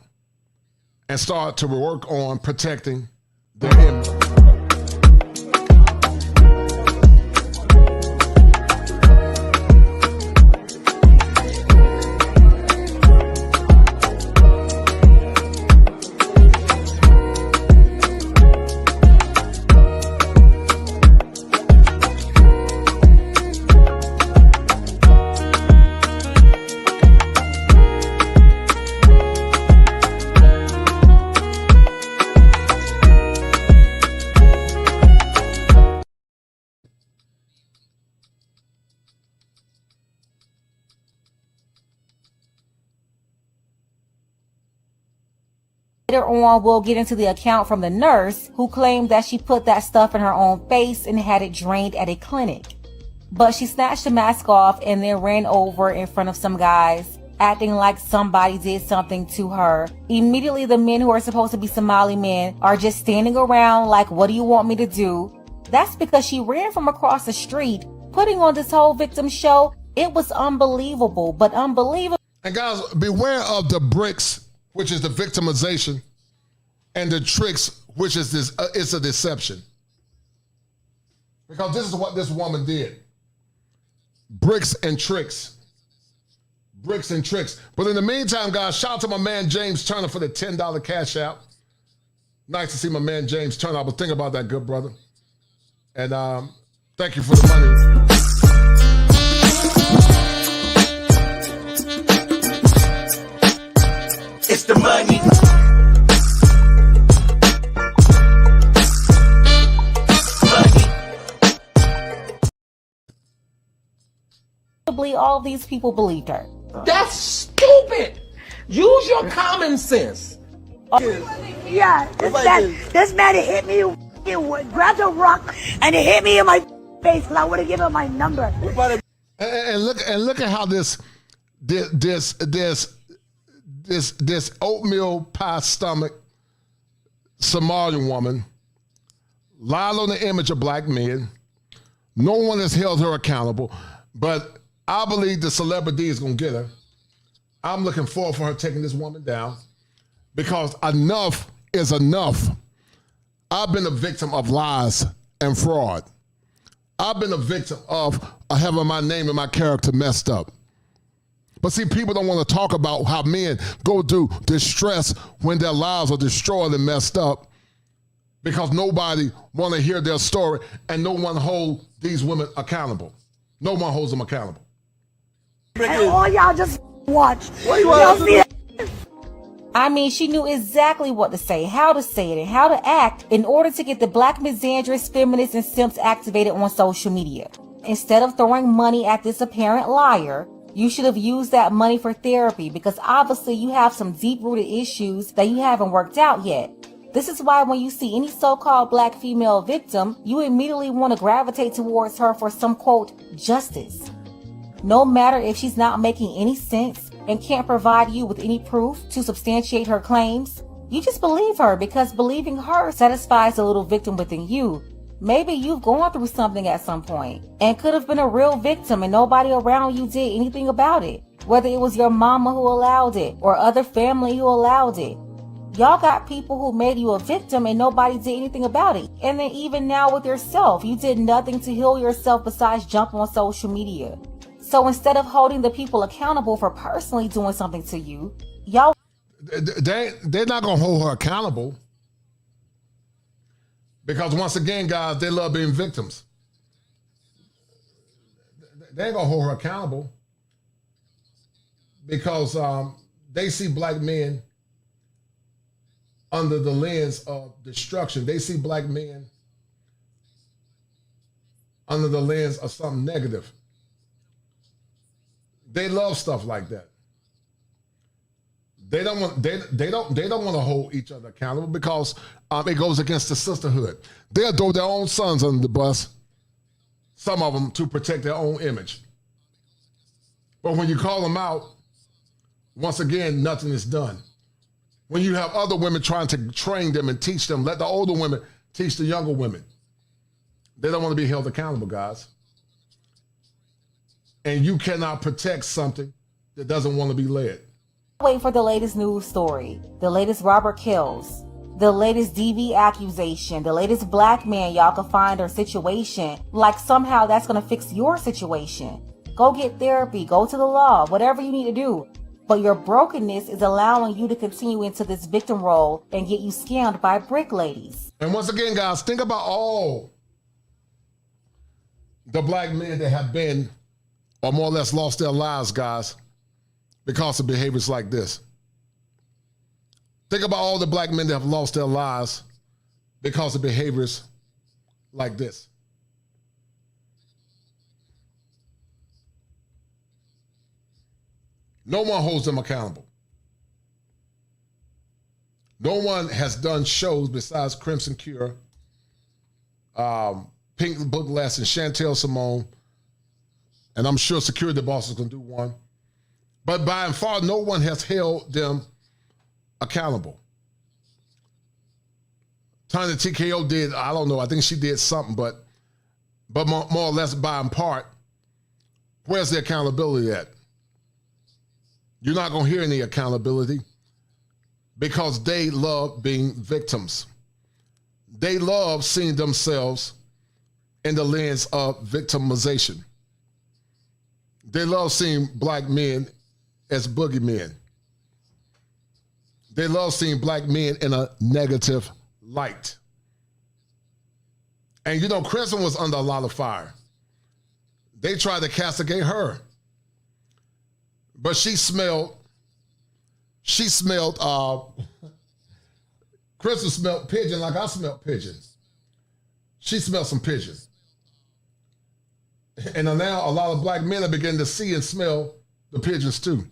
and started to work on protecting their image. Later on, we'll get into the account from the nurse who claimed that she put that stuff in her own face and had it drained at a clinic. But she snatched the mask off and then ran over in front of some guys, acting like somebody did something to her. Immediately, the men who are supposed to be Somali men are just standing around like, what do you want me to do? That's because she ran from across the street, putting on this whole victim show. It was unbelievable, but unbelievable. And guys, beware of the bricks, which is the victimization, and the tricks, which is this. It's a deception. Because this is what this woman did. Bricks and tricks. Bricks and tricks. But in the meantime, guys, shout out to my man James Turner for the $10 cash out. Nice to see my man James Turner. I was thinking about that, good brother. And thank you for the money. It's the money. All these people believed her. That's stupid. Use your common sense. Yeah, this man hit me, grabbed a rock, and he hit me in my face, and I would have given him my number. And look at how this oatmeal pie stomach Somalian woman lied on the image of black men. No one has held her accountable, but I believe the celebrity is going to get her. I'm looking forward for her taking this woman down because enough is enough. I've been a victim of lies and fraud. I've been a victim of having my name and my character messed up. But see, people don't want to talk about how men go through distress when their lives are destroyed and messed up because nobody want to hear their story and no one hold these women accountable. No one holds them accountable. And all y'all just watch. I mean, she knew exactly what to say, how to say it, and how to act in order to get the black misandrous, feminists, and simps activated on social media. Instead of throwing money at this apparent liar, you should have used that money for therapy because obviously you have some deep-rooted issues that you haven't worked out yet. This is why when you see any so-called black female victim, you immediately want to gravitate towards her for some, quote, justice. No matter if she's not making any sense and can't provide you with any proof to substantiate her claims, you just believe her because believing her satisfies the little victim within you. Maybe you've gone through something at some point and could have been a real victim and nobody around you did anything about it. Whether it was your mama who allowed it or other family who allowed it. Y'all got people who made you a victim and nobody did anything about it. And then even now with yourself, you did nothing to heal yourself besides jump on social media. So instead of holding the people accountable for personally doing something to you, y'all... They're not going to hold her accountable. Because once again, guys, they love being victims. They ain't going to hold her accountable. Because they see black men under the lens of destruction. They see black men under the lens of something negative. They love stuff like that. They don't want to hold each other accountable because it goes against the sisterhood. They'll throw their own sons under the bus, some of them to protect their own image. But when you call them out, once again, nothing is done. When you have other women trying to train them and teach them, let the older women teach the younger women. They don't want to be held accountable, guys. And you cannot protect something that doesn't want to be led. Wait for the latest news story, the latest Robert kills, the latest DV accusation, the latest black man y'all can find or situation, like somehow that's going to fix your situation. Go get therapy, go to the law, whatever you need to do. But your brokenness is allowing you to continue into this victim role and get you scammed by brick ladies. And once again, guys, think about all the black men that have been or more or less lost their lives, guys, because of behaviors like this. Think about all the black men that have lost their lives because of behaviors like this. No one holds them accountable. No one has done shows besides Crimson Cure, Pink Book Lesson, Chantel Simone, and I'm sure security bosses can do one. But by and far, no one has held them accountable. Tiny TKO did, I don't know, I think she did something, but more or less by and part, where's the accountability at? You're not going to hear any accountability because they love being victims. They love seeing themselves in the lens of victimization. They love seeing black men as boogeymen. They love seeing black men in a negative light. And you know, Crimson was under a lot of fire. They tried to castigate her. But she smelled, Crystal smelled pigeon like I smelled pigeons. She smelled some pigeon. And now a lot of black men are beginning to see and smell the pigeons too.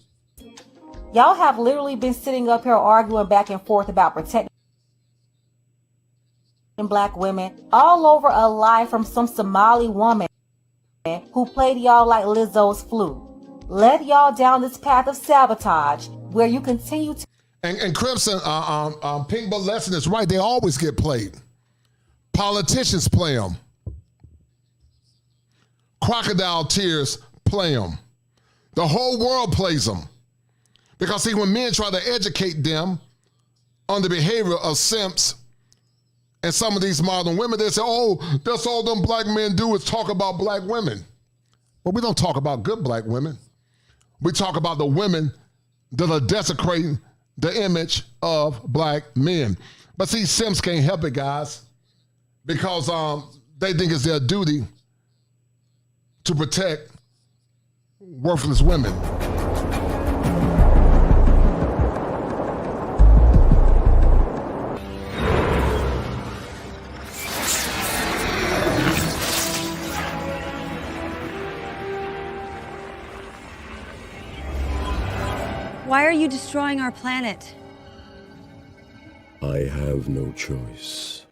Y'all have literally been sitting up here arguing back and forth about protecting black women all over a lie from some Somali woman who played y'all like Lizzo's flute. Led y'all down this path of sabotage where you continue to... And Crimson, Pink But Lesson is right. They always get played. Politicians play them. Crocodile Tears play them. The whole world plays them. Because see, when men try to educate them on the behavior of simps and some of these modern women, they say, oh, that's all them black men do is talk about black women. Well, we don't talk about good black women. We talk about the women that are desecrating the image of black men. But see, simps can't help it, guys, because they think it's their duty to protect worthless women. Why are you destroying our planet? I have no choice.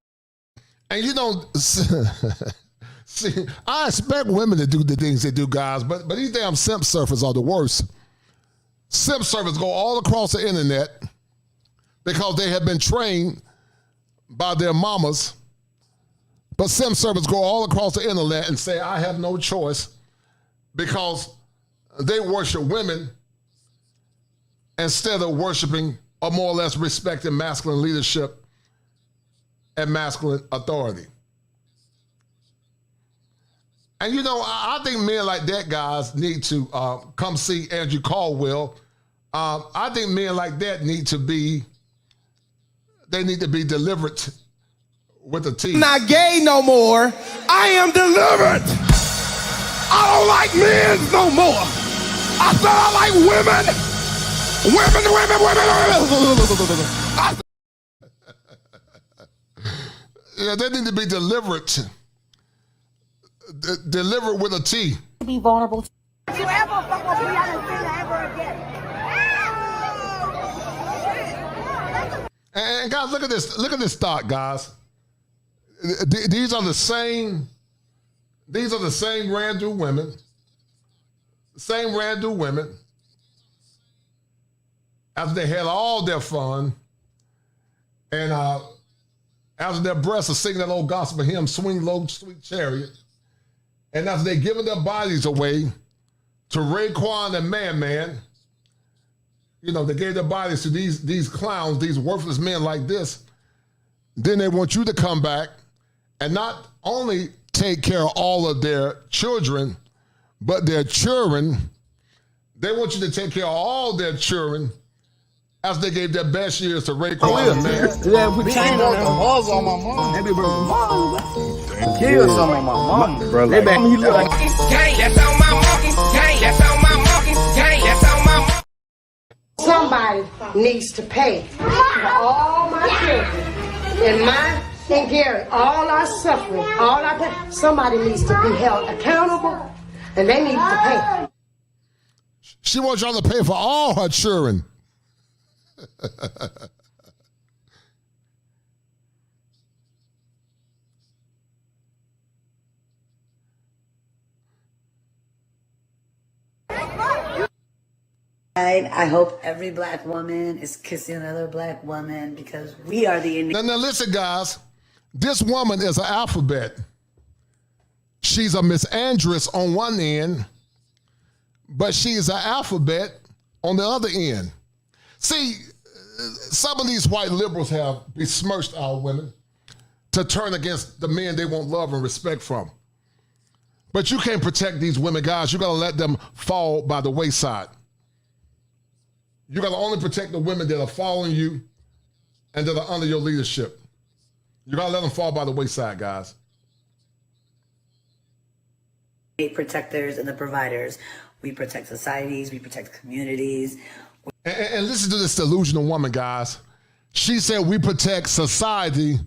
And you know, see, I expect women to do the things they do, guys, but these damn simp surfers are the worst. Simp surfers go all across the internet because they have been trained by their mamas. But simp surfers go all across the internet and say, I have no choice because they worship women instead of worshiping or more or less respecting masculine leadership and masculine authority. And you know, I think men like that, guys, need to come see Andrew Caldwell. I think men like that need to be delivered with a T. Not gay no more. I am delivered. I don't like men no more. I said I like women. Women. Yeah, they need to be delivered. Delivered with a T. Be vulnerable. You ever fuck with me, I didn't see that ever again. And guys, look at this. Look at this thought, guys. These are the same Randall women. Same Randall women. After they had all their fun, and after their breasts are singing that old gospel hymn, Swing Low, Sweet Chariot, and after they giving their bodies away to Raekwon and Man, you know, they gave their bodies to these clowns, these worthless men like this, then they want you to come back and not only take care of all of their children, but their children, they want you to take care of all their children as they gave their best years to Raekwon and Man. Yeah, we can't broke the balls on my mom. They be broke the balls. Kill some of my mom. Bro, they back me look like That's on my monkey. That's on my monkey. That's on my monkey. Somebody needs to pay for all my children and mine and Gary, all our suffering, all our pain. Somebody needs to be held accountable, and they need to pay. She wants y'all to pay for all her children. I hope every black woman is kissing another black woman because we are the... Now listen, guys. This woman is an alphabet. She's a misandrous on one end, but she is an alphabet on the other end. See, some of these white liberals have besmirched our women to turn against the men they want love and respect from. But you can't protect these women, guys. You gotta let them fall by the wayside. You gotta only protect the women that are following you and that are under your leadership. You gotta let them fall by the wayside, guys. Protectors and the providers. We protect societies, we protect communities. And listen to this delusional woman, guys. She said we protect society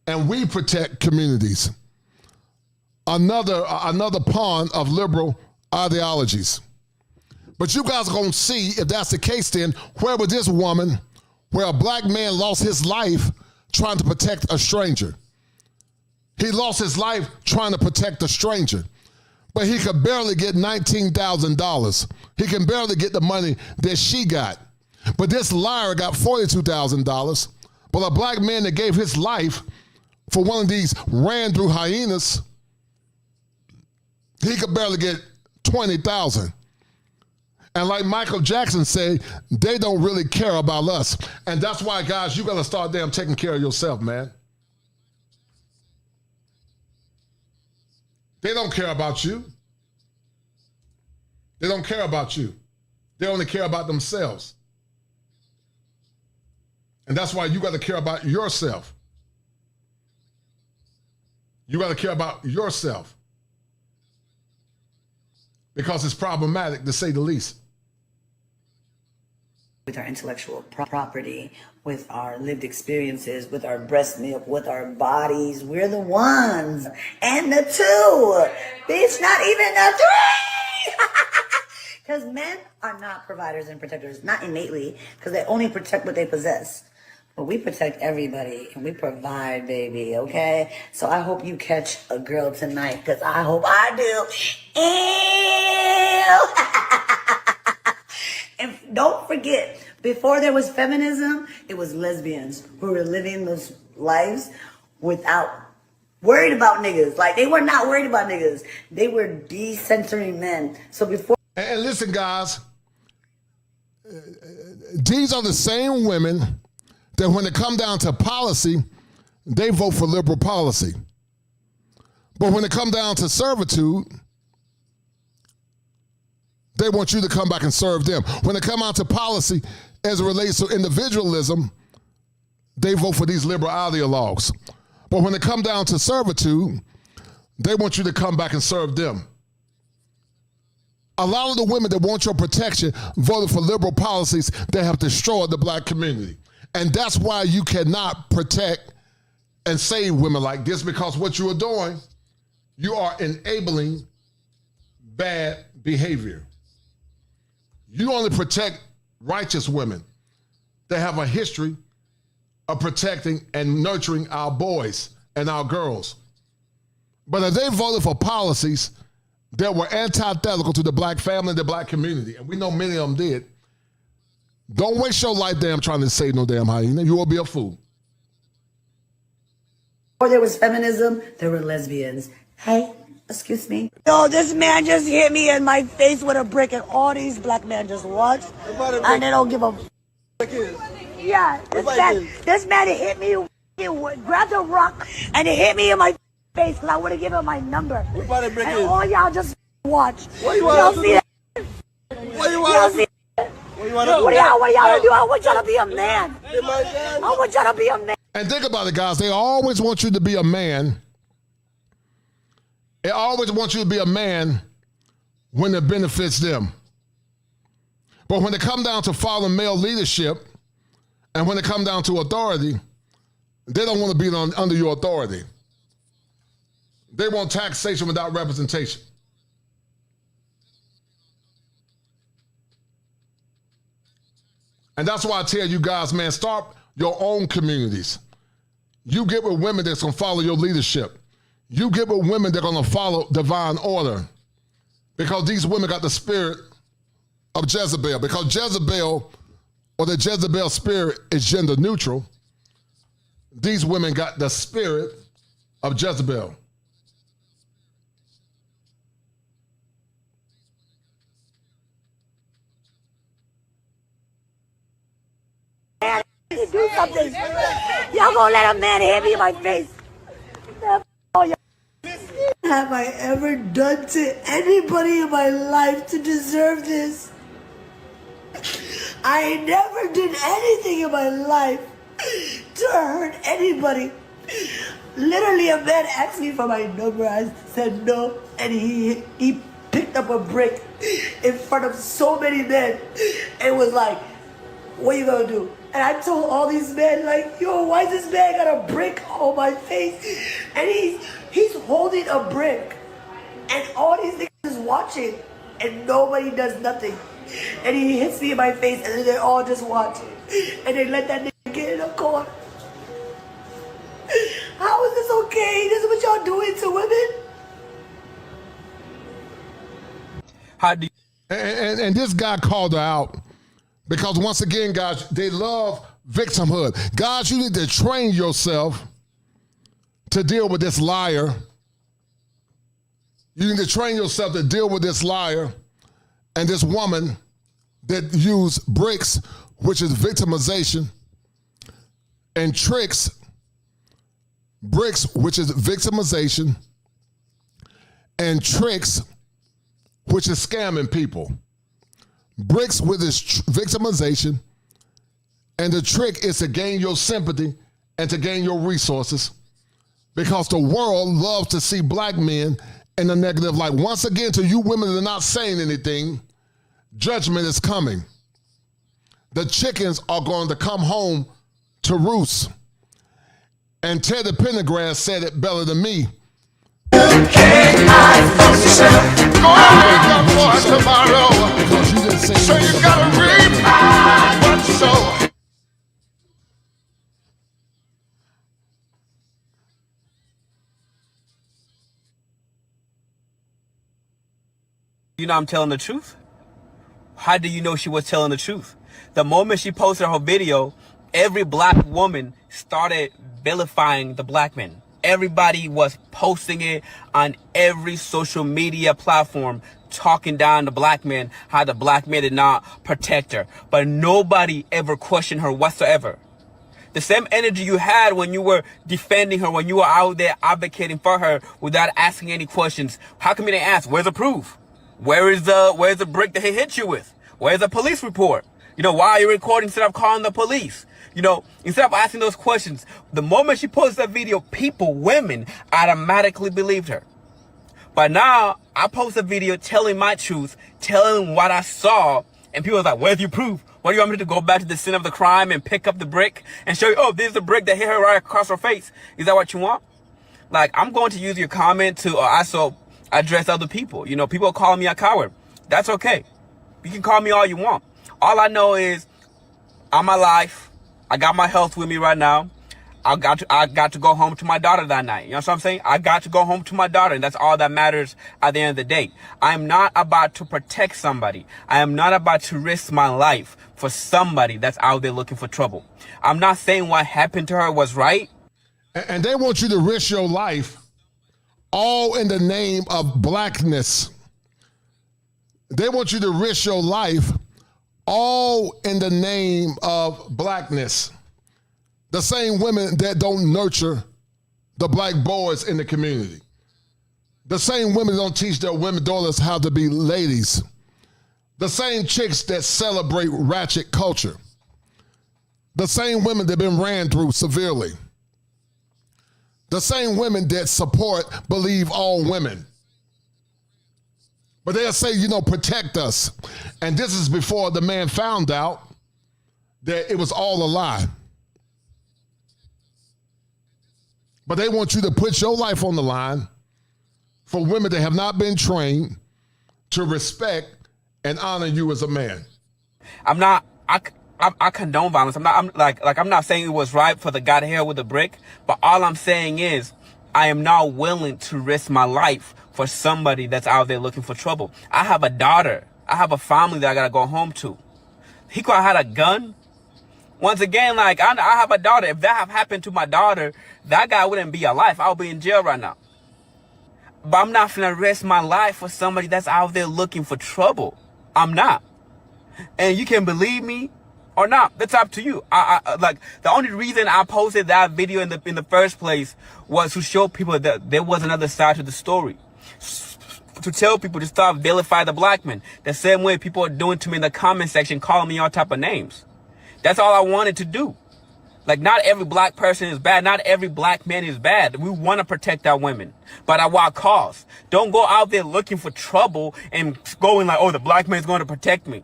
and we protect communities. Another pawn of liberal ideologies. But you guys are gonna see if that's the case then, where was this woman where a black man lost his life trying to protect a stranger? He lost his life trying to protect a stranger. But he could barely get $19,000. He can barely get the money that she got. But this liar got $42,000. But a black man that gave his life for one of these ran through hyenas, he could barely get $20,000. And like Michael Jackson said, they don't really care about us. And that's why, guys, you gotta start damn taking care of yourself, man. They don't care about you. They don't care about you. They only care about themselves. And that's why you got to care about yourself. You got to care about yourself. Because it's problematic, to say the least. With our intellectual property, with our lived experiences, with our breast milk, with our bodies, we're the ones and the two. Bitch, not even the three. Because men are not providers and protectors, not innately, because they only protect what they possess. But we protect everybody and we provide, baby, okay? So I hope you catch a girl tonight, because I hope I do. And don't forget, before there was feminism, it was lesbians who were living those lives without worried about niggas. Like, they were not worried about niggas. They were decentering men. So before... And listen, guys, these are the same women that when it come down to policy, they vote for liberal policy. But when it come down to servitude, they want you to come back and serve them. When it come out to policy as it relates to individualism, they vote for these liberal ideologues. But when it come down to servitude, they want you to come back and serve them. A lot of the women that want your protection voted for liberal policies that have destroyed the black community. And that's why you cannot protect and save women like this, because what you are doing, you are enabling bad behavior. You only protect righteous women that have a history of protecting and nurturing our boys and our girls. But if they voted for policies that were antithetical to the black family and the black community, and we know many of them did, don't waste your life damn trying to save no damn hyena. You will be a fool. Before there was feminism, there were lesbians. Hey, excuse me. Yo, this man just hit me in my face with a brick, and all these black men just watch, and they don't give a yeah, this man hit me, he grabbed a rock, and he hit me in my face, because I would have given him my number. And all y'all just watch. What you want to see that? What you want to see? What y'all do? I want y'all to be a man. I want y'all to be a man. And think about it, guys. They always want you to be a man. They always want you to be a man when it benefits them. But when it comes down to following male leadership, and when it comes down to authority, they don't want to be under your authority. They want taxation without representation. And that's why I tell you guys, man, start your own communities. You get with women that's going to follow your leadership. You get with women that are going to follow divine order. Because these women got the spirit of Jezebel, because Jezebel or the Jezebel spirit is gender neutral. These women got the spirit of Jezebel. Do something. Y'all gonna let a man hit me in my face? Have I ever done to anybody in my life to deserve this? I never did anything in my life to hurt anybody. Literally, a man asked me for my number. I said no, and he picked up a brick in front of so many men and was like, "What you gonna do?" And I told all these men, like, "Yo, why this man got a brick on my face?" And he's holding a brick, and all these niggas is watching, and nobody does nothing. And he hits me in my face, and then they all just watching, and they let that nigga get in a corner. How is this okay? This is what y'all doing to women? How do you... and this guy called her out because, once again, guys, they love victimhood. Guys, you need to train yourself to deal with this liar. You need to train yourself to deal with this liar and this woman that use bricks, which is victimization, and tricks, bricks, which is victimization, and tricks, which is scamming people. Bricks with this victimization, and the trick is to gain your sympathy and to gain your resources, because the world loves to see black men in a negative light. Once again, to you women that are not saying anything, judgment is coming. The chickens are going to come home to roost. And Teddy Pendergrass said it better than me. So you gotta reap what you sow. You know I'm telling the truth? How do you know she was telling the truth? The moment she posted her video, every black woman started vilifying the black men. Everybody was posting it on every social media platform, talking down the black men, how the black men did not protect her. But nobody ever questioned her whatsoever. The same energy you had when you were defending her, when you were out there advocating for her without asking any questions. How come you didn't ask? Where's the proof? Where's the brick that he hit you with? Where's the police report? You know, why are you recording instead of calling the police? You know, instead of asking those questions, the moment she posted that video, people, women, automatically believed her. But now, I post a video telling my truth, telling what I saw, and people are like, where's your proof? What do you want me to go back to the scene of the crime and pick up the brick and show you, oh, this is the brick that hit her right across her face? Is that what you want? Like, I'm going to use your comment to also address other people. You know, people are calling me a coward. That's okay. You can call me all you want. All I know is I'm alive. I got my health with me right now. I got to go home to my daughter that night. You know what I'm saying? I got to go home to my daughter, and that's all that matters at the end of the day. I'm not about to protect somebody. I am not about to risk my life for somebody that's out there looking for trouble. I'm not saying what happened to her was right. And they want you to risk your life all in the name of blackness. They want you to risk your life all in the name of blackness. The same women that don't nurture the black boys in the community. The same women don't teach their women daughters how to be ladies. The same chicks that celebrate ratchet culture. The same women that have been ran through severely. The same women that support, believe all women. But they'll say, you know, protect us. And this is before the man found out that it was all a lie. But they want you to put your life on the line for women that have not been trained to respect and honor you as a man. I condone violence. I'm not saying it was right for the guy to hit her with a brick, but all I'm saying is I am not willing to risk my life for somebody that's out there looking for trouble. I have a daughter. I have a family that I gotta go home to. He could have had a gun. Once again, like, I have a daughter. If that have happened to my daughter, that guy wouldn't be alive. I'll be in jail right now. But I'm not finna risk my life for somebody that's out there looking for trouble. I'm not. And you can believe me or not. That's up to you. Like, the only reason I posted that video in the first place was to show people that there was another side to the story. To tell people to stop vilifying the black man. The same way people are doing to me in the comment section, calling me all type of names. That's all I wanted to do. Like, not every black person is bad. Not every black man is bad. We want to protect our women, but at what cost? Don't go out there looking for trouble and going like, oh, the black man's going to protect me.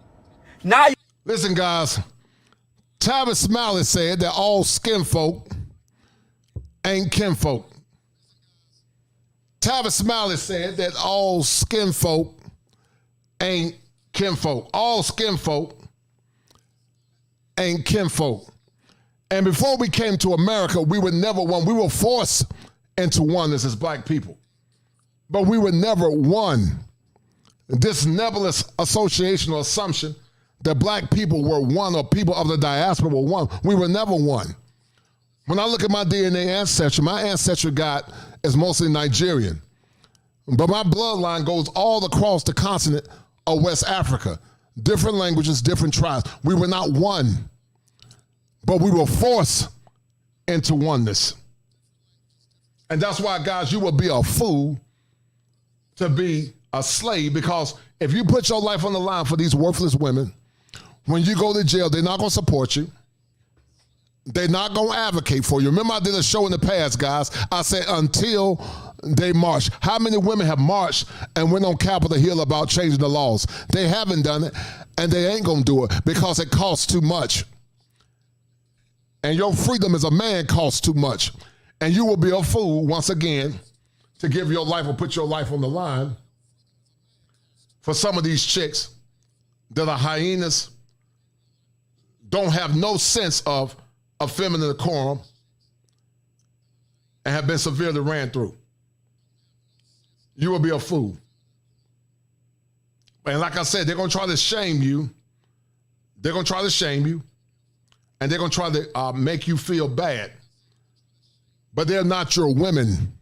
Now, listen, guys. Tavis Smiley said that all skin folk ain't kinfolk. Tavis Smiley said that all skin folk ain't kinfolk. All skin folk ain't kinfolk. And before we came to America, we were never one. We were forced into oneness as black people. But we were never one. This nebulous association or assumption that black people were one or people of the diaspora were one, we were never one. When I look at my DNA ancestry, my ancestry guide is mostly Nigerian. But my bloodline goes all across the continent of West Africa. Different languages, different tribes. We were not one, but we were forced into oneness. And that's why, guys, you will be a fool to be a slave, because if you put your life on the line for these worthless women, when you go to jail, they're not going to support you. They're not going to advocate for you. Remember, I did a show in the past, guys. I said until they march. How many women have marched and went on Capitol Hill about changing the laws? They haven't done it, and they ain't going to do it because it costs too much. And your freedom as a man costs too much. And you will be a fool, once again, to give your life or put your life on the line for some of these chicks that are hyenas, don't have no sense of feminine decorum, and have been severely ran through. You will be a fool. And like I said, they're going to try to shame you. They're going to try to shame you, and they're going to try to make you feel bad. But they're not your women.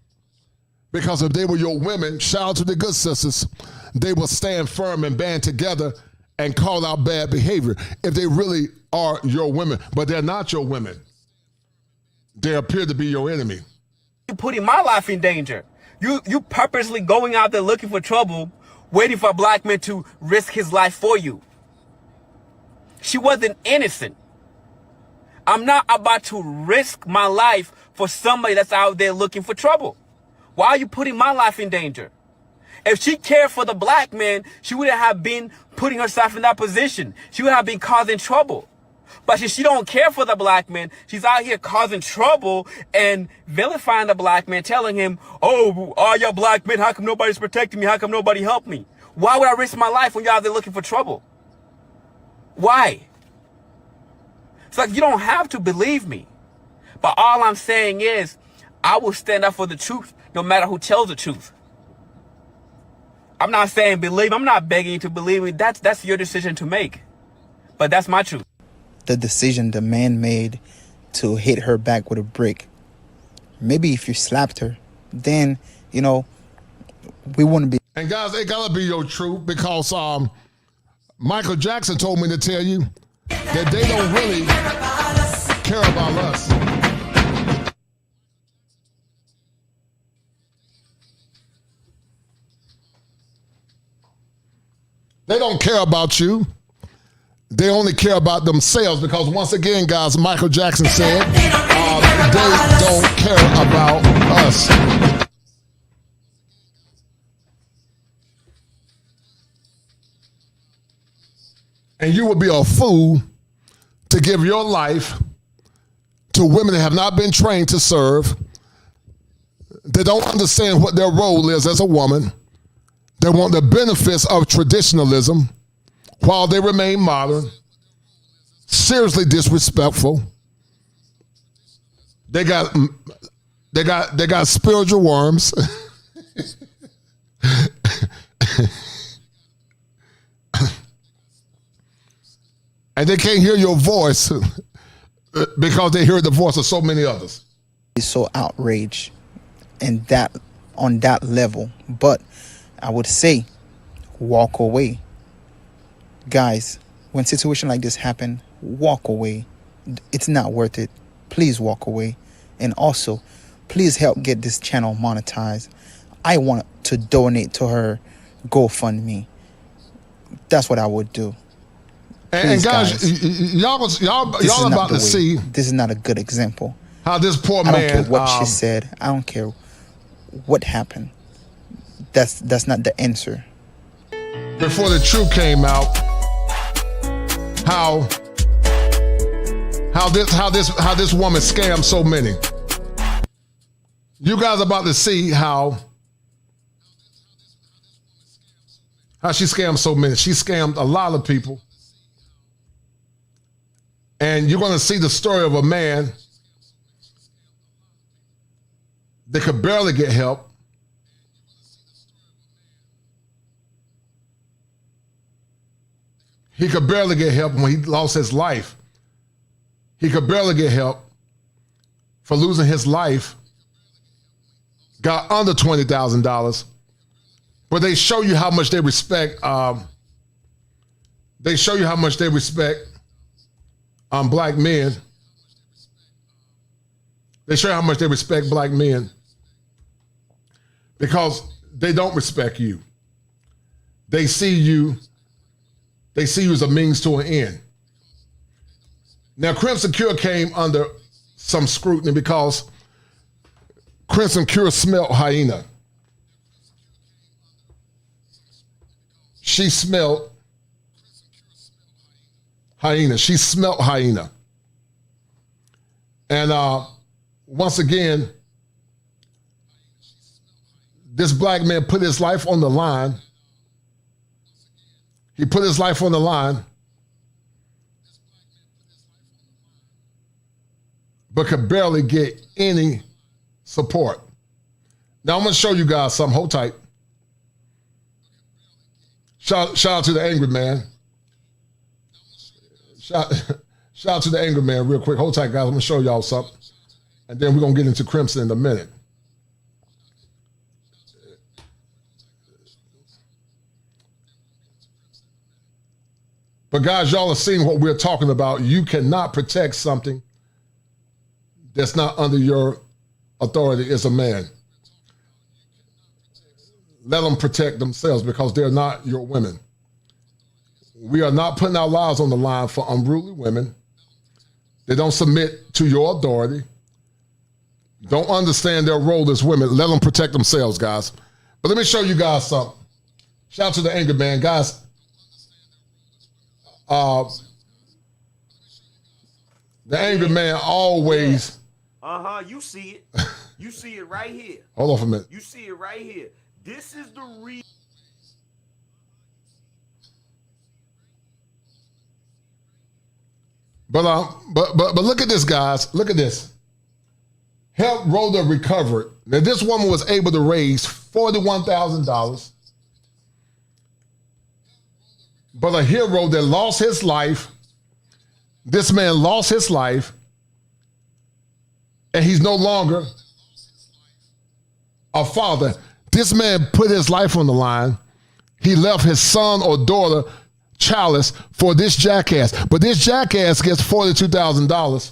Because if they were your women, shout out to the good sisters, they will stand firm and band together and call out bad behavior if they really are your women. But they're not your women. They appear to be your enemy. You're putting my life in danger. You purposely going out there looking for trouble, waiting for a black man to risk his life for you. She wasn't innocent. I'm not about to risk my life for somebody that's out there looking for trouble. Why are you putting my life in danger? If she cared for the black man, she wouldn't have been putting herself in that position. She would have been causing trouble. But she don't care for the black man. She's out here causing trouble and vilifying the black man, telling him, oh, all y'all black men, how come nobody's protecting me? How come nobody helped me? Why would I risk my life when y'all out there looking for trouble? Why? It's like, you don't have to believe me. But all I'm saying is, I will stand up for the truth no matter who tells the truth. I'm not saying believe. I'm not begging you to believe me. That's your decision to make. But that's my truth. The decision the man made to hit her back with a brick. Maybe if you slapped her, then, you know, we wouldn't be. And guys, it gotta be your truth, because Michael Jackson told me to tell you that they don't really care about us. They don't care about you. They only care about themselves, because once again, guys, Michael Jackson said they don't care about us. And you will be a fool to give your life to women that have not been trained to serve. They don't understand what their role is as a woman. They want the benefits of traditionalism while they remain modern, seriously disrespectful. They got spiritual worms. And they can't hear your voice because they hear the voice of so many others. He's so outraged and that on that level. But I would say walk away. Guys, when situations like this happen, walk away. It's not worth it. Please walk away. And also, please help get this channel monetized. I want to donate to her GoFundMe. That's what I would do. Please, and guys, y'all about to see. This is not a good example. How this poor man. I don't care what she said. I don't care what happened. That's not the answer. Before the truth came out, how this woman scammed so many. You guys are about to see how she scammed so many. She scammed a lot of people. And you're going to see the story of a man that could barely get help. He could barely get help when he lost his life. He could barely get help for losing his life. Got under $20,000. But they show you how much they respect. They show you how much they respect black men. They show you how much they respect black men because they don't respect you. They see you as a means to an end. Now, Crimson Cure came under some scrutiny because Crimson Cure smelled hyena. She smelled hyena. She smelled hyena. And once again, this black man put his life on the line. He put his life on the line, but could barely get any support. Now I'm going to show you guys something. Hold tight. Shout out to the angry man. Shout out to the angry man real quick. Hold tight, guys. I'm going to show y'all something. And then we're going to get into Crimson in a minute. But guys, y'all are seeing what we're talking about. You cannot protect something that's not under your authority as a man. Let them protect themselves because they're not your women. We are not putting our lives on the line for unruly women. They don't submit to your authority. Don't understand their role as women. Let them protect themselves, guys. But let me show you guys something. Shout out to the angry man. Guys, the angry man always... You see it. You see it right here. Hold on for a minute. You see it right here. This is the reason. But look at this, guys. Look at this. Help Rhoda recover. Now, this woman was able to raise $41,000. But a hero that lost his life, this man lost his life, and he's no longer a father. This man put his life on the line. He left his son or daughter childless for this jackass. But this jackass gets $42,000.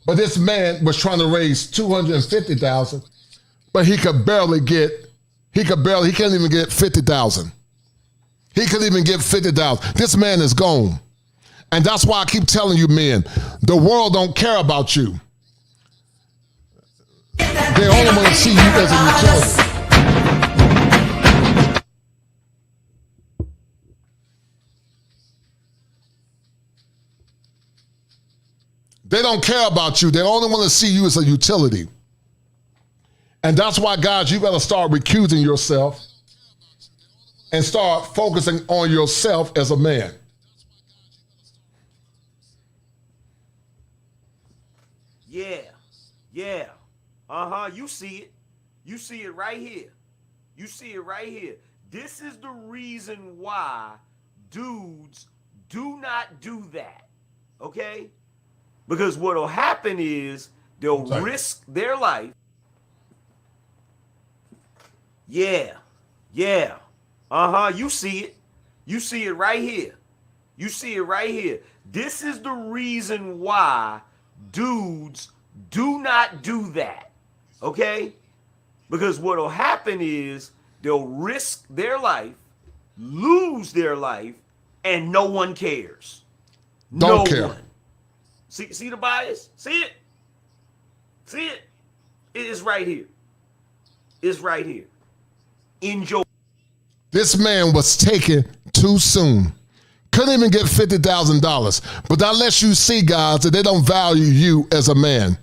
But this man was trying to raise $250,000, but he can't even get $50,000. He couldn't even get $50,000. This man is gone. And that's why I keep telling you, men, the world don't care about you. They only want to see you as a utility. They don't care about you. They only want to see you as a utility. And that's why, guys, you got to start recusing yourself and start focusing on yourself as a man. Yeah. You see it. You see it right here. You see it right here. This is the reason why dudes do not do that. Okay? Because what'll happen is they'll risk their life. Yeah. You see it. You see it right here. You see it right here. This is the reason why dudes do not do that. Okay? Because what'll happen is they'll risk their life, lose their life, and no one cares. Don't care. One. See the bias? See it? See it? It is right here. It's right here. Enjoy. This man was taken too soon. Couldn't even get $50,000. But that lets you see, guys, that they don't value you as a man.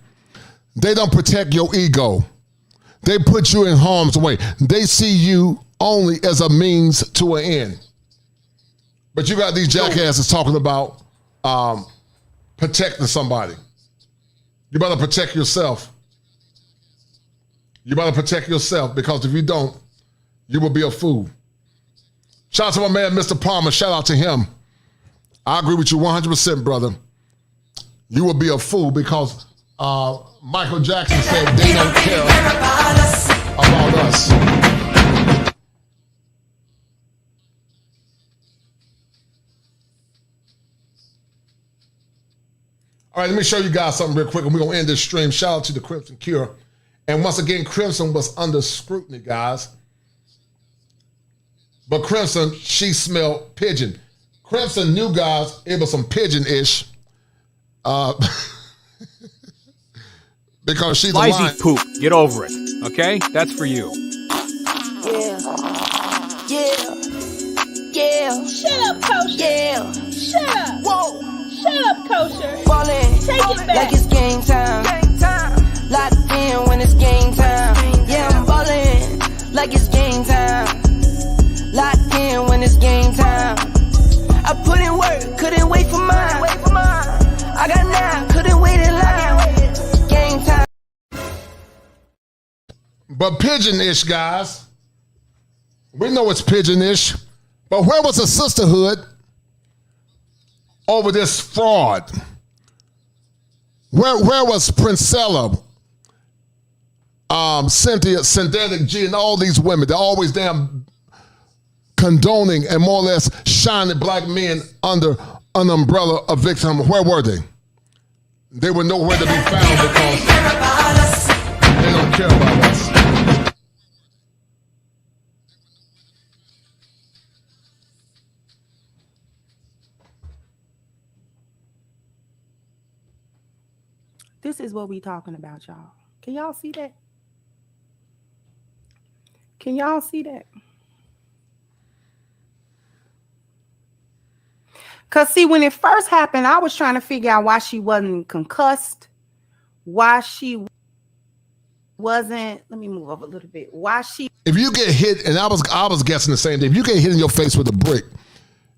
They don't protect your ego. They put you in harm's way. They see you only as a means to an end. But you got these jackasses talking about protecting somebody. You better protect yourself. You better protect yourself, because if you don't, you will be a fool. Shout out to my man, Mr. Palmer. Shout out to him. I agree with you 100%, brother. You will be a fool because Michael Jackson said they don't care about us. All right, let me show you guys something real quick, and we're going to end this stream. Shout out to the Crimson Cure. And once again, Crimson was under scrutiny, guys. But Crimson, she smelled pigeon. Crimson knew, guys, it was some pigeon-ish. Because she's Flies alive. eat poop. Get over it. Okay? That's for you. Yeah. Shut up, Kosher. Yeah. Shut up. Whoa. Shut up, Kosher. Ballin'. Take it back. Like it's game time. Locked in when it's game time. Yeah, I'm ballin'. Like it's game time. Locked in when it's game time. I put in work, couldn't wait for mine. I got 9, couldn't wait in line. Game time. But pigeon-ish, guys. We know it's pigeon-ish. But where was the sisterhood over this fraud? Where was Princella, Cynthia, Synthetic G, and all these women? They're always damn condoning and more or less shining black men under an umbrella of victim. Where were they? They were nowhere to be found because they don't care about us. This is what we talking about, y'all. Can y'all see that? Can y'all see that? Because, see, when it first happened, I was trying to figure out why she wasn't concussed, why she wasn't, let me move up a little bit, why she... If you get hit, and I was guessing the same thing, if you get hit in your face with a brick,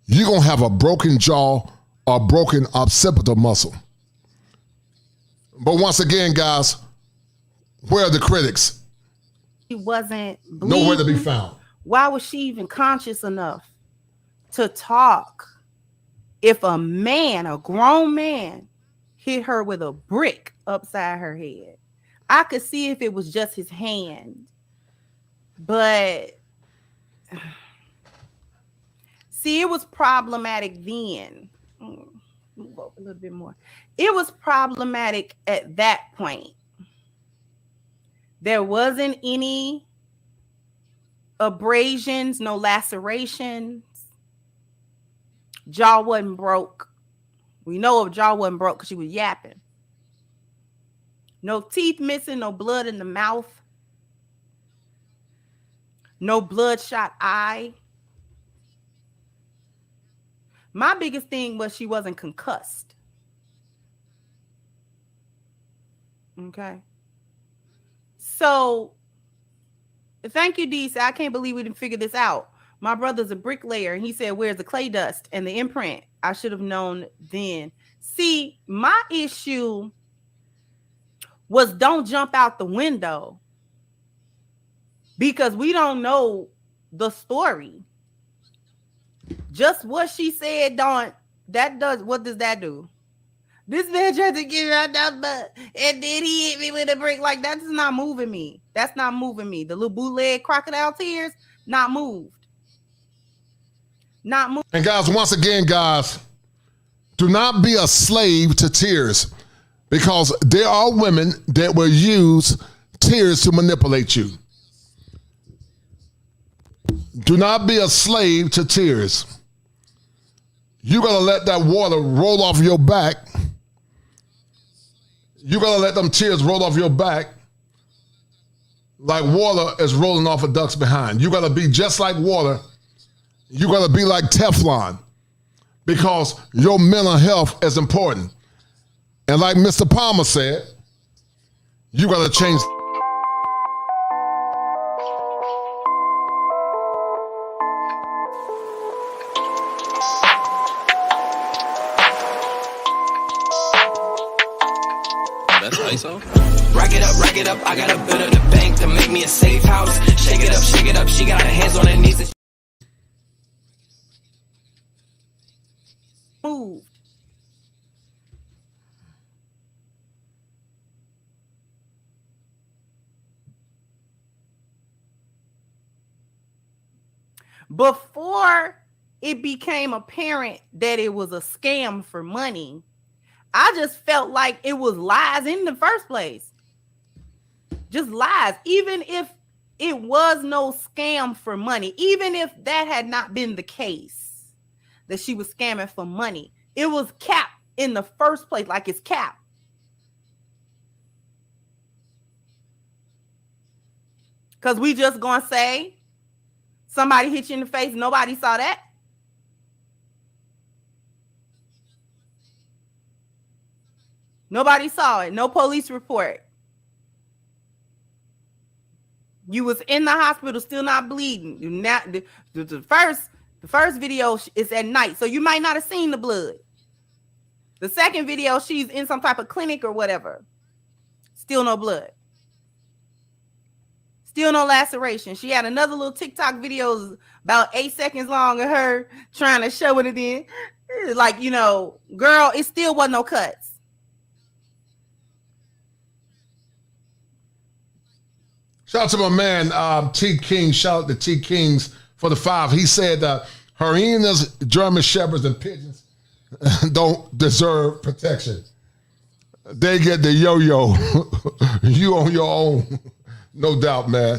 you're going to have a broken jaw or broken occipital muscle. But once again, guys, where are the critics? She wasn't bleeding. Nowhere to be found. Why was she even conscious enough to talk if a man, a grown man, hit her with a brick upside her head? I could see if it was just his hand, but see, it was problematic then. Move up a little bit more. It was problematic at that point. There wasn't any abrasions, no lacerations. Jaw wasn't broke. We know if jaw wasn't broke because she was yapping. No teeth missing, no blood in the mouth. No bloodshot eye. My biggest thing was she wasn't concussed. Okay. So, thank you, D. I can't believe we didn't figure this out. My brother's a bricklayer, and he said, where's the clay dust and the imprint? I should have known then. See, my issue was don't jump out the window because we don't know the story. Just what she said don't what does that do? This man tried to get me out that butt, and then he hit me with a brick. Like, that's not moving me. That's not moving me. The little bootleg crocodile tears, not moved. Not moved. And guys, once again, guys, do not be a slave to tears, because there are women that will use tears to manipulate you. Do not be a slave to tears. You're going to let that water roll off your back. You're going to let them tears roll off your back like water is rolling off a duck's behind. You're going to be just like water. You're going to be like Teflon, because your mental health is important. And like Mr. Palmer said, you got to change. That's ISO? Rack it up, I got a bit of the bank to make me a safe house. Shake it up, she got her hands on her knees. Moved. Before it became apparent that it was a scam for money, I just felt like it was lies in the first place. Just lies. Even if it was no scam for money, even if that had not been the case, that she was scamming for money, it was cap in the first place, like it's cap. Because we just gonna say somebody hit you in the face, nobody saw that. Nobody saw it. No police report. You was in the hospital, still not bleeding. The first video is at night, so you might not have seen the blood. The second video, she's in some type of clinic or whatever. Still no blood. Still no laceration. She had another little TikTok video about 8 seconds long of her trying to show it in. Like, you know, girl, it still wasn't no cuts. Shout out to my man, T. King. Shout out to T. Kings for the 5. He said hyenas, German shepherds, and pigeons don't deserve protection. They get the yo-yo. You on your own. No doubt, man.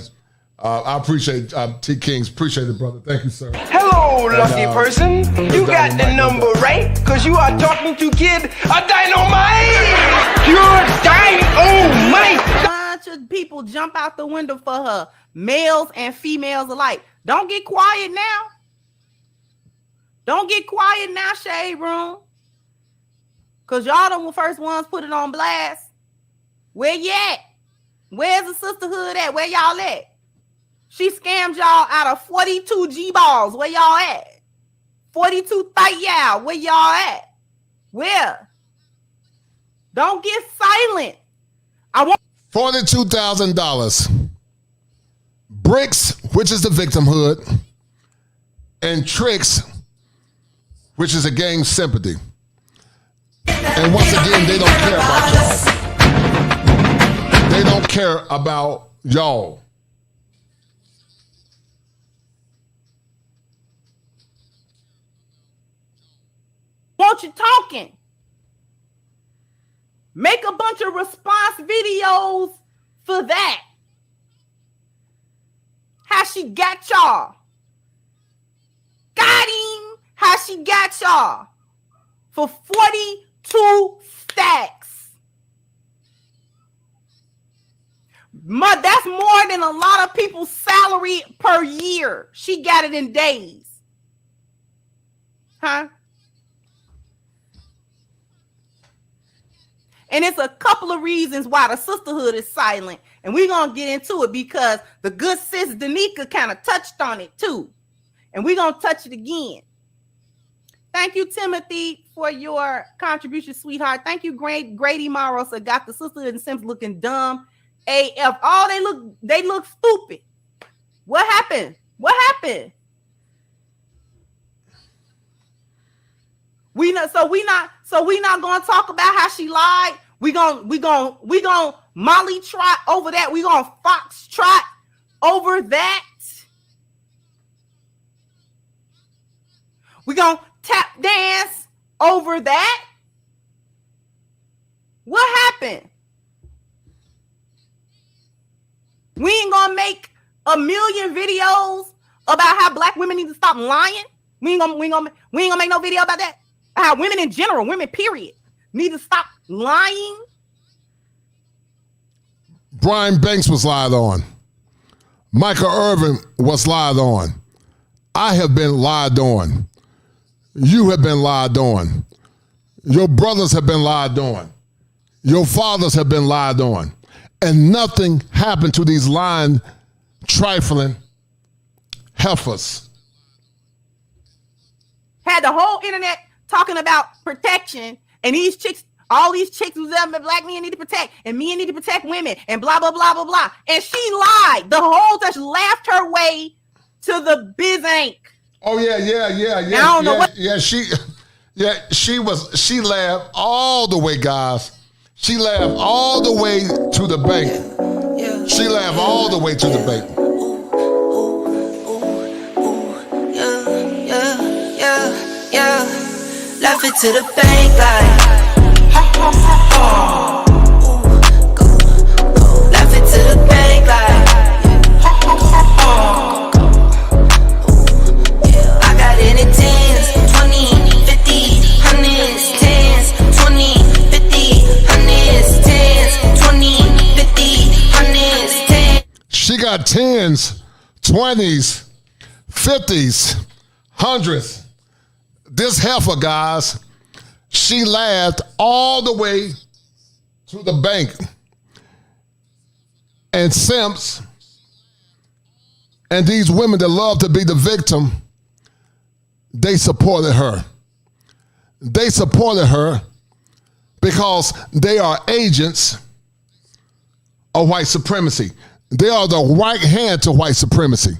I appreciate T. Kings. Appreciate it, brother. Thank you, sir. Hello, lucky person. You got the number right, because you are talking to Kid a Dynamite. You're Dynamite. Of people jump out the window for her, males and females alike. Don't get quiet now. Don't get quiet now, Shade Room. Because y'all the first ones put it on blast. Where you at? Where's the sisterhood at? Where y'all at? She scammed y'all out of 42 G-balls. Where y'all at? 42 fight y'all. Where y'all at? Where? Don't get silent. I want $42,000. Bricks, which is the victimhood, and tricks, which is a gang sympathy. And once again, they don't care about y'all. They don't care about y'all. Want you talking? Make a bunch of response videos for that. How she got y'all. Got him. How she got y'all. For 42 stacks. That's more than a lot of people's salary per year. She got it in days. Huh? And it's a couple of reasons why the sisterhood is silent. And we're going to get into it because the good sis Danica kind of touched on it too. And we're going to touch it again. Thank you, Timothy, for your contribution, sweetheart. Thank you, Grady Morrow. So got the sisterhood and Sims looking dumb AF. Oh, they look stupid. What happened? What happened? We not gonna talk about how she lied. We gonna Molly trot over that. We gonna fox trot over that. We gonna tap dance over that. What happened? We ain't gonna make a million videos about how black women need to stop lying. We ain't gonna make no video about that. How women in general, women period, need to stop lying. Brian Banks was lied on. Michael Irvin was lied on. I have been lied on. You have been lied on. Your brothers have been lied on. Your fathers have been lied on. And nothing happened to these lying, trifling heifers. Had the whole internet talking about protection, and these chicks, all these chicks who's black men need to protect, and men need to protect women, and blah, blah, blah, blah, blah. And she lied. The whole just laughed her way to the biz ain't. Oh, yeah. I don't know what. She laughed all the way, guys. She laughed all the way to the bank. She laughed all the way to the bank. Yeah. Laugh it to the bank like. Laugh it to the bank like. I got it in 10s, 20, 50, 100s, 10s, 20, 50, 100s, 10s, 20, 50, 100s, 10s. She got 10s, 20s, 50s, 100s. This heifer, guys, she laughed all the way to the bank. And simps and these women that love to be the victim, they supported her. They supported her because they are agents of white supremacy. They are the right hand to white supremacy.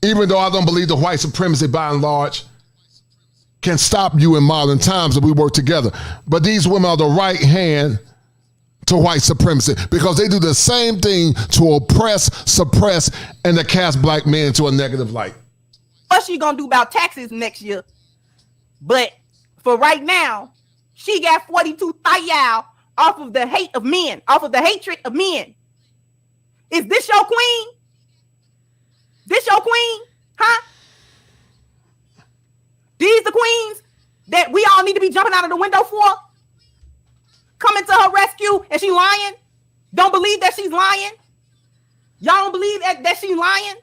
Even though I don't believe the white supremacy by and large can stop you in modern times if we work together. But these women are the right hand to white supremacy because they do the same thing to oppress, suppress, and to cast black men into a negative light. What she gonna do about taxes next year? But for right now, she got 42,000 off of the hate of men, off of the hatred of men. Is this your queen? This your queen? Huh? These the queens that we all need to be jumping out of the window for? Coming to her rescue and she lying? Don't believe that she's lying? Y'all don't believe that she's lying?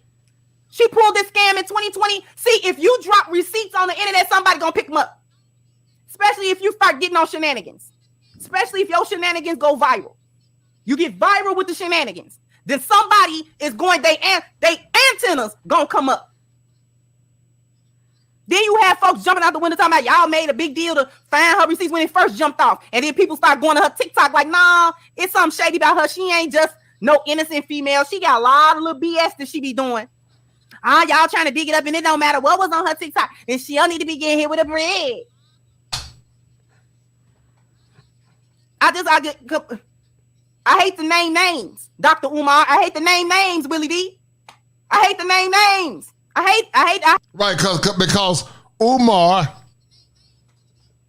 She pulled this scam in 2020. See, if you drop receipts on the internet, somebody gonna pick them up. Especially if you start getting on shenanigans. Especially if your shenanigans go viral. You get viral with the shenanigans. Then somebody is going, they antennas gonna come up. Then you have folks jumping out the window talking about y'all made a big deal to find her receipts when it first jumped off. And then people start going to her TikTok like, nah, it's something shady about her. She ain't just no innocent female. She got a lot of little BS that she be doing. Y'all trying to dig it up and it don't matter what was on her TikTok. And she don't need to be getting hit with a bread. I hate to name names, Dr. Umar. I hate to name names, Willie D. I hate to name names. Right, because Umar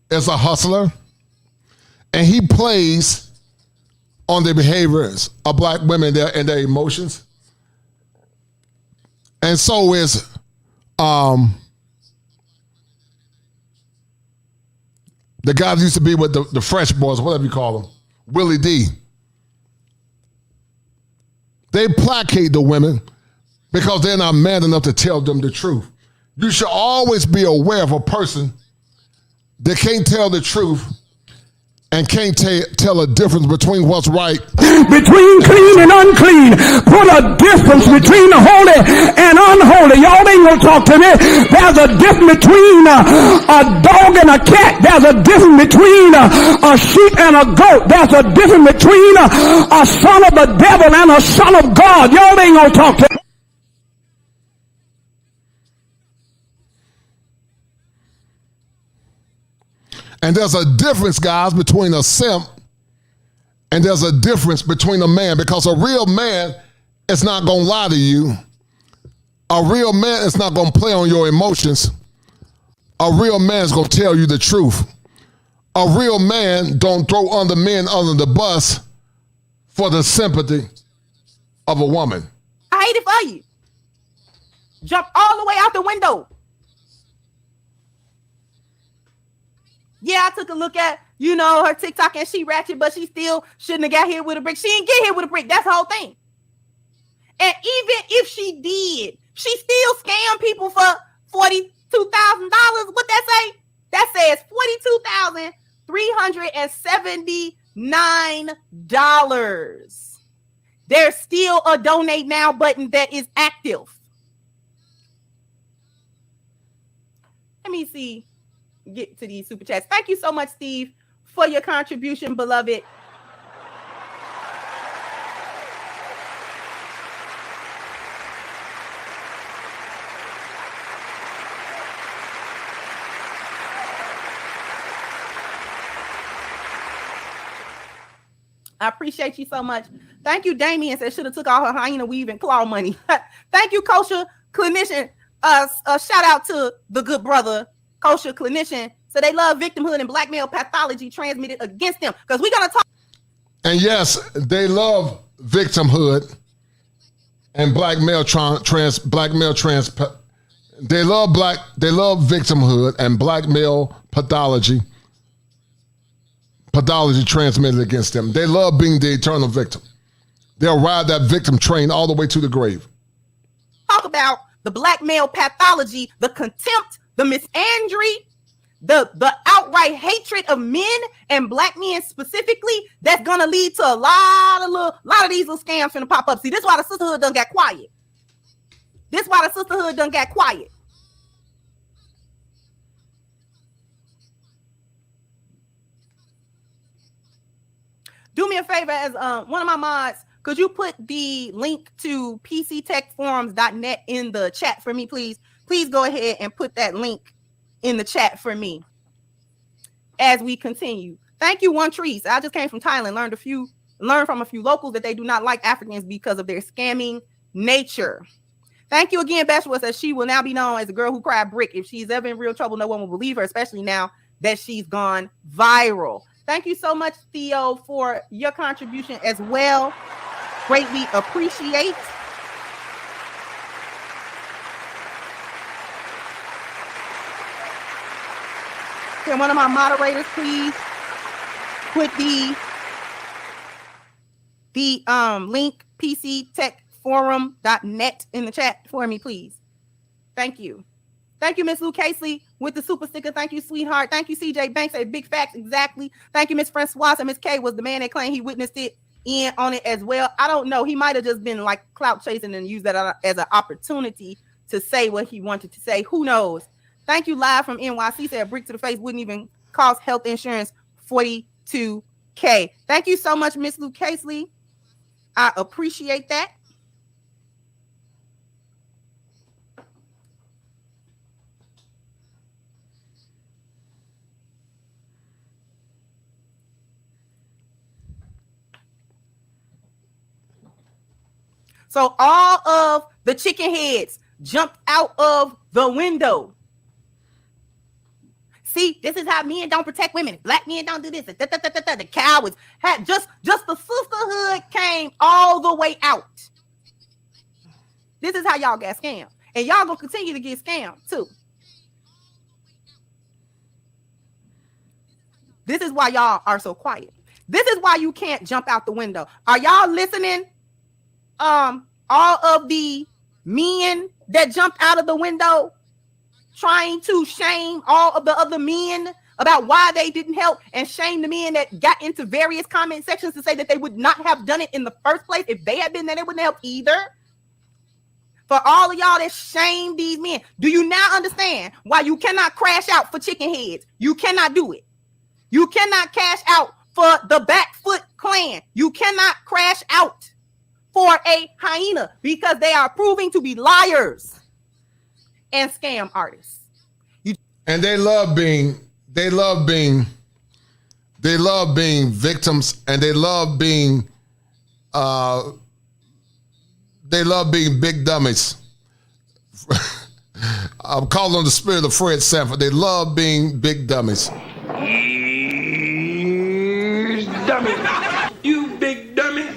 is a hustler and he plays on the behaviors of black women and their emotions. And so is the guy that used to be with the Fresh Boys, whatever you call them, Willie D. They placate the women because they're not man enough to tell them the truth. You should always be aware of a person that can't tell the truth and can't tell a difference between what's right. Between clean and unclean. Put a difference between the holy and unholy. Y'all ain't gonna talk to me. There's a difference between a dog and a cat. There's a difference between a sheep and a goat. There's a difference between a son of the devil and a son of God. Y'all ain't gonna talk to me. And there's a difference, guys, between a simp and there's a difference between a man, because a real man is not going to lie to you. A real man is not going to play on your emotions. A real man is going to tell you the truth. A real man don't throw other men under the bus for the sympathy of a woman. I hate it for you. Jump all the way out the window. Yeah, I took a look at, her TikTok and she ratchet, but she still shouldn't have got hit with a brick. She didn't get hit with a brick. That's the whole thing. And even if she did, she still scammed people for $42,000. What that say? That says $42,379. There's still a donate now button that is active. Let me see. Get to these super chats. Thank you so much, Steve, for your contribution, beloved. I appreciate you so much. Thank you, Damien. Said should have took all her hyena weave and claw money. Thank you, Kosher Clinician. Shout out to the good brother, Kosher Clinician. So they love victimhood and blackmail pathology transmitted against them. Because we're gonna talk. And yes, they love victimhood and blackmail they love victimhood and blackmail pathology transmitted against them. They love being the eternal victim. They'll ride that victim train all the way to the grave. Talk about the blackmail pathology, the contempt, the misandry, the outright hatred of men and black men specifically. That's gonna lead to a lot of these little scams finna pop up. See, this is why the sisterhood done got quiet. Do me a favor, as one of my mods, could you put the link to pctechforums.net in the chat for me, please? Please go ahead and put that link in the chat for me as we continue. Thank you, One Trees. I just came from Thailand, learned from a few locals that they do not like Africans because of their scamming nature. Thank you again, Bashwa says she will now be known as the girl who cried brick. If she's ever in real trouble, no one will believe her, especially now that she's gone viral. Thank you so much, Theo, for your contribution as well. Greatly appreciate. Can one of my moderators please put the link pctechforum.net in the chat for me, please? Thank you. Thank you, Miss Lou Casey, with the super sticker. Thank you, sweetheart. Thank you, CJ Banks. A big facts, exactly. Thank you, Miss Francoise. And Miss K was the man that claimed he witnessed it in on it as well. I don't know. He might have just been like clout chasing and used that as an opportunity to say what he wanted to say. Who knows? Thank you, live from NYC. Said a brick to the face wouldn't even cost health insurance $42K. Thank you so much, Miss Lou Casey. I appreciate that. So all of the chicken heads jumped out of the window. See, this is how men don't protect women. Black men don't do this. The cowards had just the sisterhood came all the way out. This is how y'all got scammed. And y'all gonna continue to get scammed too. This is why y'all are so quiet. This is why you can't jump out the window. Are y'all listening? All of the men that jumped out of the window trying to shame all of the other men about why they didn't help, and shame the men that got into various comment sections to say that they would not have done it in the first place. If they had been there, they wouldn't help either. For all of y'all that shame these men, do you now understand why you cannot crash out for chicken heads? You cannot do it. You cannot cash out for the Backfoot clan. You cannot crash out for a hyena, because they are proving to be liars and scam artists. And they love being they love being victims, and they love being big dummies. I'm calling on the spirit of Fred Sanford. They love being big dummies. Dummy. You big dummy.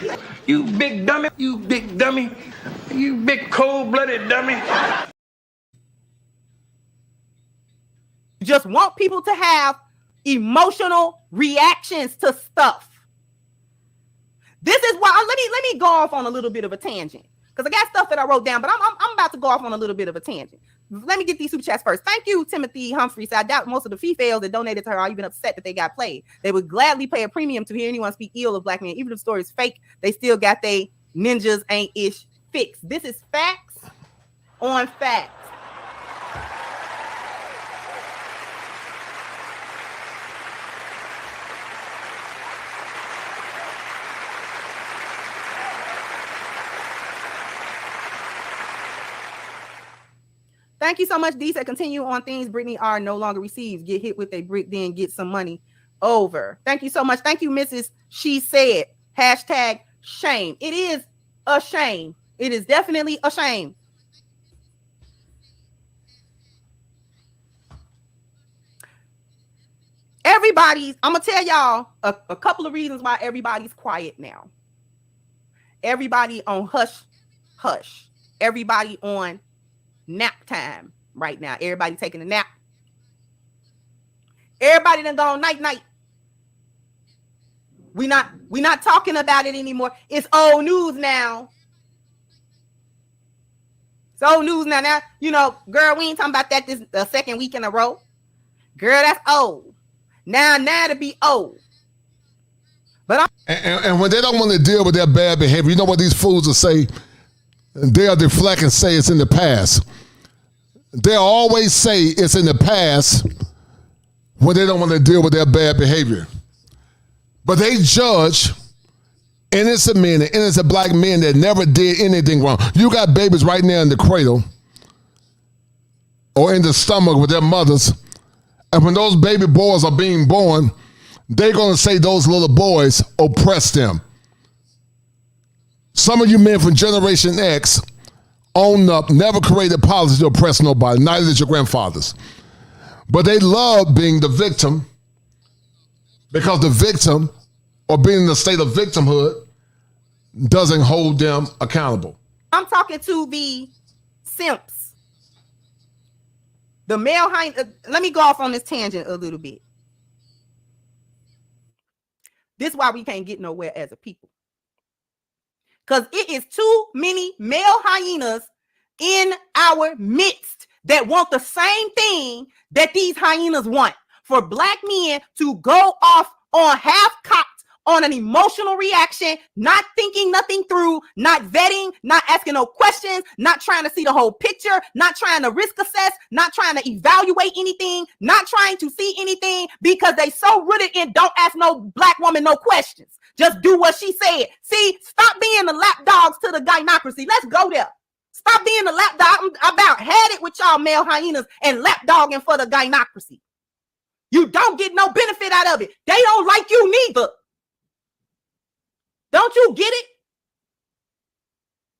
You big dummy. You big dummy. You big cold-blooded dummy. Just want people to have emotional reactions to stuff. This is why let me go off on a little bit of a tangent, because I got stuff that I wrote down, but I'm about to go off on a little bit of a tangent. Let me get these super chats first. Thank you, Timothy Humphreys. I doubt most of the females that donated to her are even upset that they got played. They would gladly pay a premium to hear anyone speak ill of black men. Even if the story is fake, they still got they ninjas ain't ish fixed. This is facts on facts. Thank you so much, D. Said continue on things Brittany R. no longer receives. Get hit with a brick, then get some money over. Thank you so much. Thank you, Mrs. She said. Hashtag shame. It is a shame. It is definitely a shame. Everybody's, I'm going to tell y'all a couple of reasons why everybody's quiet now. Everybody on hush, hush. Everybody on nap time right now. Everybody taking a nap. Everybody done gone night night. We not talking about it anymore. It's old news now. It's old news now. Now, you know, girl, we ain't talking about that this the second week in a row. Girl, that's old. Now to be old. But and when they don't want to deal with their bad behavior, you know what these fools will say? They'll deflect and say it's in the past. They'll always say it's in the past when they don't want to deal with their bad behavior. But they judge innocent men and innocent black men that never did anything wrong. You got babies right now in the cradle or in the stomach with their mothers. And when those baby boys are being born, they're going to say those little boys oppressed them. Some of you men from Generation X own up, never created policies to oppress nobody, neither did your grandfathers. But they love being the victim because the victim, or being in the state of victimhood, doesn't hold them accountable. I'm talking to the simps. The male hyena. Let me go off on this tangent a little bit. This is why we can't get nowhere as a people. Because it is too many male hyenas in our midst that want the same thing that these hyenas want. For black men to go off on half-cocked, on an emotional reaction, not thinking nothing through, not vetting, not asking no questions, not trying to see the whole picture, not trying to risk assess, not trying to evaluate anything, not trying to see anything, because they so rooted in don't ask no black woman no questions. Just do what she said. See, stop being the lapdogs to the gynocracy. Let's go there. Stop being the lapdog. I'm about had it with y'all male hyenas and lapdogging for the gynocracy. You don't get no benefit out of it. They don't like you neither. Don't you get it?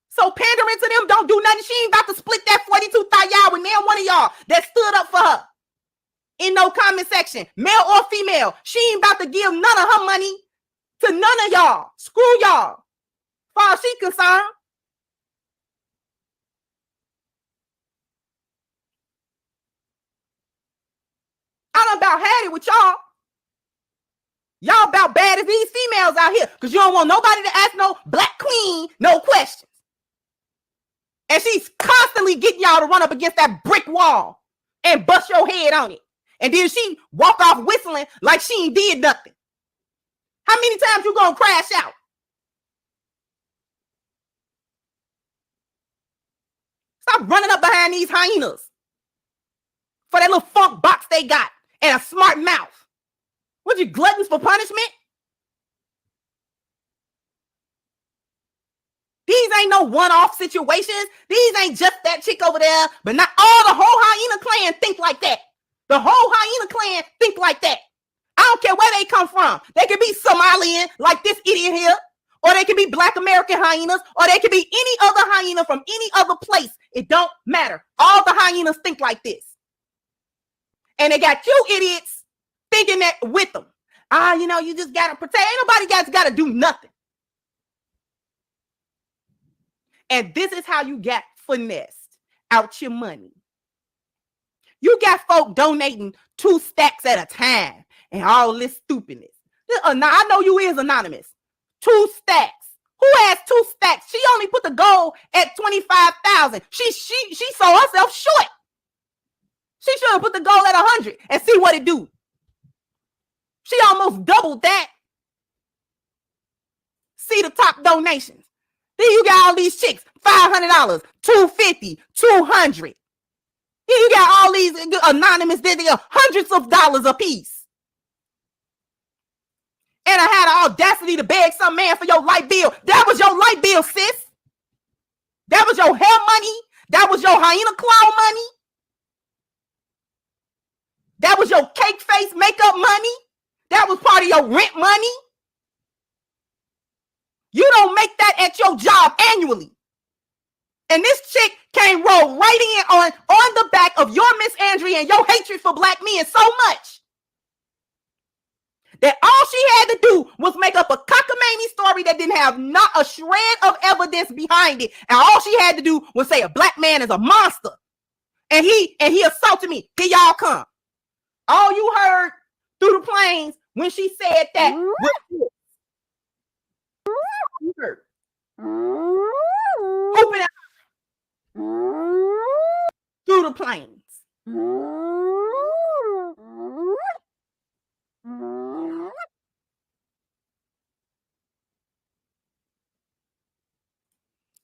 So pandering to them don't do nothing. She ain't about to split that 42 thigh y'all with now one of y'all that stood up for her in no comment section, male or female. She ain't about to give none of her money to none of y'all. Screw y'all. As far as she concerned. I done about had it with y'all. Y'all about bad as these females out here because you don't want nobody to ask no black queen no questions. And she's constantly getting y'all to run up against that brick wall and bust your head on it. And then she walk off whistling like she ain't did nothing. How many times you gonna crash out? Stop running up behind these hyenas for that little funk box they got and a smart mouth. What, you gluttons for punishment? These ain't no one-off situations. These ain't just that chick over there, but not all the whole hyena clan think like that. The whole hyena clan think like that. I don't care where they come from. They could be Somalian, like this idiot here, or they could be Black American hyenas, or they could be any other hyena from any other place. It don't matter. All the hyenas think like this. And they got you idiots thinking that with them. You just got to protect. Ain't nobody got to do nothing. And this is how you get finessed out your money. You got folk donating 2 stacks at a time and all this stupidness. Now, I know you is anonymous. 2 stacks. Who has 2 stacks? She only put the goal at 25,000. She sold herself short. She should have put the goal at 100 and see what it do. She almost doubled that. See the top donations. Then you got all these chicks, $500, $250, $200. You got all these anonymous, they are hundreds of dollars a piece. And I had the audacity to beg some man for your light bill. That was your light bill, sis. That was your hair money. That was your hyena claw money. That was your cake face makeup money. That was part of your rent money. You don't make that at your job annually. And this chick came roll right in on the back of your Miss Andrea and your hatred for Black men so much that all she had to do was make up a cockamamie story that didn't have not a shred of evidence behind it. And all she had to do was say a Black man is a monster. And he assaulted me. Here y'all come. All you heard through the plains when she said that. You heard. Open it through the plains.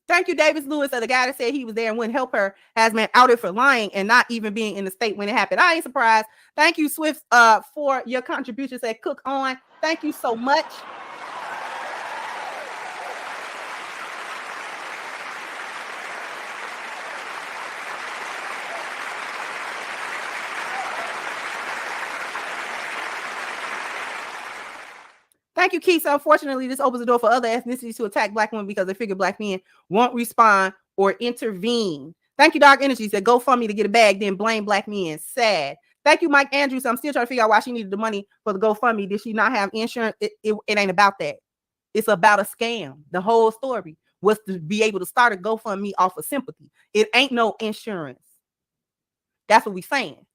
Thank you, Davis Lewis, the guy that said he was there and wouldn't help her, has been outed for lying and not even being in the state when it happened. I ain't surprised. Thank you, Swift, for your contributions at Cook On. Thank you so much. Thank you, Keith. So unfortunately, this opens the door for other ethnicities to attack Black women because they figure Black men won't respond or intervene. Thank you, Dark Energy. Said GoFundMe to get a bag, then blame Black men. Sad. Thank you, Mike Andrews. I'm still trying to figure out why she needed the money for the GoFundMe. Did she not have insurance? It ain't about that. It's about a scam. The whole story was to be able to start a GoFundMe off of sympathy. It ain't no insurance. That's what we're saying.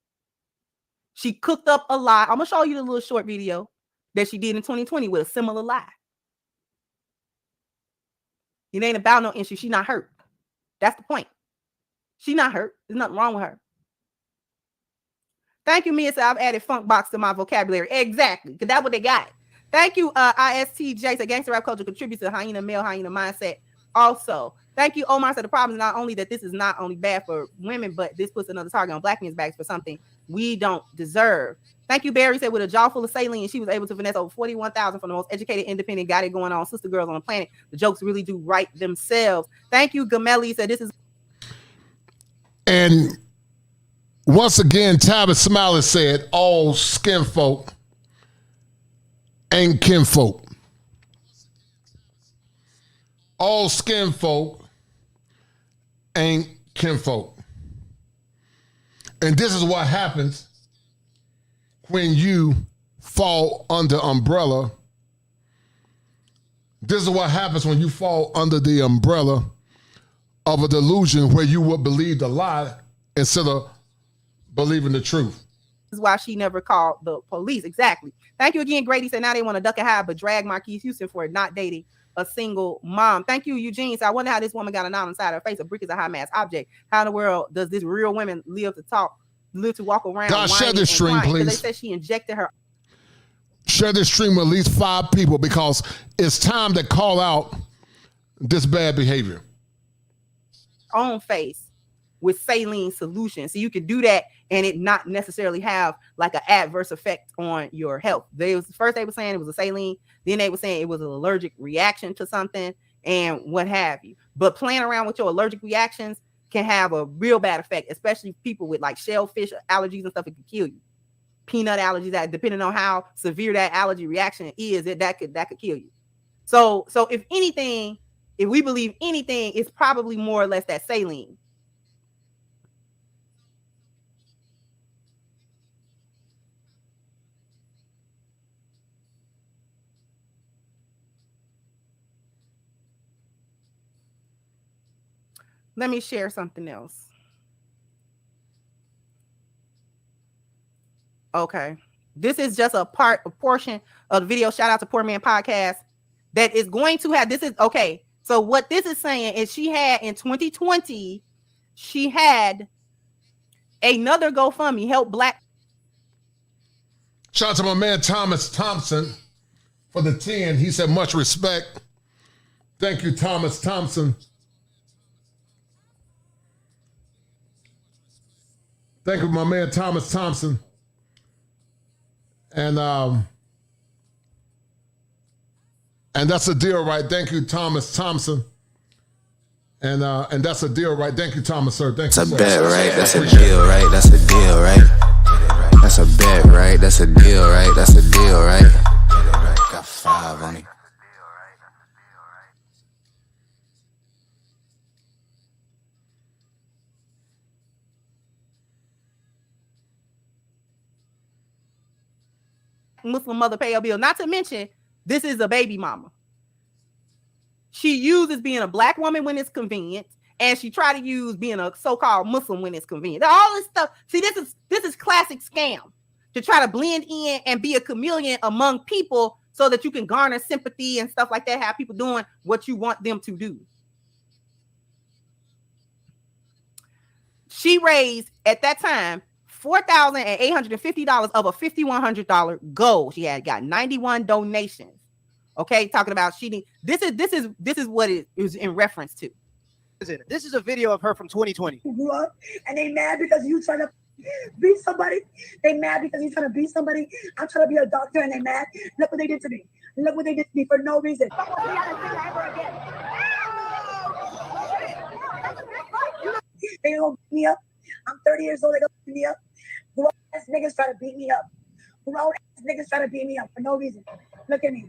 She cooked up a lie. I'm going to show you the little short video that she did in 2020 with a similar lie. It ain't about no issue. She's not hurt. That's the point. She's not hurt. There's nothing wrong with her. Thank you, Mia. So I've added funk box to my vocabulary. Exactly. Because that's what they got. Thank you, ISTJ. So gangster rap culture contributes to the hyena male hyena mindset. Also, thank you, Omar. So the problem is not only that this is not only bad for women, but this puts another target on Black men's backs for something we don't deserve. Thank you, Barry. Said with a jaw full of saline, she was able to finesse over 41,000 from the most educated, independent, got it going on sister girls on the planet. The jokes really do write themselves. Thank you, Gamelli. Said this is. And once again, Tabitha Smiley said, all skin folk ain't kinfolk. All skin folk ain't kinfolk. And this is what happens when you fall under umbrella. This is what happens when you fall under the umbrella of a delusion where you would believe the lie instead of believing the truth. This is why she never called the police. Exactly. Thank you again, Grady. Said now they want to duck and hide, but drag Marquise Houston for not dating a single mom. Thank you, Eugene. So I wonder how this woman got a knot inside her face. A brick is a high mass object. How in the world does this real woman live to walk around? God, share this stream, please. They said she injected her. Share this stream with at least 5 people because it's time to call out this bad behavior. Own face with saline solution. So you could do that and it not necessarily have like an adverse effect on your health. They were saying it was a saline. Then they were saying it was an allergic reaction to something and what have you. But playing around with your allergic reactions can have a real bad effect, especially people with like shellfish allergies and stuff. It can kill you. Peanut allergies, that depending on how severe that allergy reaction is, that could kill you. So if anything, if we believe anything, it's probably more or less that saline. Let me share something else. Okay. This is just a portion of the video. Shout out to Poor Man Podcast that is going to have, this is, okay. So what this is saying is she had in 2020, she had another GoFundMe help Black. Shout out to my man Thomas Thompson for the 10. He said much respect. Thank you, Thomas Thompson. Thank you, my man Thomas Thompson. And that's a deal, right? Thank you, Thomas Thompson. And that's a deal, right? Thank you, Thomas, sir. Thank you. That's a bet, right? That's a deal, right? That's a deal, right? That's a bet, right? That's a deal, right? That's a deal, right? Got 5 on it. Muslim mother pay a bill. Not to mention, this is a baby mama. She uses being a Black woman when it's convenient, and she try to use being a so-called Muslim when it's convenient. All this stuff. See, this is classic scam to try to blend in and be a chameleon among people so that you can garner sympathy and stuff like that. Have people doing what you want them to do. She raised at that time $4,850 of a $5,100 goal. She had got 91 donations. Okay, talking about this is what it is in reference to. This is a video of her from 2020. Grew up and they mad because you trying to beat somebody. They mad because you trying to beat somebody. I'm trying to be a doctor and they mad. Look what they did to me. Look what they did to me for no reason. They gonna beat me up. I'm 30 years old. They gonna beat me up. Grown ass niggas try to beat me up. Grown ass niggas try to beat me up for no reason. Look at me.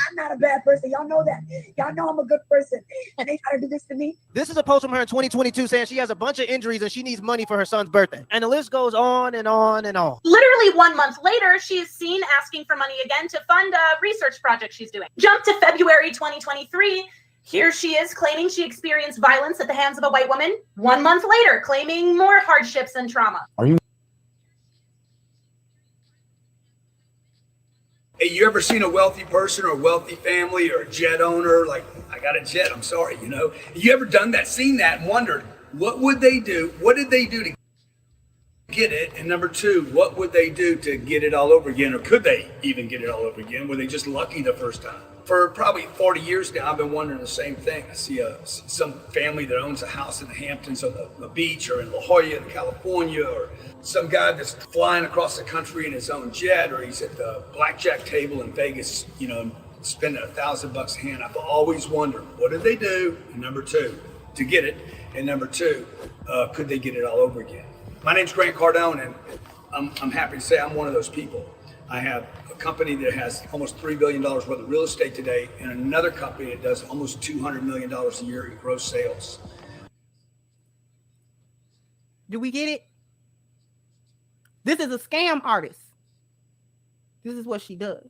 I'm not a bad person. Y'all know that. Y'all know I'm a good person. And they try to do this to me. This is a post from her in 2022 saying she has a bunch of injuries and she needs money for her son's birthday. And the list goes on and on and on. Literally 1 month later, she is seen asking for money again to fund a research project she's doing. Jump to February 2023. Here she is claiming she experienced violence at the hands of a white woman. 1 month later, claiming more hardships and trauma. Are you? Hey, you ever seen a wealthy person or a wealthy family or a jet owner? Like, I got a jet, I'm sorry, you know? You ever done that, seen that and wondered, what would they do? What did they do to get it? And number two, what would they do to get it all over again? Or could they even get it all over again? Were they just lucky the first time? For probably 40 years now, I've been wondering the same thing. I see some family that owns a house in the Hamptons on the beach, or in La Jolla, in California, or some guy that's flying across the country in his own jet, or he's at the blackjack table in Vegas, you know, spending $1,000 a hand. I've always wondered, what did they do? And number two, to get it. And number two, could they get it all over again? My name's Grant Cardone, and I'm happy to say I'm one of those people. I have a company that has almost $3 billion worth of real estate today, and another company that does almost $200 million a year in gross sales. Do we get it? This is a scam artist. This is what she does.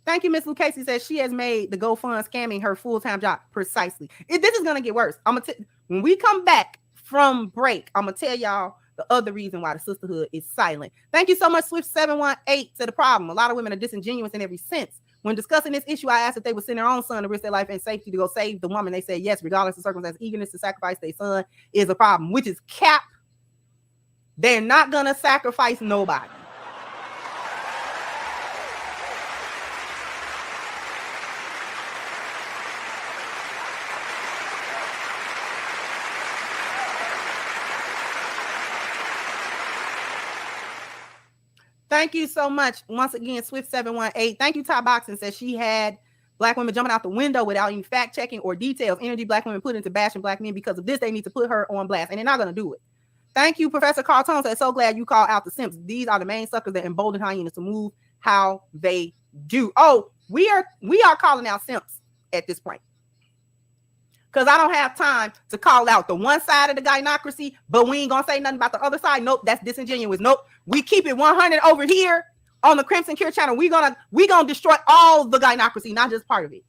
Thank you, Miss Lucchese says she has made the GoFund scamming her full-time job. Precisely. This is going to get worse. When we come back from break, I'm going to tell y'all the other reason why the sisterhood is silent. Thank you so much, Swift718, to the problem. A lot of women are disingenuous in every sense. When discussing this issue, I asked if they would send their own son to risk their life and safety to go save the woman. They said yes, regardless of circumstances. Eagerness to sacrifice their son is a problem, which is cap. They're not going to sacrifice nobody. Thank you so much. Once again, Swift718. Thank you, Ty Boxing says she had black women jumping out the window without any fact checking or details. Energy black women put into bashing black men because of this. They need to put her on blast, and they're not going to do it. Thank you, Professor Carl Tone says, so glad you called out the simps. These are the main suckers that embolden hyenas to move how they do. Oh, we are calling out simps at this point. Because I don't have time to call out the one side of the gynocracy, but we ain't going to say nothing about the other side. Nope, that's disingenuous. Nope, we keep it 100 over here on the Crimson Cure channel. We're gonna destroy all the gynocracy, not just part of it.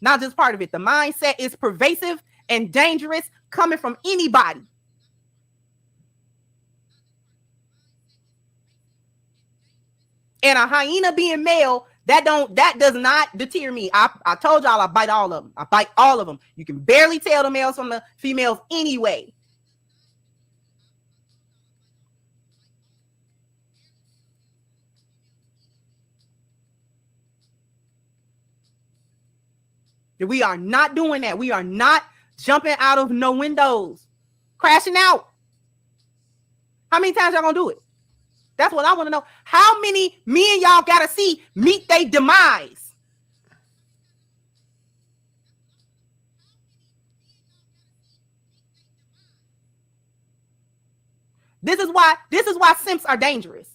Not just part of it. The mindset is pervasive and dangerous coming from anybody. And a hyena being male, that does not deter me. I told y'all I bite all of them. I bite all of them. You can barely tell the males from the females anyway. We are not doing that. We are not jumping out of no windows, crashing out. How many times y'all gonna do it? That's what I want to know. How many men y'all gotta see meet their demise? This is why simps are dangerous.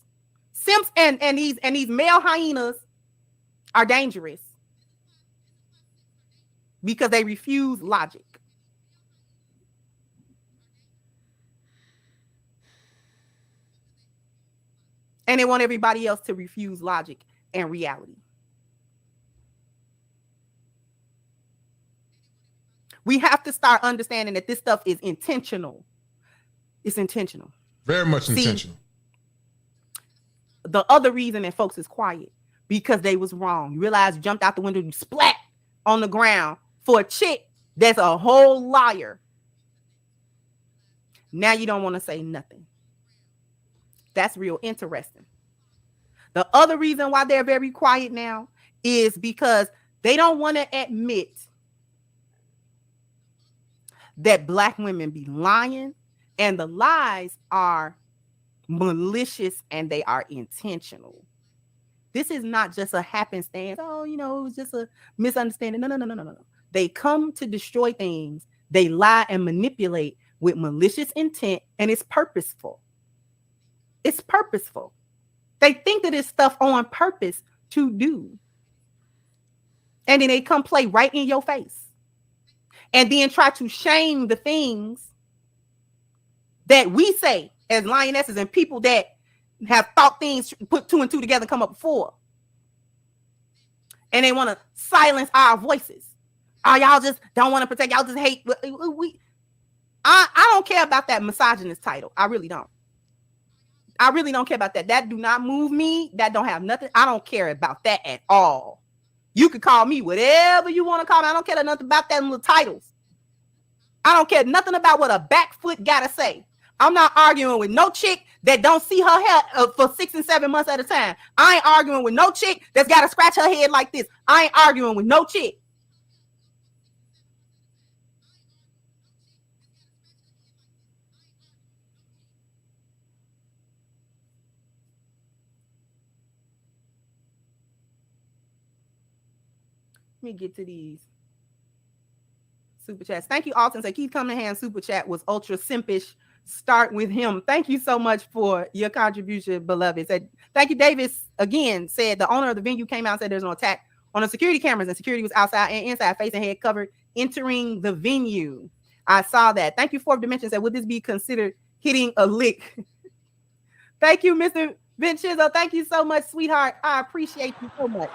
Simps and these male hyenas are dangerous because they refuse logic. And they want everybody else to refuse logic and reality. We have to start understanding that this stuff is intentional. It's intentional. Very much intentional. The other reason that folks is quiet, because they was wrong. You realize you jumped out the window, you splat on the ground for a chick that's a whole liar. Now you don't want to say nothing. That's real interesting. The other reason why they're very quiet now is because they don't want to admit that black women be lying, and the lies are malicious and they are intentional. This is not just a happenstance. Oh, it was just a misunderstanding. No. They come to destroy things. They lie and manipulate with malicious intent, and it's purposeful. It's purposeful. They think that it's stuff on purpose to do. And then they come play right in your face. And then try to shame the things that we say as lionesses and people that have thought things, put two and two together and come up before. And they want to silence our voices. Oh, y'all just don't want to protect. Y'all just hate. I don't care about that misogynist title. I really don't. I really don't care about that. That do not move me. That don't have nothing. I don't care about that at all. You could call me whatever you want to call me. I don't care nothing about that little titles. I don't care nothing about what a back foot gotta say. I'm not arguing with no chick that don't see her hair for 6 and 7 months at a time. I ain't arguing with no chick that's got to scratch her head like this. I ain't arguing with no chick. Let me get to these super chats. Thank you, Alton. So Keith Cunningham super chat was ultra simpish. Start with him. Thank you so much for your contribution, beloved. Said, thank you, Davis. Again, said the owner of the venue came out and said there's no attack on the security cameras, and security was outside and inside, face and head covered, entering the venue. I saw that. Thank you, Fourth Dimension. Said, would this be considered hitting a lick? Thank you, Mr. Vincenzo. Thank you so much, sweetheart. I appreciate you so much.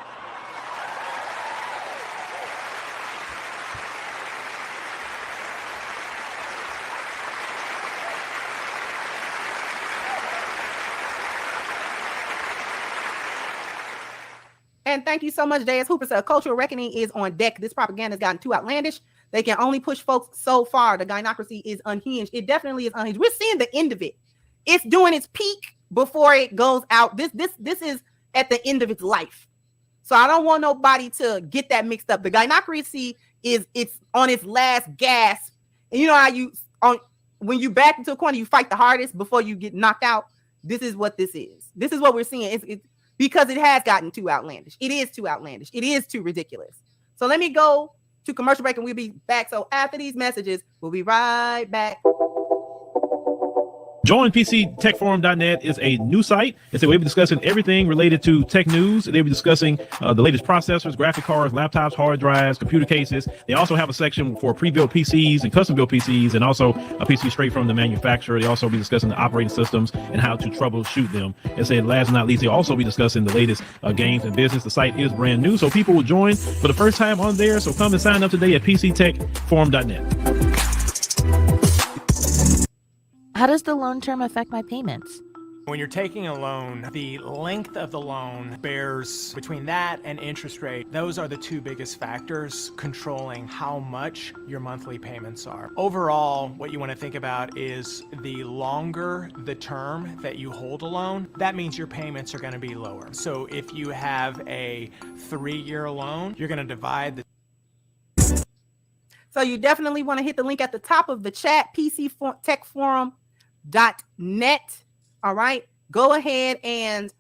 And thank you so much, J.S. Hooper. Said, a cultural reckoning is on deck. This propaganda has gotten too outlandish. They can only push folks so far. The gynocracy is unhinged. It definitely is unhinged. We're seeing the end of it. It's doing its peak before it goes out. This is at the end of its life. So I don't want nobody to get that mixed up. The gynocracy it's on its last gasp. And you know how when you back into a corner, you fight the hardest before you get knocked out. this is what this is. This is what we're seeing. It's because it has gotten too outlandish. It is too outlandish. It is too ridiculous. So let me go to commercial break and we'll be back. So after these messages, we'll be right back. Join PCTechForum.net is a new site. It's a way of discussing everything related to tech news. They'll be discussing the latest processors, graphic cards, laptops, hard drives, computer cases. They also have a section for pre-built PCs and custom-built PCs, and also a PC straight from the manufacturer. They also be discussing the operating systems and how to troubleshoot them. And said, last but not least, they'll also be discussing the latest games and business. The site is brand new, so people will join for the first time on there. So come and sign up today at PCTechForum.net. How does the loan term affect my payments? When you're taking a loan, the length of the loan bears between that and interest rate. Those are the two biggest factors controlling how much your monthly payments are. Overall, what you want to think about is the longer the term that you hold a loan, that means your payments are going to be lower. So if you have a 3-year loan, you're going to divide the So you definitely want to hit the link at the top of the chat, PCTechForum.net. All right, go ahead and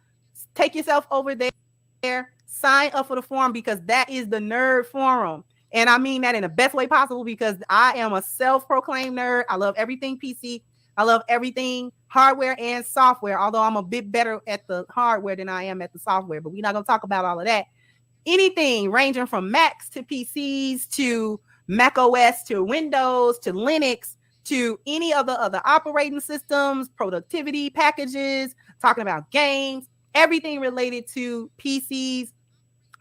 take yourself over there, sign up for the forum, because that is the nerd forum. And I mean that in the best way possible, because I am a self-proclaimed nerd. I love everything PC. I love everything hardware and software, although I'm a bit better at the hardware than I am at the software, but we're not going to talk about all of that. Anything ranging from Macs to PCs to Mac OS to Windows to Linux to any of the other operating systems, productivity packages, talking about games, everything related to PCs.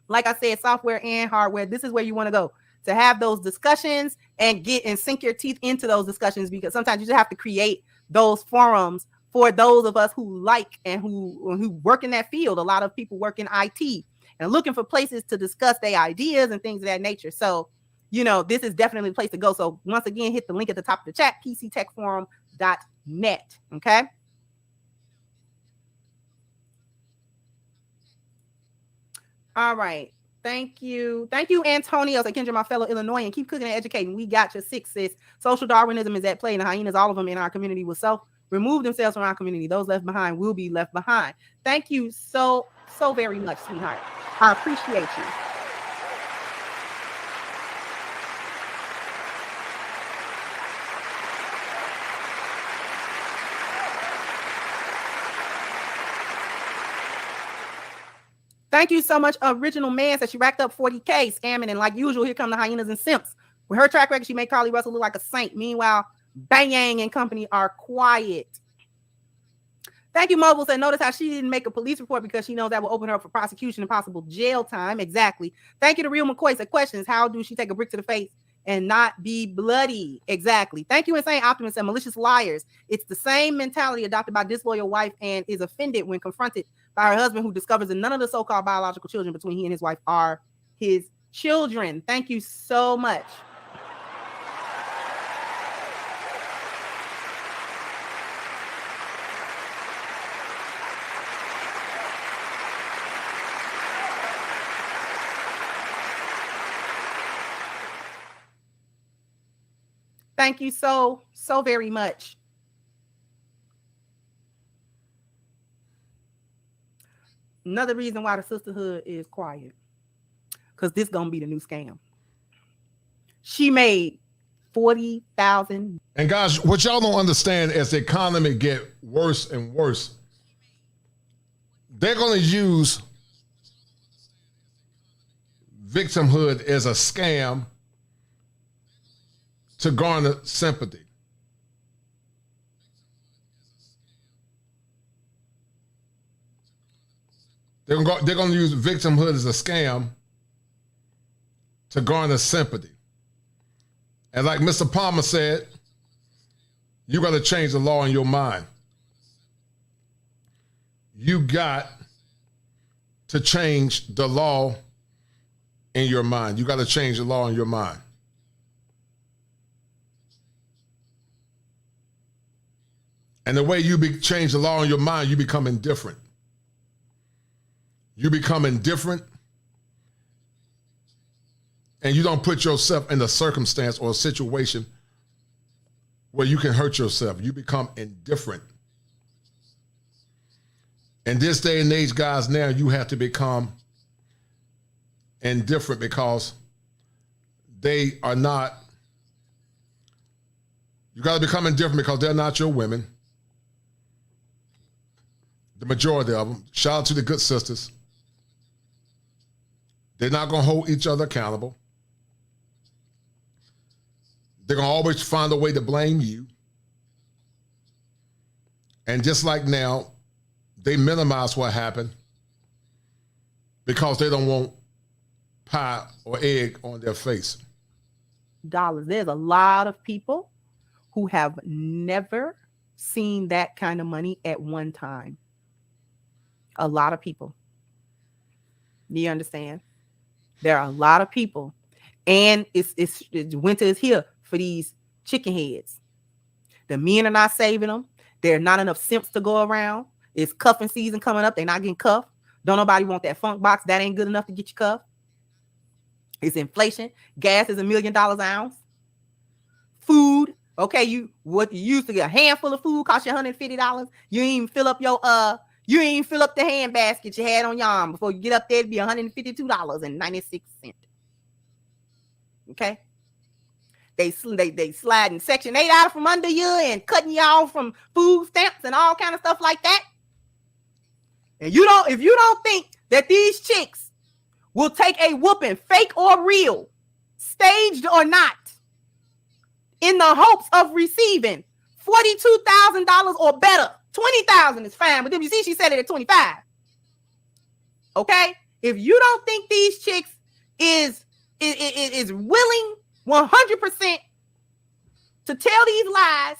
Like I said, software and hardware. This is where you want to go to have those discussions and get and sink your teeth into those discussions, because sometimes you just have to create those forums for those of us who like and who work in that field. A lot of people work in IT and looking for places to discuss their ideas and things of that nature. So, you know, this is definitely the place to go. So once again, hit the link at the top of the chat, PCTechForum.net. Okay. All right. Thank you. Thank you, Antonio. So Kendra, my fellow Illinoisan, keep cooking and educating. We got your 6, sis. Social Darwinism is at play. And the hyenas, all of them in our community, will remove themselves from our community. Those left behind will be left behind. Thank you so very much, sweetheart. I appreciate you. Thank you so much, Original Man. Said she racked up 40K scamming, and like usual, here come the hyenas and simps. With her track record, she made Carly Russell look like a saint. Meanwhile, Bang Yang and company are quiet. Thank you, Mobile. Said notice how she didn't make a police report because she knows that will open her up for prosecution and possible jail time. Exactly. Thank you to Real McCoy. Said questions: how do she take a brick to the face and not be bloody? Exactly. Thank you, Insane Optimist and Malicious Liars. It's the same mentality adopted by disloyal wife and is offended when confronted by her husband, who discovers that none of the so-called biological children between he and his wife are his children. Thank you so much. Thank you so very much. Another reason why the sisterhood is quiet, because this gonna be the new scam. She made $40,000. And guys, what y'all don't understand, as the economy get worse and worse, they're gonna use victimhood as a scam to garner sympathy. They're going to use victimhood as a scam to garner sympathy. And like Mr. Palmer said, you got to change the law in your mind. You got to change the law in your mind. You got to change the law in your mind. And the way you change the law in your mind, you become indifferent. You become indifferent, and you don't put yourself in a circumstance or a situation where you can hurt yourself. You become indifferent. In this day and age, guys, now you have to become indifferent because they are not. You got to become indifferent because they're not your women. The majority of them. Shout out to the good sisters. They're not going to hold each other accountable. They're going to always find a way to blame you. And just like now, they minimize what happened because they don't want pie or egg on their face. Dollars. There's a lot of people who have never seen that kind of money at one time. A lot of people. You understand? There are a lot of people. And it's winter is here for these chicken heads. The men are not saving them. There are not enough simps to go around. It's cuffing season coming up. They're not getting cuffed. Don't nobody want that funk box. That ain't good enough to get you cuffed. It's inflation. Gas is $1 million an ounce. Food. Okay, what you used to get a handful of food cost you $150. You ain't even fill up the hand basket you had on your arm before you get up there. It'd be $152.96. Okay. They sliding Section 8 out from under you and cutting you off from food stamps and all kind of stuff like that. And if you don't think that these chicks will take a whooping, fake or real, staged or not, in the hopes of receiving $42,000 or better, $20,000 is fine. But then you see, she said it at 25. Okay, if you don't think these chicks is willing 100% to tell these lies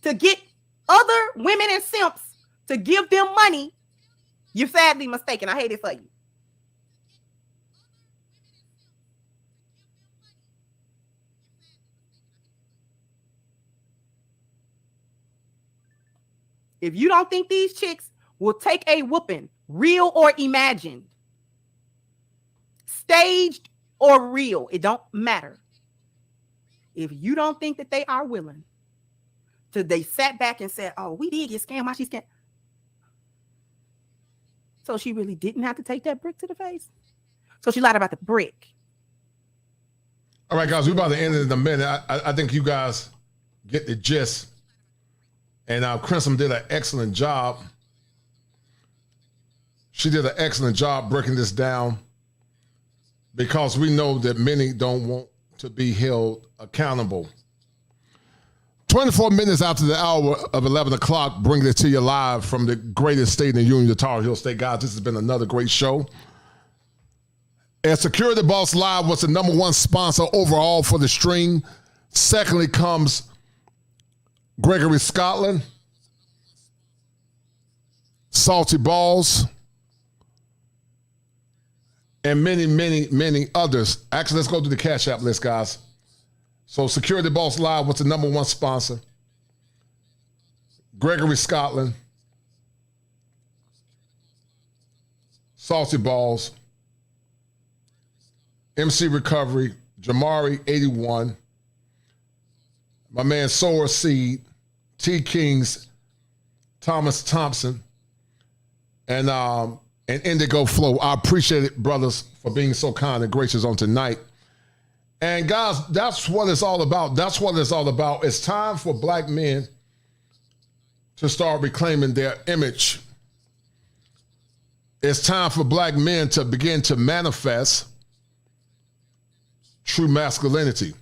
to get other women and simps to give them money, you're sadly mistaken. I hate it for you. If you don't think these chicks will take a whooping, real or imagined, staged or real, it don't matter. If you don't think that they are willing to, they sat back and said, oh, we did get scammed. Why she scammed? So she really didn't have to take that brick to the face. So she lied about the brick. All right, guys, we're about to end it in a minute. I think you guys get the gist. And Crimson did an excellent job. She did an excellent job breaking this down because we know that many don't want to be held accountable. 24 minutes after the hour of 11 o'clock, bringing it to you live from the greatest state in the Union, the Tar Heel State. Guys, this has been another great show. And Security Boss Live was the #1 sponsor overall for the stream. Secondly comes Gregory Scotland, Salty Balls, and many, many, many others. Actually, let's go to the Cash App list, guys. So Security Boss Live was the #1 sponsor. Gregory Scotland, Salty Balls, MC Recovery, Jamari 81, my man Sower Seed, T Kings, Thomas Thompson, and Indigo Flow. I appreciate it, brothers, for being so kind and gracious on tonight. And guys, that's what it's all about. That's what it's all about. It's time for black men to start reclaiming their image. It's time for black men to begin to manifest true masculinity.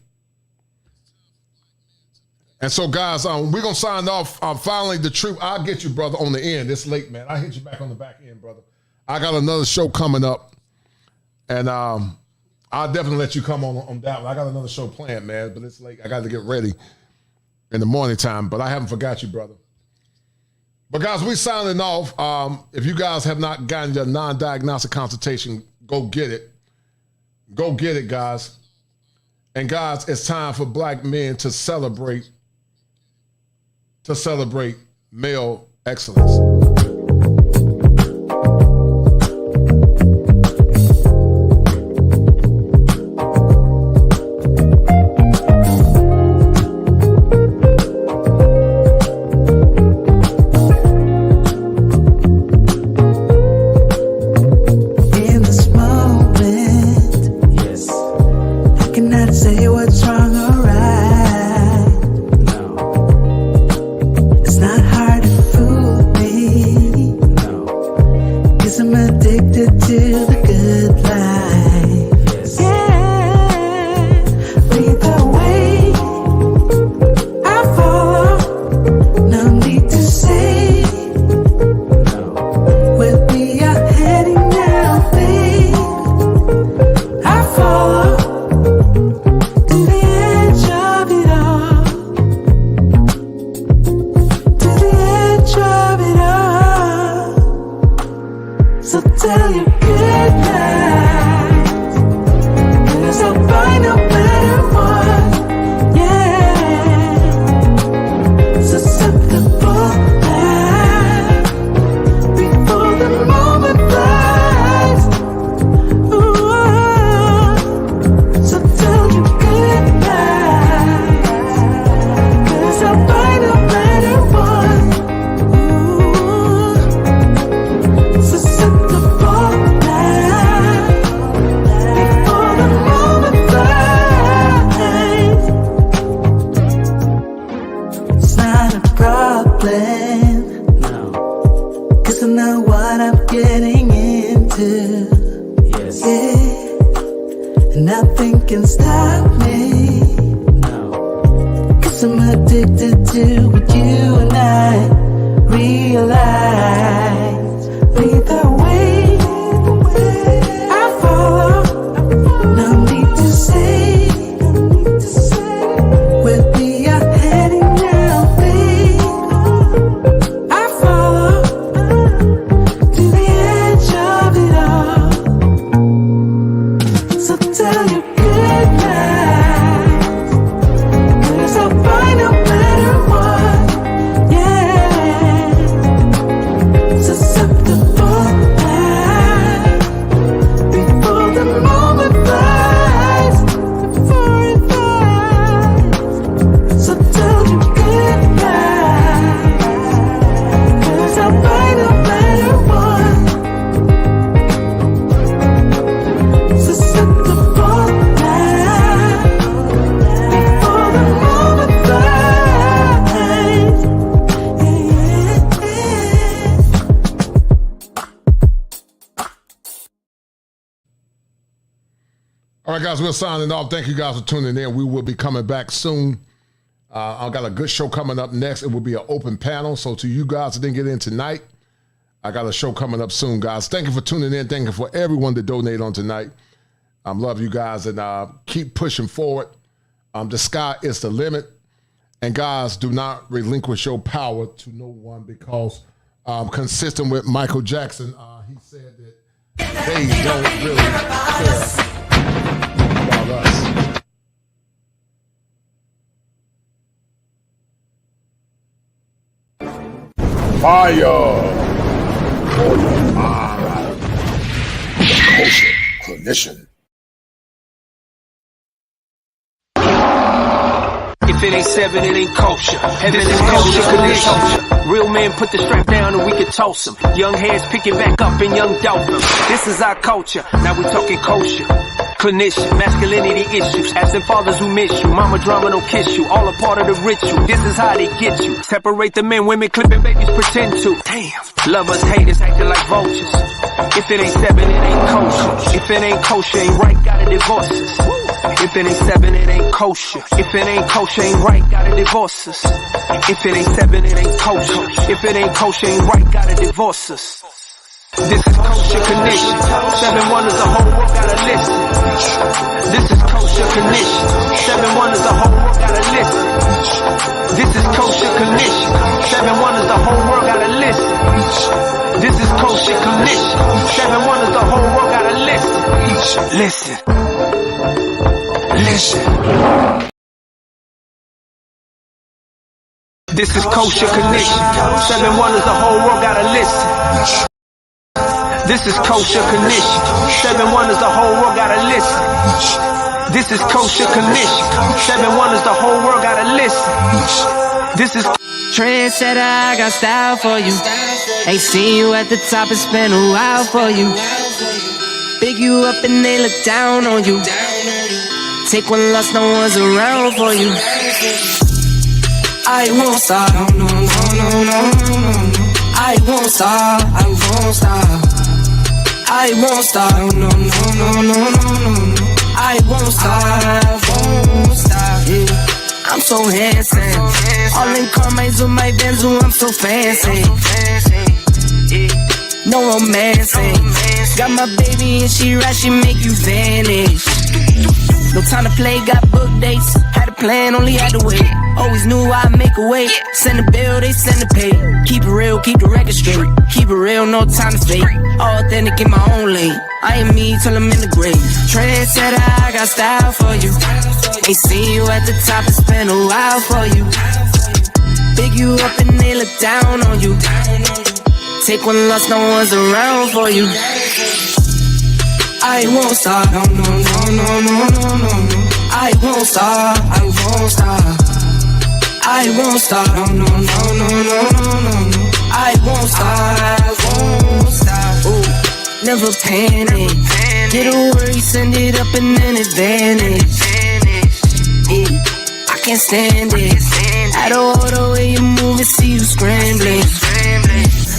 And so, guys, we're going to sign off. Finally, the truth. I'll get you, brother, on the end. It's late, man. I'll hit you back on the back end, brother. I got another show coming up. And I'll definitely let you come on that one. I got another show planned, man, but it's late. I got to get ready in the morning time. But I haven't forgot you, brother. But, guys, we signing off. If you guys have not gotten your non-diagnostic consultation, go get it. Go get it, guys. And, guys, it's time for black men to celebrate male excellence. tell you good night, 'cause I'll find a better one. Yeah, susceptible life before the moment flies. Ooh, so tell you good night, 'cause I'll find a better one. Ooh, susceptible life before the moment flies. It's not a problem, no, 'cause I know what I'm getting into. Yes. Yeah. And nothing can stop me. No. 'Cause I'm addicted to what you and I realize. Lead the way, I follow. No need to say where we are heading now, babe. I follow to the edge of it all. So tell you good night, 'cause I'll find a better one. Yeah, susceptible life before the moment flies, before it flies. So tell you good night, 'cause I'll find a better one. Susceptible life before the moment flies. All right, guys, we're signing off. Thank you guys for tuning in. We will be coming back soon. I've got a good show coming up next. It will be an open panel. So to you guys that didn't get in tonight, I got a show coming up soon, guys. Thank you for tuning in. Thank you for everyone that donated on tonight. Love you guys, and keep pushing forward. The sky is the limit. And guys, do not relinquish your power to no one, because consistent with Michael Jackson, he said that they don't really care about us. Fire for your mind. The Kosher Clinician. If it ain't seven, it ain't kosher. Heaven is kosher, Clinician. Real men put the strap down and we can toss them. Young heads pick it back up and young dope them. This is our culture. Now we talking kosher. Clinician, masculinity issues. Asking fathers who miss you. Mama drama don't kiss you. All a part of the ritual. This is how they get you. Separate the men, women clipping babies pretend to. Damn. Lovers, haters acting like vultures. If it ain't seven, it ain't kosher. If it ain't kosher, ain't right, gotta divorce us. If it ain't seven, it ain't kosher. If it ain't kosher, ain't right, gotta divorce us. If it ain't seven, it ain't kosher. If it ain't kosher, ain't right, gotta divorce us. This is Kosher Condition. 7 wonders, the whole world gotta listen. This is Kosher Condition. 7 wonders, the whole world gotta listen. This is Kosher Condition. 7 wonders, the whole world gotta listen. This is Kosher Condition. 7 wonders, the whole world gotta listen. Listen. Listen. This is Kosher Condition. 7 wonders, the whole world gotta listen. This is Kosher Condition. 7 wonders, the whole world gotta listen. This is Kosher Condition. 7 wonders, the whole world gotta listen. This is Trendsetter, I got style for you. Ain't seen you at the top, it's been a while for you. Big you up and they look down on you. Take one loss, no one's around for you. I won't stop, no, no, no, no, no. I won't stop, I won't stop. I won't stop, no, no, no, no, no, no. I won't stop, yeah. I'm so handsome. All in Carmine's with my Benz, I'm so fancy. No romancing. Got my baby and she right, she make you vanish. No time to play, got book dates. Had a plan, only had to wait. Always knew I'd make a way. Send a bill, they send a pay. Keep it real, keep the record straight. Keep it real, no time to fake. All authentic in my own lane. I am me till I'm in the grave. Trendsetter, I got style for you. Ain't seen you at the top, it's been a while for you. Big you up and they look down on you. Take one loss, no one's around for you. I won't stop, no, no, no, no, no, no, no. I won't stop, I won't stop. I won't stop, no, no, no, no, no, no, no. I won't stop, I won't stop. Ooh, never panic. Get a worry, send it up and then advantage. I can't stand it. Out of order way you move and see you scrambling.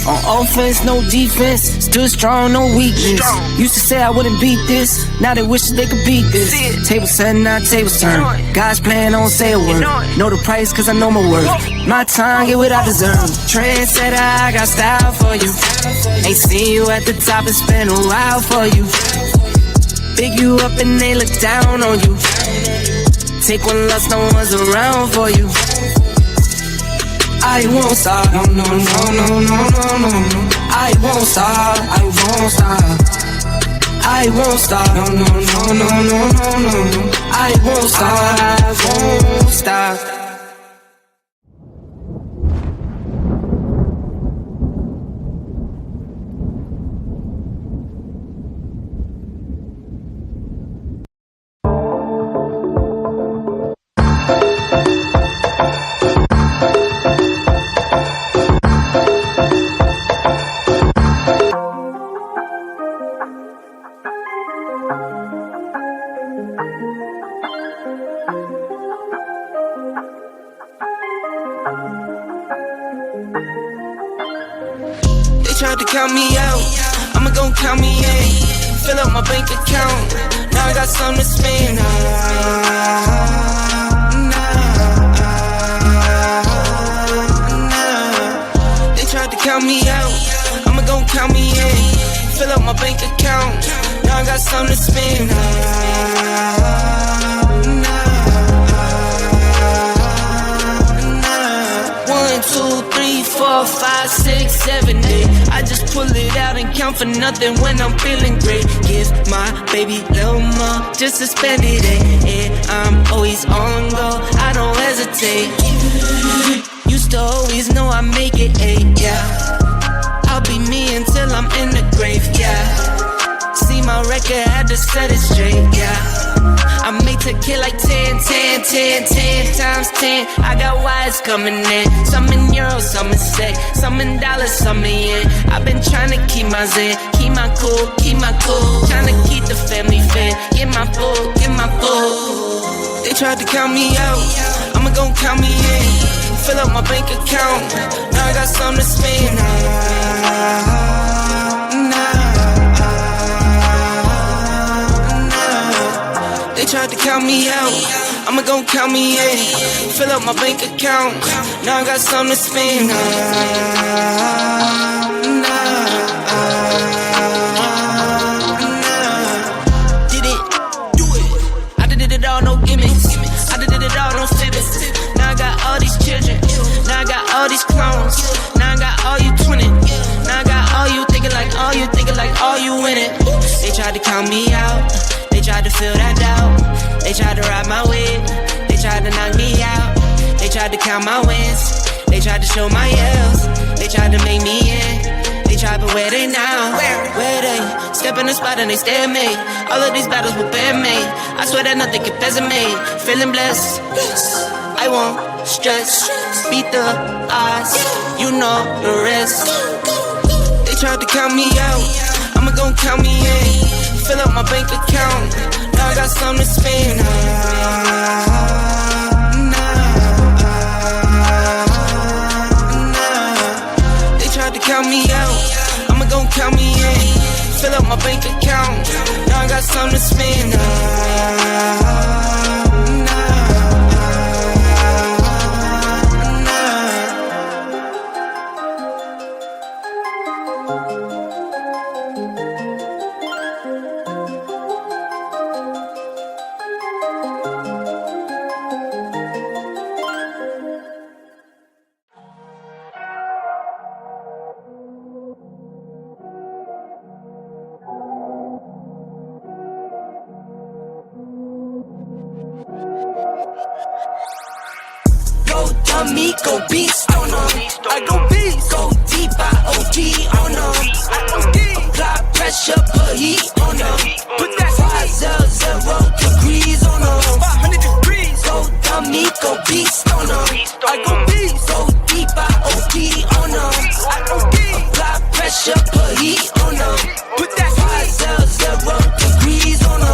On offense, no defense. Stood strong, no weakness. Used to say I wouldn't beat this. Now they wish they could beat this. Table set, now tables turn. God's plan, I don't say a word. Know the price, cause I know my worth. My time, get what I deserve. Trendsetter, I got style for you. Ain't seen you at the top, it's been a while for you. Big you up and they look down on you. Take one loss, no one's around for you. I won't stop, no, no, no, no, no, no, no. I won't stop, I won't stop. I won't stop, no, no, no, no, no, no, no. I won't stop, I won't stop. Tried to count me out, I'ma gon' count me in. Fill up my bank account, now I got something to spend. They tried to count me out, I'ma gon' count me in. Fill up my bank account, now I got something to spend. 1, 2, 3, 4, 5, 6, 7, 8. I just pull it out and count for nothing when I'm feeling great. Give my baby little more, just to spend it, and I'm always on go, I don't hesitate. Used to always know I make it, yeah. I'll be me until I'm in the grave, yeah. See my record, had to set it straight, yeah. I make to kill like 10, 10, 10, 10 times 10. I got wires coming in, some in euros, some in sec, some in dollars, some in yen. I've been trying to keep my zen, keep my cool, keep my cool. Trying to keep the family fed, get my food, get my food. They tried to count me out, I'ma gon' count me in. Fill up my bank account, now I got something to spend. They tried to count me out, I'ma gon' count me in. Fill up my bank account, now I got something to spend. Did it, do it. I did it all, no gimmicks. I did it all, no fibbits. Now I got all these children, now I got all these clones. Now I got all you twinning, now I got all you thinking like, all you thinking like, all you winning. They tried to count me out, they tried to fill that doubt. They tried to ride my wig, they tried to knock me out. They tried to count my wins, they tried to show my L's. They tried to make me in, they tried, but where they now? Where they? Step in the spot and they stare at me. All of these battles will bear me. I swear that nothing compares to me. Feeling blessed, I won't stress. Beat the odds, you know the rest. They tried to count me out, I'ma gon' count me in. Fill up my bank account, now I got something to spend. They tried to count me out, I'ma gon' count me in. Fill up my bank account, now I got something to spend. dummy, go beast on them. I go beast, go deep, I OD on them. I OD, apply pressure, put heat on them. Put that 500 degrees on them. 500 degrees, go dummy, go beast on them. I go beast, go deep, I OD on them. I OD, apply pressure, put heat on them. Put that 500 degrees on them.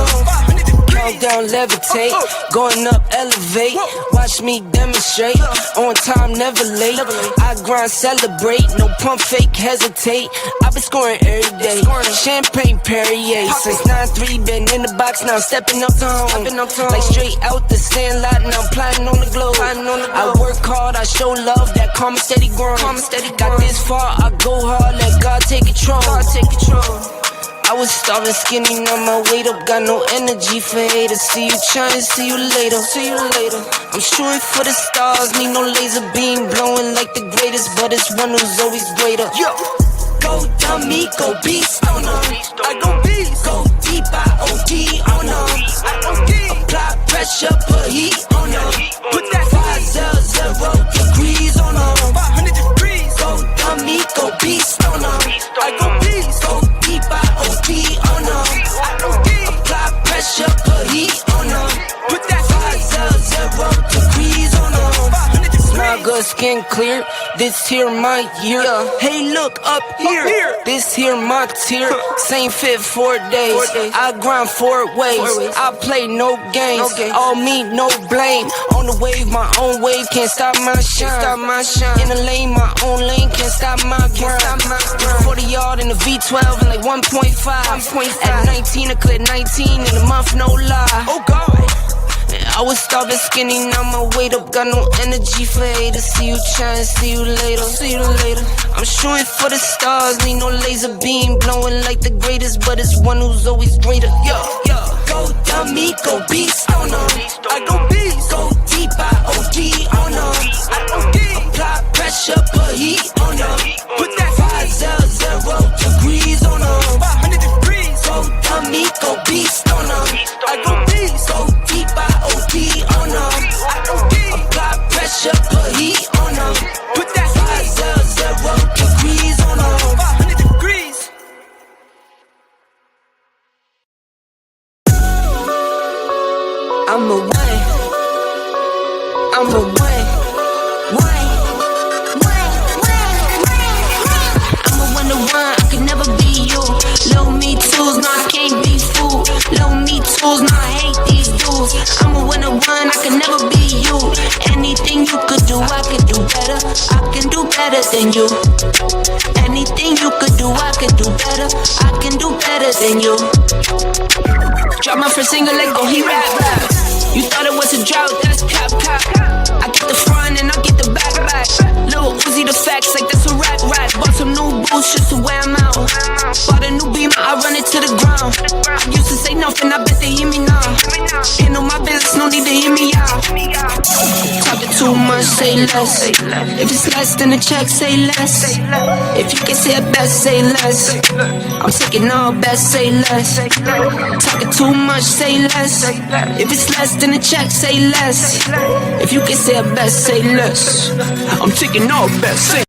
Down, levitate, going up, elevate. Watch me demonstrate. On time, never late. I grind, celebrate. No pump, fake, hesitate. I've been scoring every day. Champagne Perrier. Since 9-3, been in the box, now I'm stepping up to home. Like straight out the sand lot, now I'm plotting on the globe. I work hard, I show love, that karma steady growing. Got this far, I go hard, let God take control. I was starving skinny, now my weight up, got no energy for haters. See you trying, see you later. I'm shooting for the stars, need no laser beam, blowing like the greatest, but it's one who's always greater. Yo, go dummy, go beast on them. I go beast, go deep, I OD on them. I OD, apply pressure, put heat on them. Put that 500 degrees on them. 500 degrees, go dummy, go beast on them. I go beast, go deep, I OD on them. I OD, apply pressure, put heat on them. Put that 500 degrees on them. Smile good, skin clear. This here my year. Hey, look up here. This here my tier. Same fit 4 days. I grind 4 ways. I play no games. All me, no blame. On the wave, my own wave. Can't stop my shine. In the lane, my own lane. Can't stop my grind. 40 yard in the V12 and like 1.5. At 19, I cleared 19 in a month, no lie. Oh God. I was starving skinny, now my weight up, got no energy for haters. See you trying, see you later. I'm shooting for the stars, need no laser beam, blowing like the greatest, but it's one who's always greater. Yo, go dummy, go beast on them. I go beast, go deep, I OD on them. I OD, apply pressure, put heat on them. Put that 500 degrees on them. 500 degrees, go dummy, go beast on them. I go beast, go deep, I OD on them. I OD, apply pressure, put heat on them. Put that 500 degrees on them. 500 degrees. I'm a one. I'm a one. I'm a 1 to 1. I can never be you. Low me tools, no I can't be fooled. Low me tools, no I hate these dudes. I'm a 1 to 1. I can never be you. Anything you could do, I can do better. I can do better than you. Anything you could do, I can do better. I can do better than you. Drop my first single, let go, he rap. You thought it was a drought, that's cap. I get the front and I get the back. Lil Uzi the facts, like that's a rap. Bought some new boots just to wear them out. Bought a new beamer, I run it to the ground. I used to say nothing, I bet they hear me now. Ain't no my business, no need to hear me out. Talking too much, say less. If it's less than a check, say less. If you can say it best, say less. I'm taking all best, say less. Talking too much, say less. If it's less than a check, say less. If you can say it best, say less. I'm taking all best, say